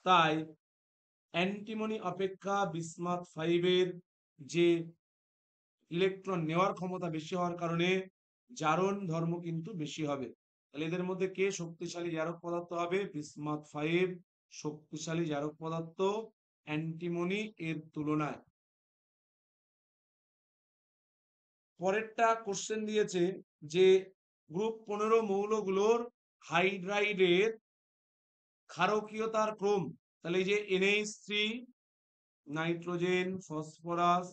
তাই অ্যান্টিমনি অপেক্ষা বিসমাথ 5 এর যে ইলেকট্রন নেওয়ার ক্ষমতা বেশি হওয়ার কারণে জারণ ধর্ম কিন্তু বেশি হবে। তাহলে এদের মধ্যে কে শক্তিশালী জারক পদার্থ হবে? বিসমাথ 5 শক্তিশালী জারক পদার্থ অ্যান্টিমনি এর তুলনায়। পরেরটা কোশ্চেন দিয়েছে যে গ্রুপ 15 মৌলগুলোর হাইড্রাইডের ক্ষারকীয়তার ক্রম। তাহলে এই যে NH3, nitrogen, phosphorus,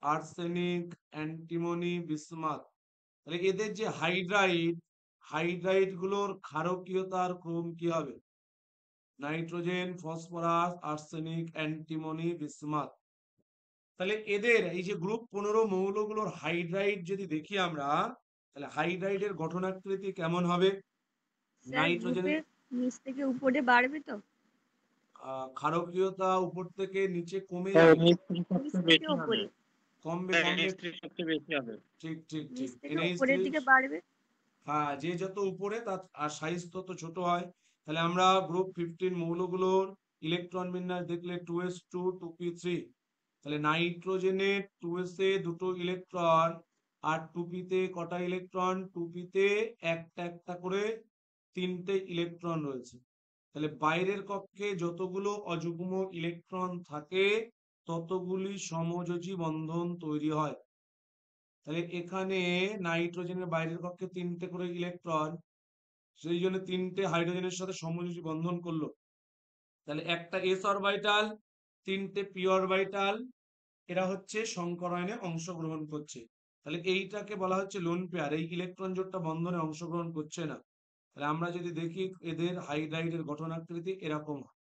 arsenic, antimony, bismuth, তাহলে এদের যে হাইড্রাইড গুলোর ক্ষারকীয়তার ক্রম কি হবে? Nitrogen, phosphorus, arsenic, antimony, bismuth. তাহলে এদের এই যে গ্রুপ 15 মৌলগুলোর হাইড্রাইড যদি দেখি আমরা, তাহলে হাইড্রাইডের গঠনাকৃতি কেমন হবে? স্যার নাইট্রোজেনের গ্রুপে নিচ থেকে উপরে বাড়বে তো? ক্ষারকীয়তা উপর থেকে নিচে কমে হ্যাঁ, যাবে, নিচ থেকে নিচ সবচেয়ে থেকে বেশি হবে। উপরে, কমবে হ্যাঁ, কমবে। NH3 সবচেয়ে বেশি হবে। ঠিক ঠিক ঠিক। নিচ থেকে NH3, উপরের দিকে বাড়বে। হ্যাঁ, যে যত উপরে তার আর সাইজ তত ছোট হয়। তাহলে আমরা গ্রুপ 15 মৌলগুলোর ইলেকট্রন বিন্যাস দেখলে 2s2 2p3। তাহলে নাইট্রোজেনের 2s এ দুটো ইলেকট্রন আর 2p তে কটা ইলেকট্রন? 2p তে একটা একটা করে 3টে ইলেকট্রন রয়েছে। তাহলে বাইরের কক্ষে যতগুলো অযুগ্ম ইলেকট্রন থাকে ততগুলি সমযোজী বন্ধন তৈরি হয়। তাহলে এখানে নাইট্রোজেনের বাইরের কক্ষে 3টে করে ইলেকট্রন, সেই জন্য 3টে হাইড্রোজেনের সাথে সমযোজী বন্ধন করলো। তাহলে একটা s অরবিটাল, 3টে p অরবিটাল, এরা হচ্ছে সংকরায়নে অংশগ্রহণ করছে। তাহলে এইটাকে বলা হচ্ছে লোন পেয়ার। এই ইলেকট্রন জোটটা বন্ধনে অংশগ্রহণ করছে না। তাহলে আমরা যদি দেখি এদের হাইড্রাইডের গঠনাকৃতি এরকম হয়।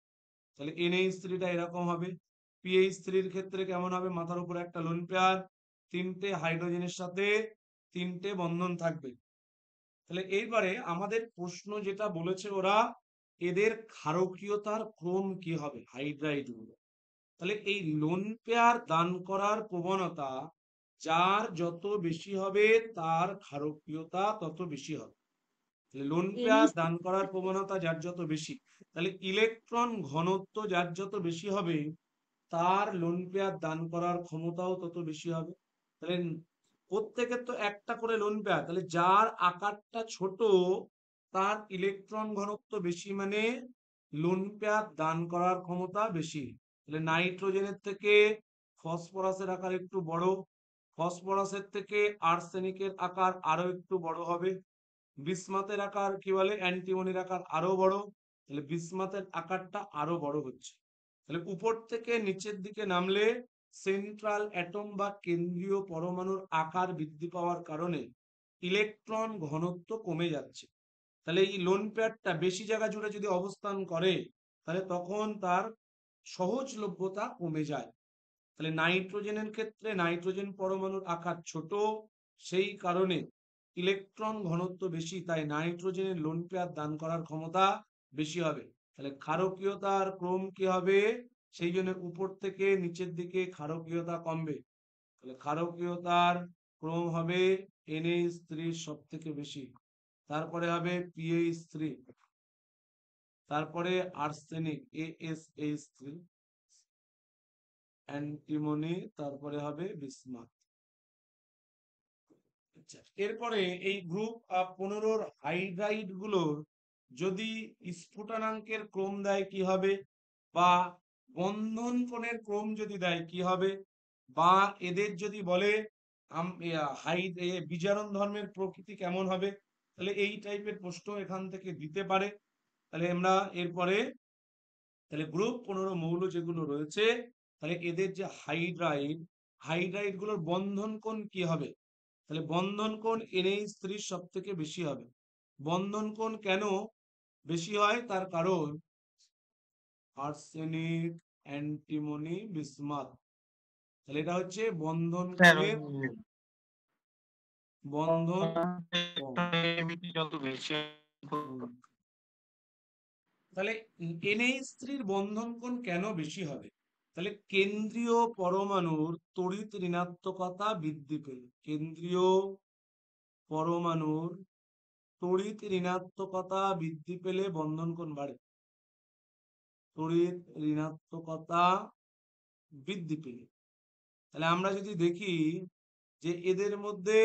তাহলে NH3টা এরকম হবে। PH3 ক্ষেত্রে কেমন হবে? মাথার উপরে একটা লোন পেয়ার, 3টে হাইড্রোজেনের সাথে 3টে বন্ধন থাকবে। তাহলে এইবারে আমাদের প্রশ্ন যেটা বলেছে ওরা, এদের ক্ষারকীয়তার ক্রম কি হবে হাইড্রাইড গুলো। তাহলে এই লোন পেয়ার দান করার প্রবণতা যার যত বেশি হবে তার ক্ষারকীয়তা তত বেশি হবে। লোন পেয়ার দান করার প্রবণতা যার যত বেশি, তাহলে ইলেকট্রন ঘনত্ব যার যত বেশি হবে তার লোন পেয়ার দান করার ক্ষমতাও তত বেশি হবে। তাহলে প্রত্যেকের তো একটা করে লোন পেয়ার, তাহলে যার আকারটা ছোট তার ইলেকট্রন ঘনত্ব বেশি, মানে লোন পেয়ার দান করার ক্ষমতা বেশি। তাহলে নাইট্রোজেনের থেকে ফসফরাসের আকার একটু বড়, ফসফরাসের থেকে আর্সেনিকের আকার আরো একটু বড় হবে, বিসমাথের আকার কি বলে, অ্যান্টিমনির আকার আরো বড়। তাহলে বিসমাথের আকারটা আরো বড় হচ্ছে। তাহলে উপর থেকে নিচের দিকে নামলে সেন্ট্রাল অ্যাটম বা কেন্দ্রীয় পরমাণুর আকার বৃদ্ধি পাওয়ার কারণে ইলেকট্রন ঘনত্ব কমে যাচ্ছে। তাহলে এই লোন পেয়ারটা বেশি জায়গা জুড়ে যদি অবস্থান করে তাহলে তখন তার সহজলভ্যতা কমে যায়। তাহলে নাইট্রোজেনের ক্ষেত্রে নাইট্রোজেন পরমাণুর আকার ছোট, সেই কারণে ইলেকট্রন ঘনত্ব বেশি, তাই নাইট্রোজেনের লোন পেয়ার দান করার ক্ষমতা বেশি হবে। তাহলে ক্ষারকীয়তার ক্রম কি হবে? সেই জন্য উপর থেকে নিচের দিকে ক্ষারকীয়তা কমবে। তাহলে ক্ষারকীয়তার ক্রম হবে NH3 সব থেকে বেশি, তারপরে হবে PH3, তারপরে আর্সেনিক ASH3, অ্যান্টিমনি, তারপরে হবে বিসমাথ। আচ্ছা, এরপরে এই গ্রুপ 15 হাইড্রাইড গুলোর যদি স্ফুটনাঙ্কের ক্রম দেয় কি হবে, বা বন্ধন কোণের ক্রম যদি দেয় কি হবে, বা এদের যদি বলে বিজারণ ধর্মের প্রকৃতি কেমন হবে, তাহলে এই টাইপের প্রশ্ন এখান থেকে দিতে পারে। তাহলে আমরা এরপরে তাহলে গ্রুপ 15 মৌল যেগুলো রয়েছে, তাহলে এদের যে হাইড্রাইড গুলোর বন্ধন কোণ কি হবে, তাহলে বন্ধন কোণ NH3 সব থেকে বেশি হবে। বন্ধন কোণ কেন বেশি হয়, তার কারণ আর্সেনিক, অ্যান্টিমনি, বিসমাথ, তাহলে এটা হচ্ছে বন্ধন কোণের বন্ধন কোণ। তাহলে NH3 বন্ধন কোণ কেন বেশি হবে, তাহলে কেন্দ্রীয় পরমাণুর তড়িৎ ঋণাত্মকতা বৃদ্ধি পেলে, কেন্দ্রীয় পরমাণুর তড়িৎ ঋণাত্মকতা বৃদ্ধি পেলে বন্ধন কোণ বাড়ে। তড়িৎ ঋণাত্মকতা বৃদ্ধি পেলে, তাহলে আমরা যদি দেখি যে এদের মধ্যে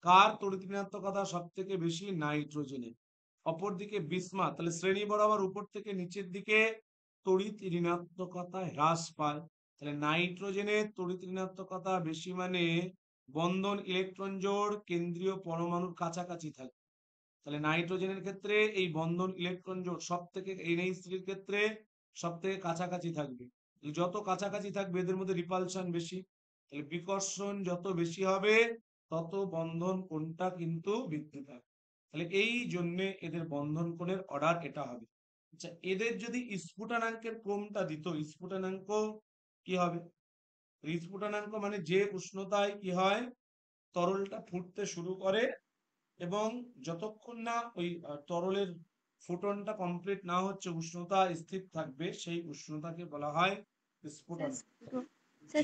কার তড়িৎ ঋণাত্মকতা সব থেকে বেশি, নাইট্রোজেনের। অপরদিকে বিসমাথ, তাহলে শ্রেণী বরাবর উপর থেকে নিচের দিকে তড়িৎ ঋণাত্মকতা হ্রাস পায়। তাহলে নাইট্রোজেনের তড়িৎ ঋণাত্মকতা বেশি মানে বন্ধন ইলেকট্রন জোড় কেন্দ্রীয় পরমাণুর কাছাকাছি থাকে। তাহলে নাইট্রোজেনের ক্ষেত্রে এই বন্ধন ইলেকট্রন জোড় সব থেকে NH3 এর ক্ষেত্রে সব থেকে কাছাকাছি থাকবে। যত কাছাকাছি থাকবে এদের মধ্যে রিপালশন বেশি, তাহলে বিকর্ষণ যত বেশি হবে তত বন্ধন কোণটা কিন্তু বৃদ্ধি পাবে। তাহলে এই জন্য এদের বন্ধন কোণের অর্ডার এটা হবে। আচ্ছা, এদের যদি স্ফুটনাঙ্কের ক্রমটা দিত, স্ফুটনাঙ্ক কি হবে, স্ফুটনাঙ্ক মানে যে উষ্ণতায় কি হয় তরলটা ফুটতে শুরু করে এবং যতক্ষণ না ওই তরলের ফুটনটা কমপ্লিট না হচ্ছে উষ্ণতা স্থির থাকবে, সেই উষ্ণতাকে বলা হয় স্ফুটনাঙ্ক।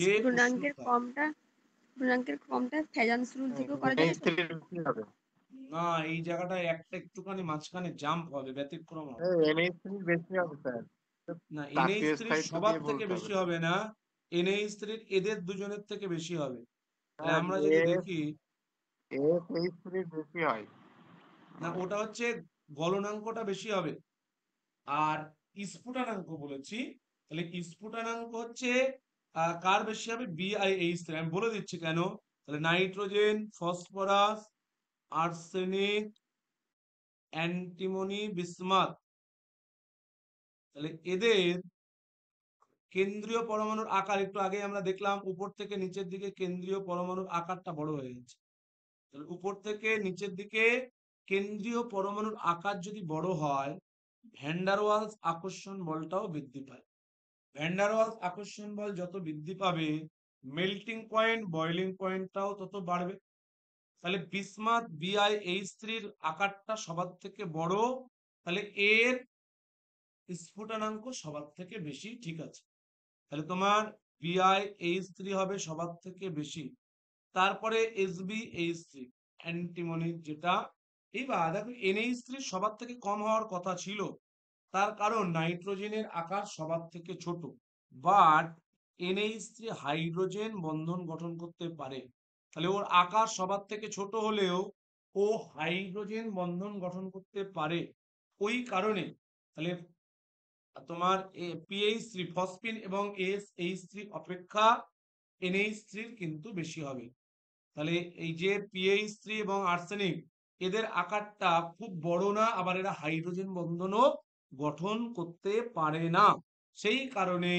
যে উষ্ণতা স্ফুটনাঙ্কের ক্রমটা ফ্যাজান্স রুল থেকেও করা যাবে তো? না, এই জায়গাটায় একটা একটুখানি মাঝখানে জাম্প হবে, ব্যতিক্রম হবে। না, NH3 সবার থেকে বেশি হবে না, NH3 এদের দুজনের থেকে বেশি হবে। তাহলে আমরা যদি দেখি, না ওটা হচ্ছে গলনাঙ্কটা বেশি হবে, আর স্ফুটনাঙ্ক বলেছি, তাহলে স্ফুটনাঙ্ক হচ্ছে কার বেশি হবে, BiH3। আমি বলে দিচ্ছি কেন, তাহলে nitrogen, phosphorus, arsenic, antimony, bismuth, তাহলে এদের কেন্দ্রীয় পরমাণুর আকার একটু আগে আমরা দেখলাম উপর থেকে নিচের দিকে কেন্দ্রীয় পরমাণুর আকারটা বড় হয়ে গেছে। তাহলে উপর থেকে নিচের দিকে কেন্দ্রীয় পরমাণুর আকার যদি বড় হয়, ভ্যান ডার ওয়ালস আকর্ষণ বলটাও বৃদ্ধি পায়। ভ্যান ডার ওয়ালস আকর্ষণ বল যত বৃদ্ধি পাবে, মেল্টিং পয়েন্ট, বয়লিং পয়েন্টটাও তত বাড়বে। তাহলে বিসমাথ BiH3 আকারটা সবার থেকে বড়, তাহলে এর স্ফুটনাঙ্ক সবার থেকে বেশি, ঠিক আছে। তাহলে তোমার BiH3 হবে সবার থেকে বেশি, তারপরে SbH3 অ্যান্টিমনি যেটা। এইবার দেখো NH3 সবার থেকে কম হওয়ার কথা ছিল, তার কারণ নাইট্রোজেনের আকার সবার থেকে ছোট, বাট NH3 হাইড্রোজেন বন্ধন গঠন করতে পারে। তাহলে ওর আকার সবার থেকে ছোট হলেও ও হাইড্রোজেন বন্ধন গঠন করতে পারে, ওই কারণে তাহলে তোমার PH3 ফসফিন এবং SH3 অপেক্ষা NH3 কিন্তু বেশি হবে। তাহলে এই যে PH3 এবং আর্সেনিক এদের আকারটা খুব বড় না, আবার এরা হাইড্রোজেন বন্ধনও গঠন করতে পারে না, সেই কারণে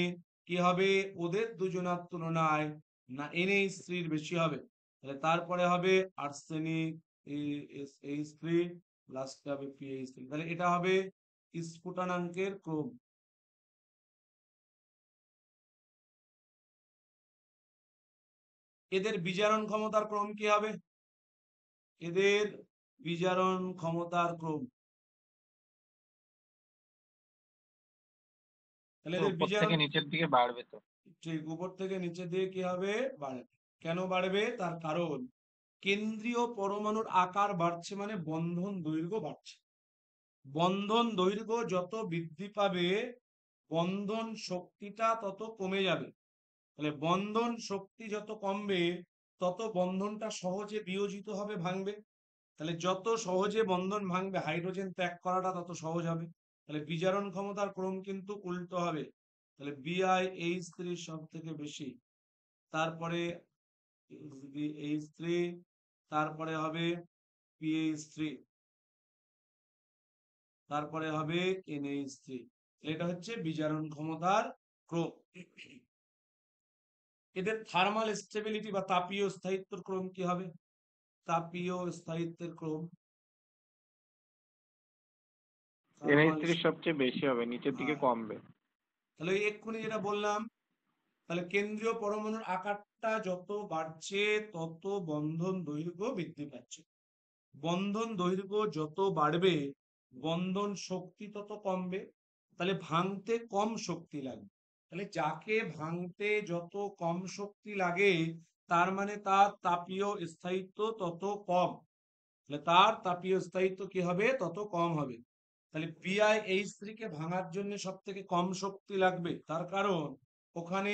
কি হবে, ওদের দুজনের তুলনায় না NH3 বেশি হবে। তাহলে তারপরে হবে আর্সেনিক, H3, লাস্টে হবে PH3। তাহলে এটা হবে স্ফুটনাঙ্কের ক্রম। এদের বিজারণ ক্ষমতার ক্রম কি হবে, এদের বিজারণ ক্ষমতার ক্রম তাহলে তো এদের উপর থেকে নিচের দিকে বাড়বে তো। ঠিক উপর থেকে নিচের দিকে কি হবে? বাড়বে। কেন বাড়বে? তার কারণ কেন্দ্রীয় পরমাণুর আকার বাড়ছে মানে বন্ধন দৈর্ঘ্য বাড়ছে। বন্ধন দৈর্ঘ্য যত বৃদ্ধি পাবে বন্ধন শক্তিটা তত কমে যাবে। তাহলে বন্ধন শক্তি যত কমবে তত বন্ধনটা সহজে বিয়োজিত হবে, ভাঙবে। তাহলে যত সহজে বন্ধন ভাঙবে হাইড্রোজেন ত্যাগ করাটা তত সহজ হবে। তাহলে বিজারণ ক্ষমতার ক্রম কিন্তু উল্টো হবে। তাহলে BiH3 সব থেকে বেশি, তারপরে H3, তারপরে হবে PH3, তারপরে হবে NH3। এটা হচ্ছে বিজারণ ক্ষমতার ক্রম। এদের থার্মাল স্টেবিলিটি বা তাপীয় স্থায়িত্বের ক্রম কি হবে? তাপীয় স্থায়িত্বের ক্রম NH3 সবচেয়ে বেশি হবে, নিচের দিকে হ্যাঁ। কমবে। তাহলে ওই এক্ষুনি যেটা বললাম, তাহলে কেন্দ্রীয় পরমাণুর আকারটা যত বাড়ছে তত বন্ধন দৈর্ঘ্য বৃদ্ধি পাচ্ছে। বন্ধন দৈর্ঘ্য যত বাড়বে বন্ধন শক্তি তত কমবে। তাহলে ভাঙতে কম শক্তি লাগবে। তাহলে যাকে ভাঙতে যত কম শক্তি লাগে তার মানে তার তাপীয় স্থায়িত্ব তত কম। তাহলে তার তাপীয় স্থায়িত্ব কি হবে? তত কম হবে। তাহলে BiH3 কে ভাঙার জন্য সব থেকে কম শক্তি লাগবে, তার কারণ ওখানে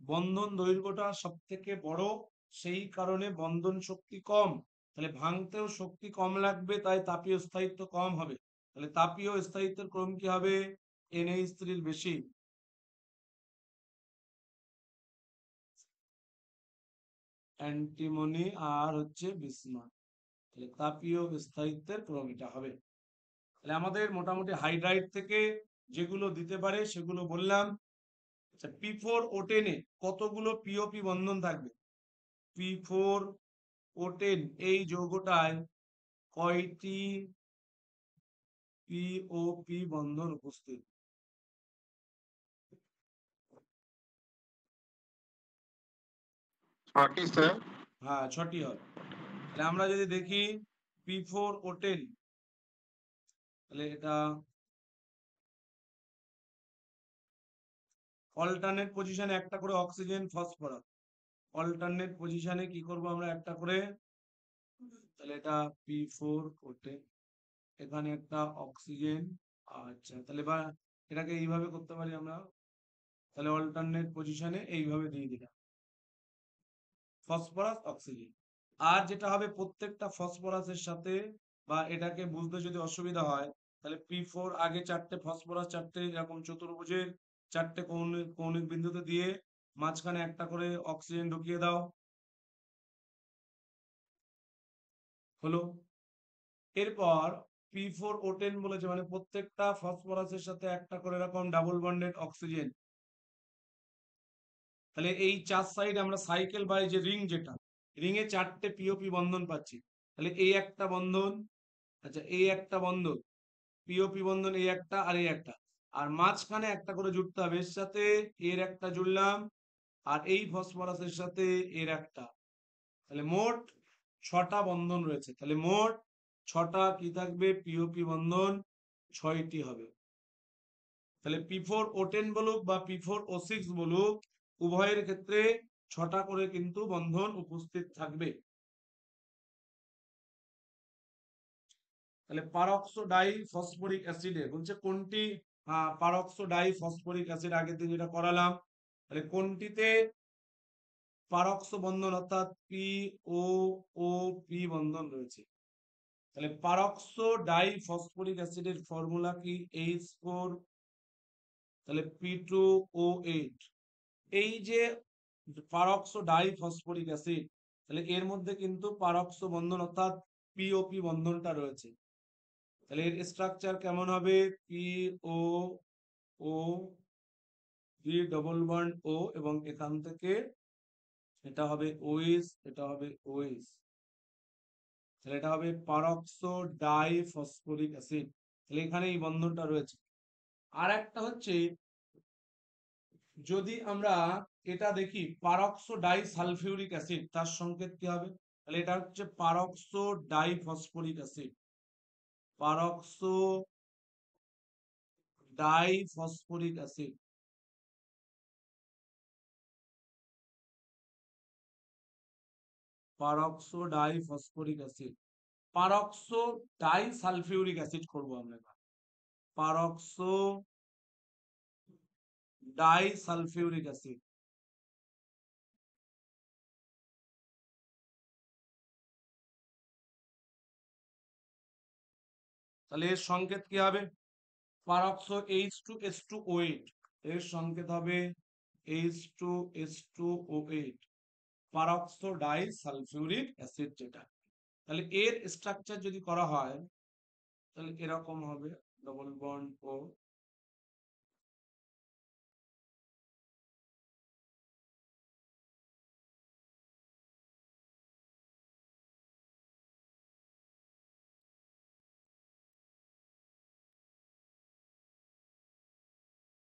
বন্ধন দৈর্ঘ্যটা সব থেকে বড়, সেই কারণে বন্ধন শক্তি কম। তাহলে ভাঙতেও শক্তি কম লাগবে, তাই তাপীয় স্থায়িত্ব কম হবে। তাহলে তাপীয় স্থায়িত্বের ক্রম কি হবে? NH3 এর বেশি। অ্যান্টিমনি আর হচ্ছে বিসমাথ। তাহলে তাপীয় স্থায়িত্বের ক্রম এটা হবে। তাহলে আমাদের মোটামুটি হাইড্রাইড থেকে যেগুলো দিতে পারে সেগুলো বললাম। আচ্ছা, P4O10 এ কতগুলো POP বন্ধন থাকবে? P4O10 এই যৌগটায় কয়টি POP বন্ধন উপস্থিত? ছটি স্যার। হ্যাঁ, 6টি হবে। তাহলে আমরা যদি দেখি P4O10, তাহলে এটা অল্টারনেট পজিশনে একটা করে অক্সিজেন ফসফরাস। অল্টারনেট পজিশনে কি করব আমরা? একটা করে। তাহলে এটা P4O10, এখানে একটা অক্সিজেন। আচ্ছা, তাহলে বা এটাকে এইভাবে করতে পারি আমরা। তাহলে অল্টারনেট পজিশনে এইভাবে দিয়ে দিলাম ফসফরাস অক্সিজেন। আর যেটা হবে প্রত্যেকটা ফসফরাসের সাথে, বা এটাকে বুঝতে যদি অসুবিধা হয় তাহলে P4 আগে 4টে ফসফরাস, 4টে এরকম চতুর্ভুজের 4টে কৌণিক বিন্দুতে দিয়ে মাঝখানে একটা করে অক্সিজেন ঢুকিয়ে দাও, হলো। এরপর P4O10 বলেছে মানে প্রত্যেকটা ফসফরাসের সাথে একটা করে এরকম ডাবল বন্ডেড অক্সিজেন। তাহলে এই 4 সাইড আমরা সাইকেল বাই যে রিং, যেটা রিং এ 4টে POP বন্ধন পাচ্ছি। তাহলে এই একটা বন্ধন, আচ্ছা এই একটা বন্ধন, POP বন্ধন এই একটা আর এই একটা, আর মাঝখানে একটা করে জুড়তে হবে। এর সাথে এর একটা জুড়লাম, আর এই ফসফরাসের সাথে এর একটা। তাহলে মোট 6টা বন্ধন রয়েছে। তাহলে মোট 6টা কি থাকবে? POP বন্ধন 6টি হবে। তাহলে P4O10 বলুক বা P4O6 বলুক, উভয়ের ক্ষেত্রে 6টা করে কিন্তু বন্ধন উপস্থিত থাকবে। তাহলে পারক্সো ডাই ফসফরিক অ্যাসিডে বলছে কোনটি? পারক্সো ডাই ফসফরিক অ্যাসিড আগের দিন যেটা করালাম। তাহলে কোনটিতে পারক্সো বন্ধন অর্থাৎ POOP বন্ধন রয়েছে? তাহলে পারক্সো ডাই ফসফরিক অ্যাসিডের ফর্মুলা কি? H4, তাহলে P2O8। এই যে পারক্সো ডাই ফসফরিক অ্যাসিড, তাহলে এর মধ্যে কিন্তু পারক্সো বন্ধন অর্থাৎ POP বন্ধনটা রয়েছে। তাহলে এর স্ট্রাকচার কেমন হবে? POO, B double bond O, এবং এখান থেকে এটা হবে OH, এটা হবে OH। তাহলে এটা হবে পারক্সো ডাই ফসফরিক অ্যাসিড। তাহলে এখানে এই বন্ধনটা রয়েছে। আর একটা হচ্ছে যদি আমরা এটা দেখি পারক্সো ডাই সালফিউরিক অ্যাসিড, তার সংকেত কি হবে? তাহলে এটা হচ্ছে পারক্সো die phosphoric acid. পারক্সো die phosphoric acid. পারক্সো die phosphoric acid, পারক্সো die sulphuric acid করবো আমরা এবার। পারক্সো ডাই সালফিউরিক অ্যাসিড, তাহলে এর সংকেত কি হবে? পারক্সো H2S2O8, এর সংকেত হবে H2S2O8, পারক্সো ডাই সালফিউরিক অ্যাসিড যেটা। তাহলে এর স্ট্রাকচার যদি করা হয় তাহলে এরকম হবে, ডবল বন্ড ও,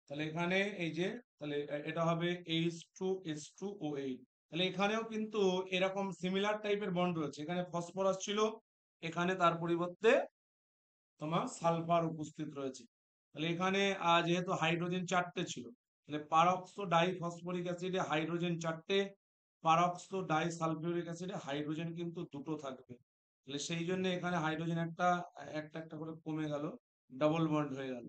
তাহলে এখানে এই যে, তাহলে এটা হবে H2S2O8। তাহলে এখানেও কিন্তু এরকম সিমিলার টাইপের বন্ড রয়েছে, এখানে ফসফরাস ছিল, এখানে তার পরিবর্তে তোমার সালফার উপস্থিত রয়েছে। তাহলে এখানে যেহেতু হাইড্রোজেন 4টে ছিল, তাহলে পারক্সো die phosphoric অ্যাসিডে hydrogen 4টে, পারক্সো die sulphuric অ্যাসিডে hydrogen কিন্তু 2টো থাকবে। তাহলে সেই জন্য এখানে হাইড্রোজেন একটা একটা করে কমে গেল, ডাবল বন্ড হয়ে গেল।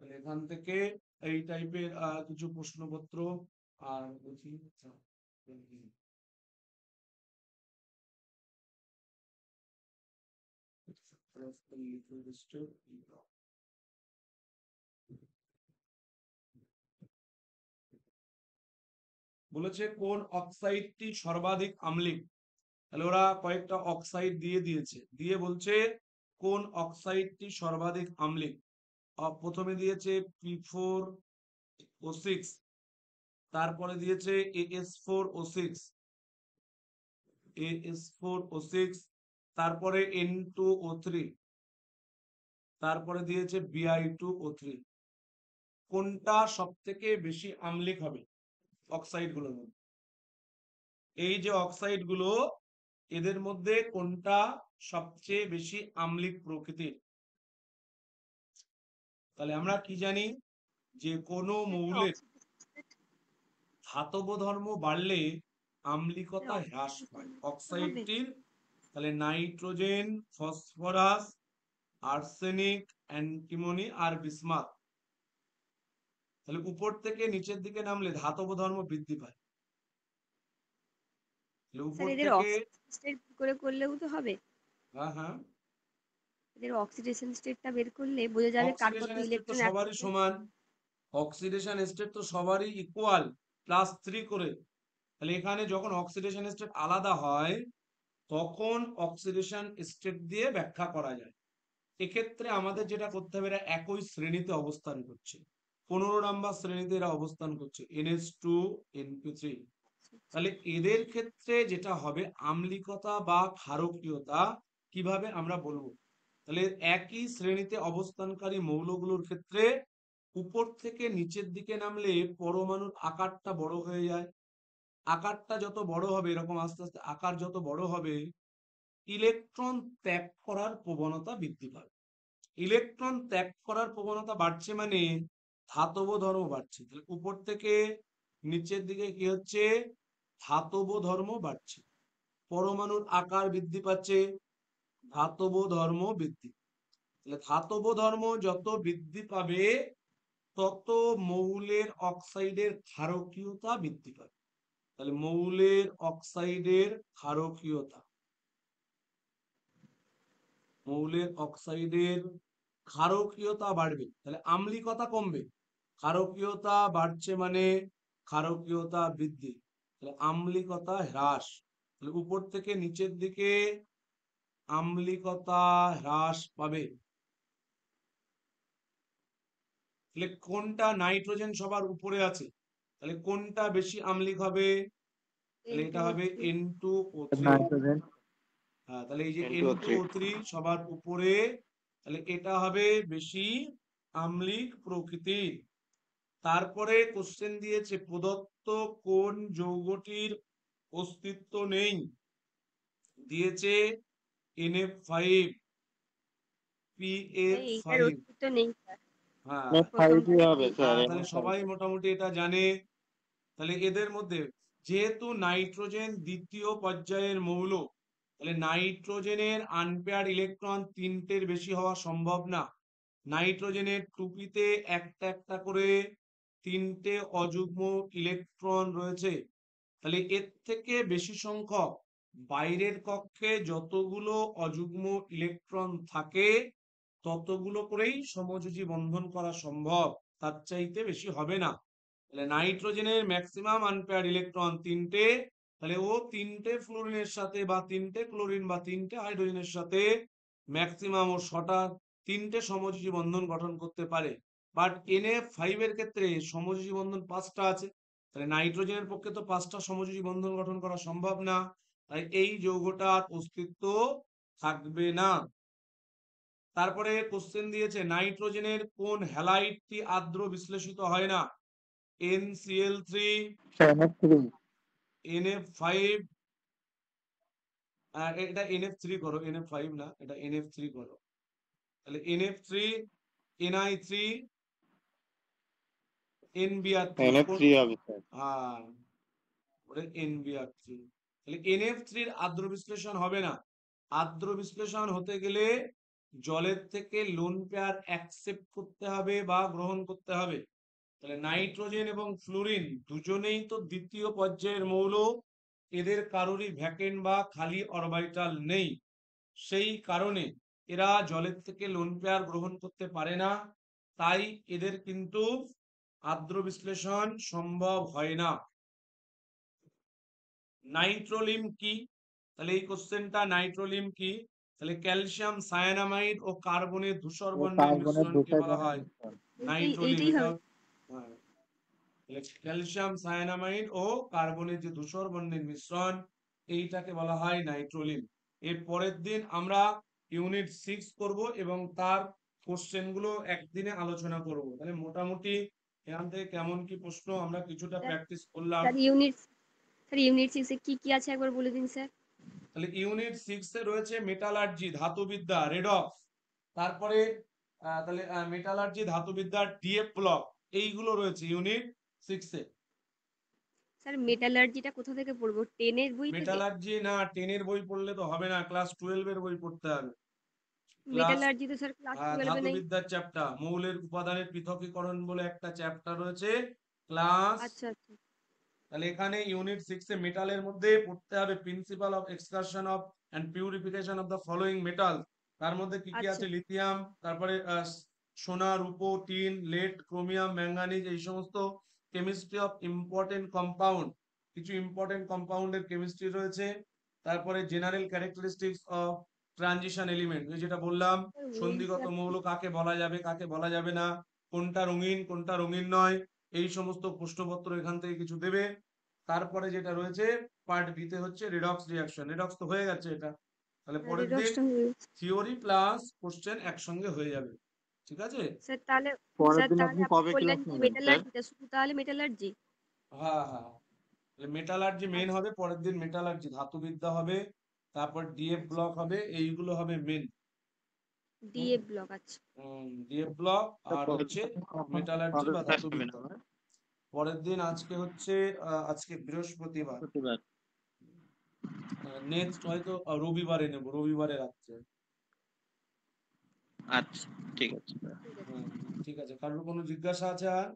তাহলে এখান থেকে এই টাইপের কিছু প্রশ্নপত্র আর বলছি, বলেছে কোন অক্সাইডটি সর্বাধিক আম্লিক। তাহলে ওরা কয়েকটা অক্সাইড দিয়েছে, দিয়ে বলছে কোন অক্সাইডটি সর্বাধিক আম্লিক। প্রথমে দিয়েছে P4O6, তারপরে দিয়েছে AS4O6, তারপরে N2O3, তারপরে দিয়েছে Bi2O3। কোনটা সব থেকে বেশি আম্লিক হবে অক্সাইড গুলোর মধ্যে? এই যে অক্সাইড গুলো, এদের মধ্যে কোনটা সবচেয়ে বেশি আম্লিক প্রকৃতির? তাহলে আমরা কি জানি যে কোনো মৌলের ধাতব ধর্ম বাড়লে আম্লিকতা হ্রাস পায় অক্সাইডটির। তাহলে নাইট্রোজেন, ফসফরাস, আর্সেনিক, অ্যান্টিমনি আর বিসমাথ, তাহলে উপর থেকে নিচের দিকে নামলে ধাতব ধর্ম বৃদ্ধি পায়। উপর এদের থেকে, অক্সিডেশন স্টেট করে করলেও তো হবে। হ্যাঁ, এদের অক্সিডেশন স্টেটটা বের করলে বোঝা যাবে কার কত অক্সিডেশন স্টেট তো ইলেকট্রন সবারই সমান, অক্সিডেশন স্টেট তো সবারই ইকুয়াল, +3 করে। তাহলে এখানে যখন অক্সিডেশন স্টেট আলাদা হয় তখন অক্সিডেশন স্টেট দিয়ে ব্যাখ্যা করা যায়। এক্ষেত্রে আমাদের যেটা করতে হবে, এরা একই শ্রেণীতে অবস্থান করছে, 15 নম্বর শ্রেণীতে এরা অবস্থান করছে, NH2 NP3। তাহলে এদের ক্ষেত্রে যেটা হবে আম্লিকতা বা ক্ষারকীয়তা কিভাবে আমরা বলবো? তাহলে একই শ্রেণীতে অবস্থানকারী মৌলগুলোর ক্ষেত্রে উপর থেকে নিচের দিকে নামলে পরমাণুর আকারটা বড় হয়ে যায়। আকারটা যত বড় হবে, এরকম আস্তে আস্তে আকার যত বড় হবে, ইলেকট্রন ত্যাগ করার প্রবণতা বৃদ্ধি পাবে। ইলেকট্রন ত্যাগ করার প্রবণতা বাড়ছে মানে ধাতব ধর্ম বাড়ছে। তাহলে উপর থেকে নিচের দিকে কি হচ্ছে? ধাতব ধর্ম বাড়ছে, পরমাণুর আকার বৃদ্ধি পাচ্ছে, ধাতব ধর্ম বৃদ্ধি। তাহলে ধাতব ধর্ম যত বৃদ্ধি পাবে তত মৌলের অক্সাইডের ক্ষারকীয়তা বৃদ্ধি পাবে। তাহলে মৌলের অক্সাইডের ক্ষারকীয়তা, মৌলের অক্সাইডের ক্ষারকীয়তা বাড়বে, তাহলে আম্লিকতা কমবে। ক্ষারকীয়তা বাড়ছে মানে ক্ষারকীয়তা বৃদ্ধি, তাহলে আম্লিকতা হ্রাস। তাহলে উপর থেকে নিচের দিকে আম্লিকতা হ্রাস পাবে। তাহলে কোনটা, নাইট্রোজেন সবার উপরে আছে, তাহলে কোনটা বেশি আম্লিক হবে? তাহলে এটা হবে N2O3। হ্যাঁ, তাহলে এই যে N2O3 সবার উপরে, তাহলে এটা হবে বেশি আম্লিক প্রকৃতির। তারপরে কোশ্চেন দিয়েছে প্রদত্ত কোন যৌগটির অস্তিত্ব নেই, দিয়েছে NF5, এইটার PF5। অস্তিত্ব নেই স্যার। হ্যাঁ ফাইভই হবে স্যার, তাহলে সবাই মোটামুটি এটা জানে। তাহলে এদের মধ্যে যেহেতু নাইট্রোজেন দ্বিতীয় পর্যায়ের মৌল, তাহলে নাইট্রোজেনের আনপেয়ার্ড ইলেকট্রন তিনটের বেশি হওয়া সম্ভব না। নাইট্রোজেনের টুপিতে একটা একটা করে তিনটে অযুগ্ম ইলেকট্রন রয়েছে। তাহলে এর থেকে বেশি সংখ্যক বাইরের কক্ষে যতগুলো অযুগ্ম ইলেকট্রন থাকে ততগুলো করেই সমযোজী বন্ধন করা সম্ভব, তার চাইতে বেশি হবে না। তাহলে নাইট্রোজেনের ম্যাক্সিমাম আনপেয়ার্ড ইলেকট্রন তিনটে, তাহলে ও তিনটে ফ্লোরিনের সাথে বা তিনটে ক্লোরিন বা তিনটে হাইড্রোজেনের সাথে ম্যাক্সিমাম ও ছটা তিনটে সমযোজী বন্ধন গঠন করতে পারে। বাট NF5 এর ক্ষেত্রে সমযোজী বন্ধন 5টা আছে, তাহলে নাইট্রোজেনের পক্ষে তো 5টা সমযোজী বন্ধন গঠন করা সম্ভব না, তাই এই যৌগটার অস্তিত্ব থাকবে না। তারপরে কোশ্চেন দিয়েছে নাইট্রোজেনের কোন হ্যালাইডটি আর্দ্র বিশ্লেষিত হয় না? NCl3, NF5, এটা NF3 করো, NF5 না, এটা NF3 করো। তাহলে NF3, Ni3, NBr3 NF3 হবে স্যার। হ্যাঁ ওটা NBr3। তাহলে NF3 এর আর্দ্র বিশ্লেষণ হবে না। আর্দ্র বিশ্লেষণ হতে গেলে জলের থেকে লোন পেয়ার অ্যাকসেপ্ট করতে হবে বা গ্রহণ করতে হবে। তাহলে নাইট্রোজেন এবং ফ্লোরিন দুজনেই তো দ্বিতীয় পর্যায়ের মৌল, এদের কারোরই ভ্যাকেন্ট বা খালি অরবিটাল নেই, সেই কারণে এরা জলের থেকে লোন পেয়ার গ্রহণ করতে পারে না, তাই এদের কিন্তু আর্দ্র বিশ্লেষণ সম্ভব হয় না। নাইট্রোলিম কি? তাহলে এই কোশ্চেনটা নাইট্রোলিম কি, তাহলে ক্যালসিয়াম সায়ানামাইড ও কার্বনের ধূসর বর্ণের মিশ্রণকে বলা হয় নাইট্রোলিম। এইটাই এটা হবে। হ্যাঁ, ক্যালসিয়াম সায়ানামাইড ও কার্বনের যে ধূসর বর্ণের মিশ্রণ, এইটাকে বলা হয় নাইট্রোলিন। এর পরের দিন আমরা ইউনিট 6 করব এবং তার কোশ্চেন গুলো একদিনে আলোচনা করব। তাহলে মোটামুটি এখান থেকে কেমন কি প্রশ্ন আমরা কিছুটা প্র্যাকটিস করলাম। স্যার ইউনিট 6 এ কি কি আছে একবার বলে দিন স্যার। তাহলে ইউনিট 6 এ রয়েছে মেটালার্জি ধাতুবিদ্যা রেডক্স, তারপরে তাহলে মেটালার্জি ধাতুবিদ্যা ডিএফ ব্লক, এইগুলো রয়েছে ইউনিট 6 এ। স্যার মেটালার্জিটা কোথা থেকে পড়বো, 10 এর বই থেকে? মেটালার্জি না, 10 এর বই পড়লে তো হবে না, ক্লাস 12 এর বই পড়তে হবে। ক্লাস মেটালার্জি তো স্যার ক্লাস 12 এ নেই। ধাতুবিদ্যার চ্যাপ্টার মৌলের উপাদানের পৃথকীকরণ বলে একটা চ্যাপ্টার রয়েছে ক্লাস। আচ্ছা আচ্ছা। তাহলে এখানে ইউনিট 6 এ মেটালের মধ্যে পড়তে হবে principal of extraction of and purification of the following metal. তার মধ্যে কি কি আচ্ছা আছে? লিথিয়াম, তারপরে সোনা, রূপো, টিন, লেড, ক্রোমিয়াম, ম্যাঙ্গানিজ, এই সমস্ত কেমিস্ট্রি অফ ইম্পর্টেন্ট কম্পাউন্ড, কিছু ইম্পর্টেন্ট কম্পাউন্ডের কেমিস্ট্রি রয়েছে। তারপরে general characteristics of transition element, যেটা বললাম সন্ধিগত মৌল কাকে বলা যাবে কাকে বলা যাবে না, কোনটা রঙিন কোনটা রঙিন নয়, এই সমস্ত প্রশ্নপত্র এখান থেকে কিছু দেবে। তারপরে যেটা রয়েছে পার্ট বি তে হচ্ছে রিডক্স রিঅ্যাকশন, রিডক্স তো হয়ে গেছে এটা, তাহলে পরের দিন রিডক্সটা হয়ে গেছে। থিওরি প্লাস কোশ্চেন একসঙ্গে হয়ে যাবে, ঠিক আছে? স্যার তাহলে পরের দিন তাহলে আপনি আপনি কবে বললেন ক্লাস যে নেবেন স্যার? মেটালার্জিটা শুধু, তাহলে মেটালার্জি। হ্যাঁ হ্যাঁ, মেটালার্জি মেন আচ্ছা হবে পরের দিন, মেটালার্জি ধাতুবিদ্যা হবে, তারপর ডিএফ আচ্ছা। ব্লক হবে, এইগুলো হবে মেন। ডিএ ব্লক, আচ্ছা। ডিএফ ব্লক আর পরের হচ্ছে দিন মেটালার্জি কবে বা ক্লাস নেবেন ধাতুবিদ্যা। আবার? পরের দিন আজকে হচ্ছে আজকে বৃহস্পতিবার, প্রতিবার। নেক্সট হয়তো রবিবারে নেব, রবিবারে রাত্রে। আচ্ছা ঠিক আছে। ঠিক আছে। হুম, ঠিক আছে, কারোর কোনো জিজ্ঞাসা আছে আর?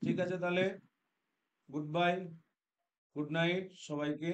ঠিক আছে, তাহলে গুড বাই, গুড নাইট সবাইকে।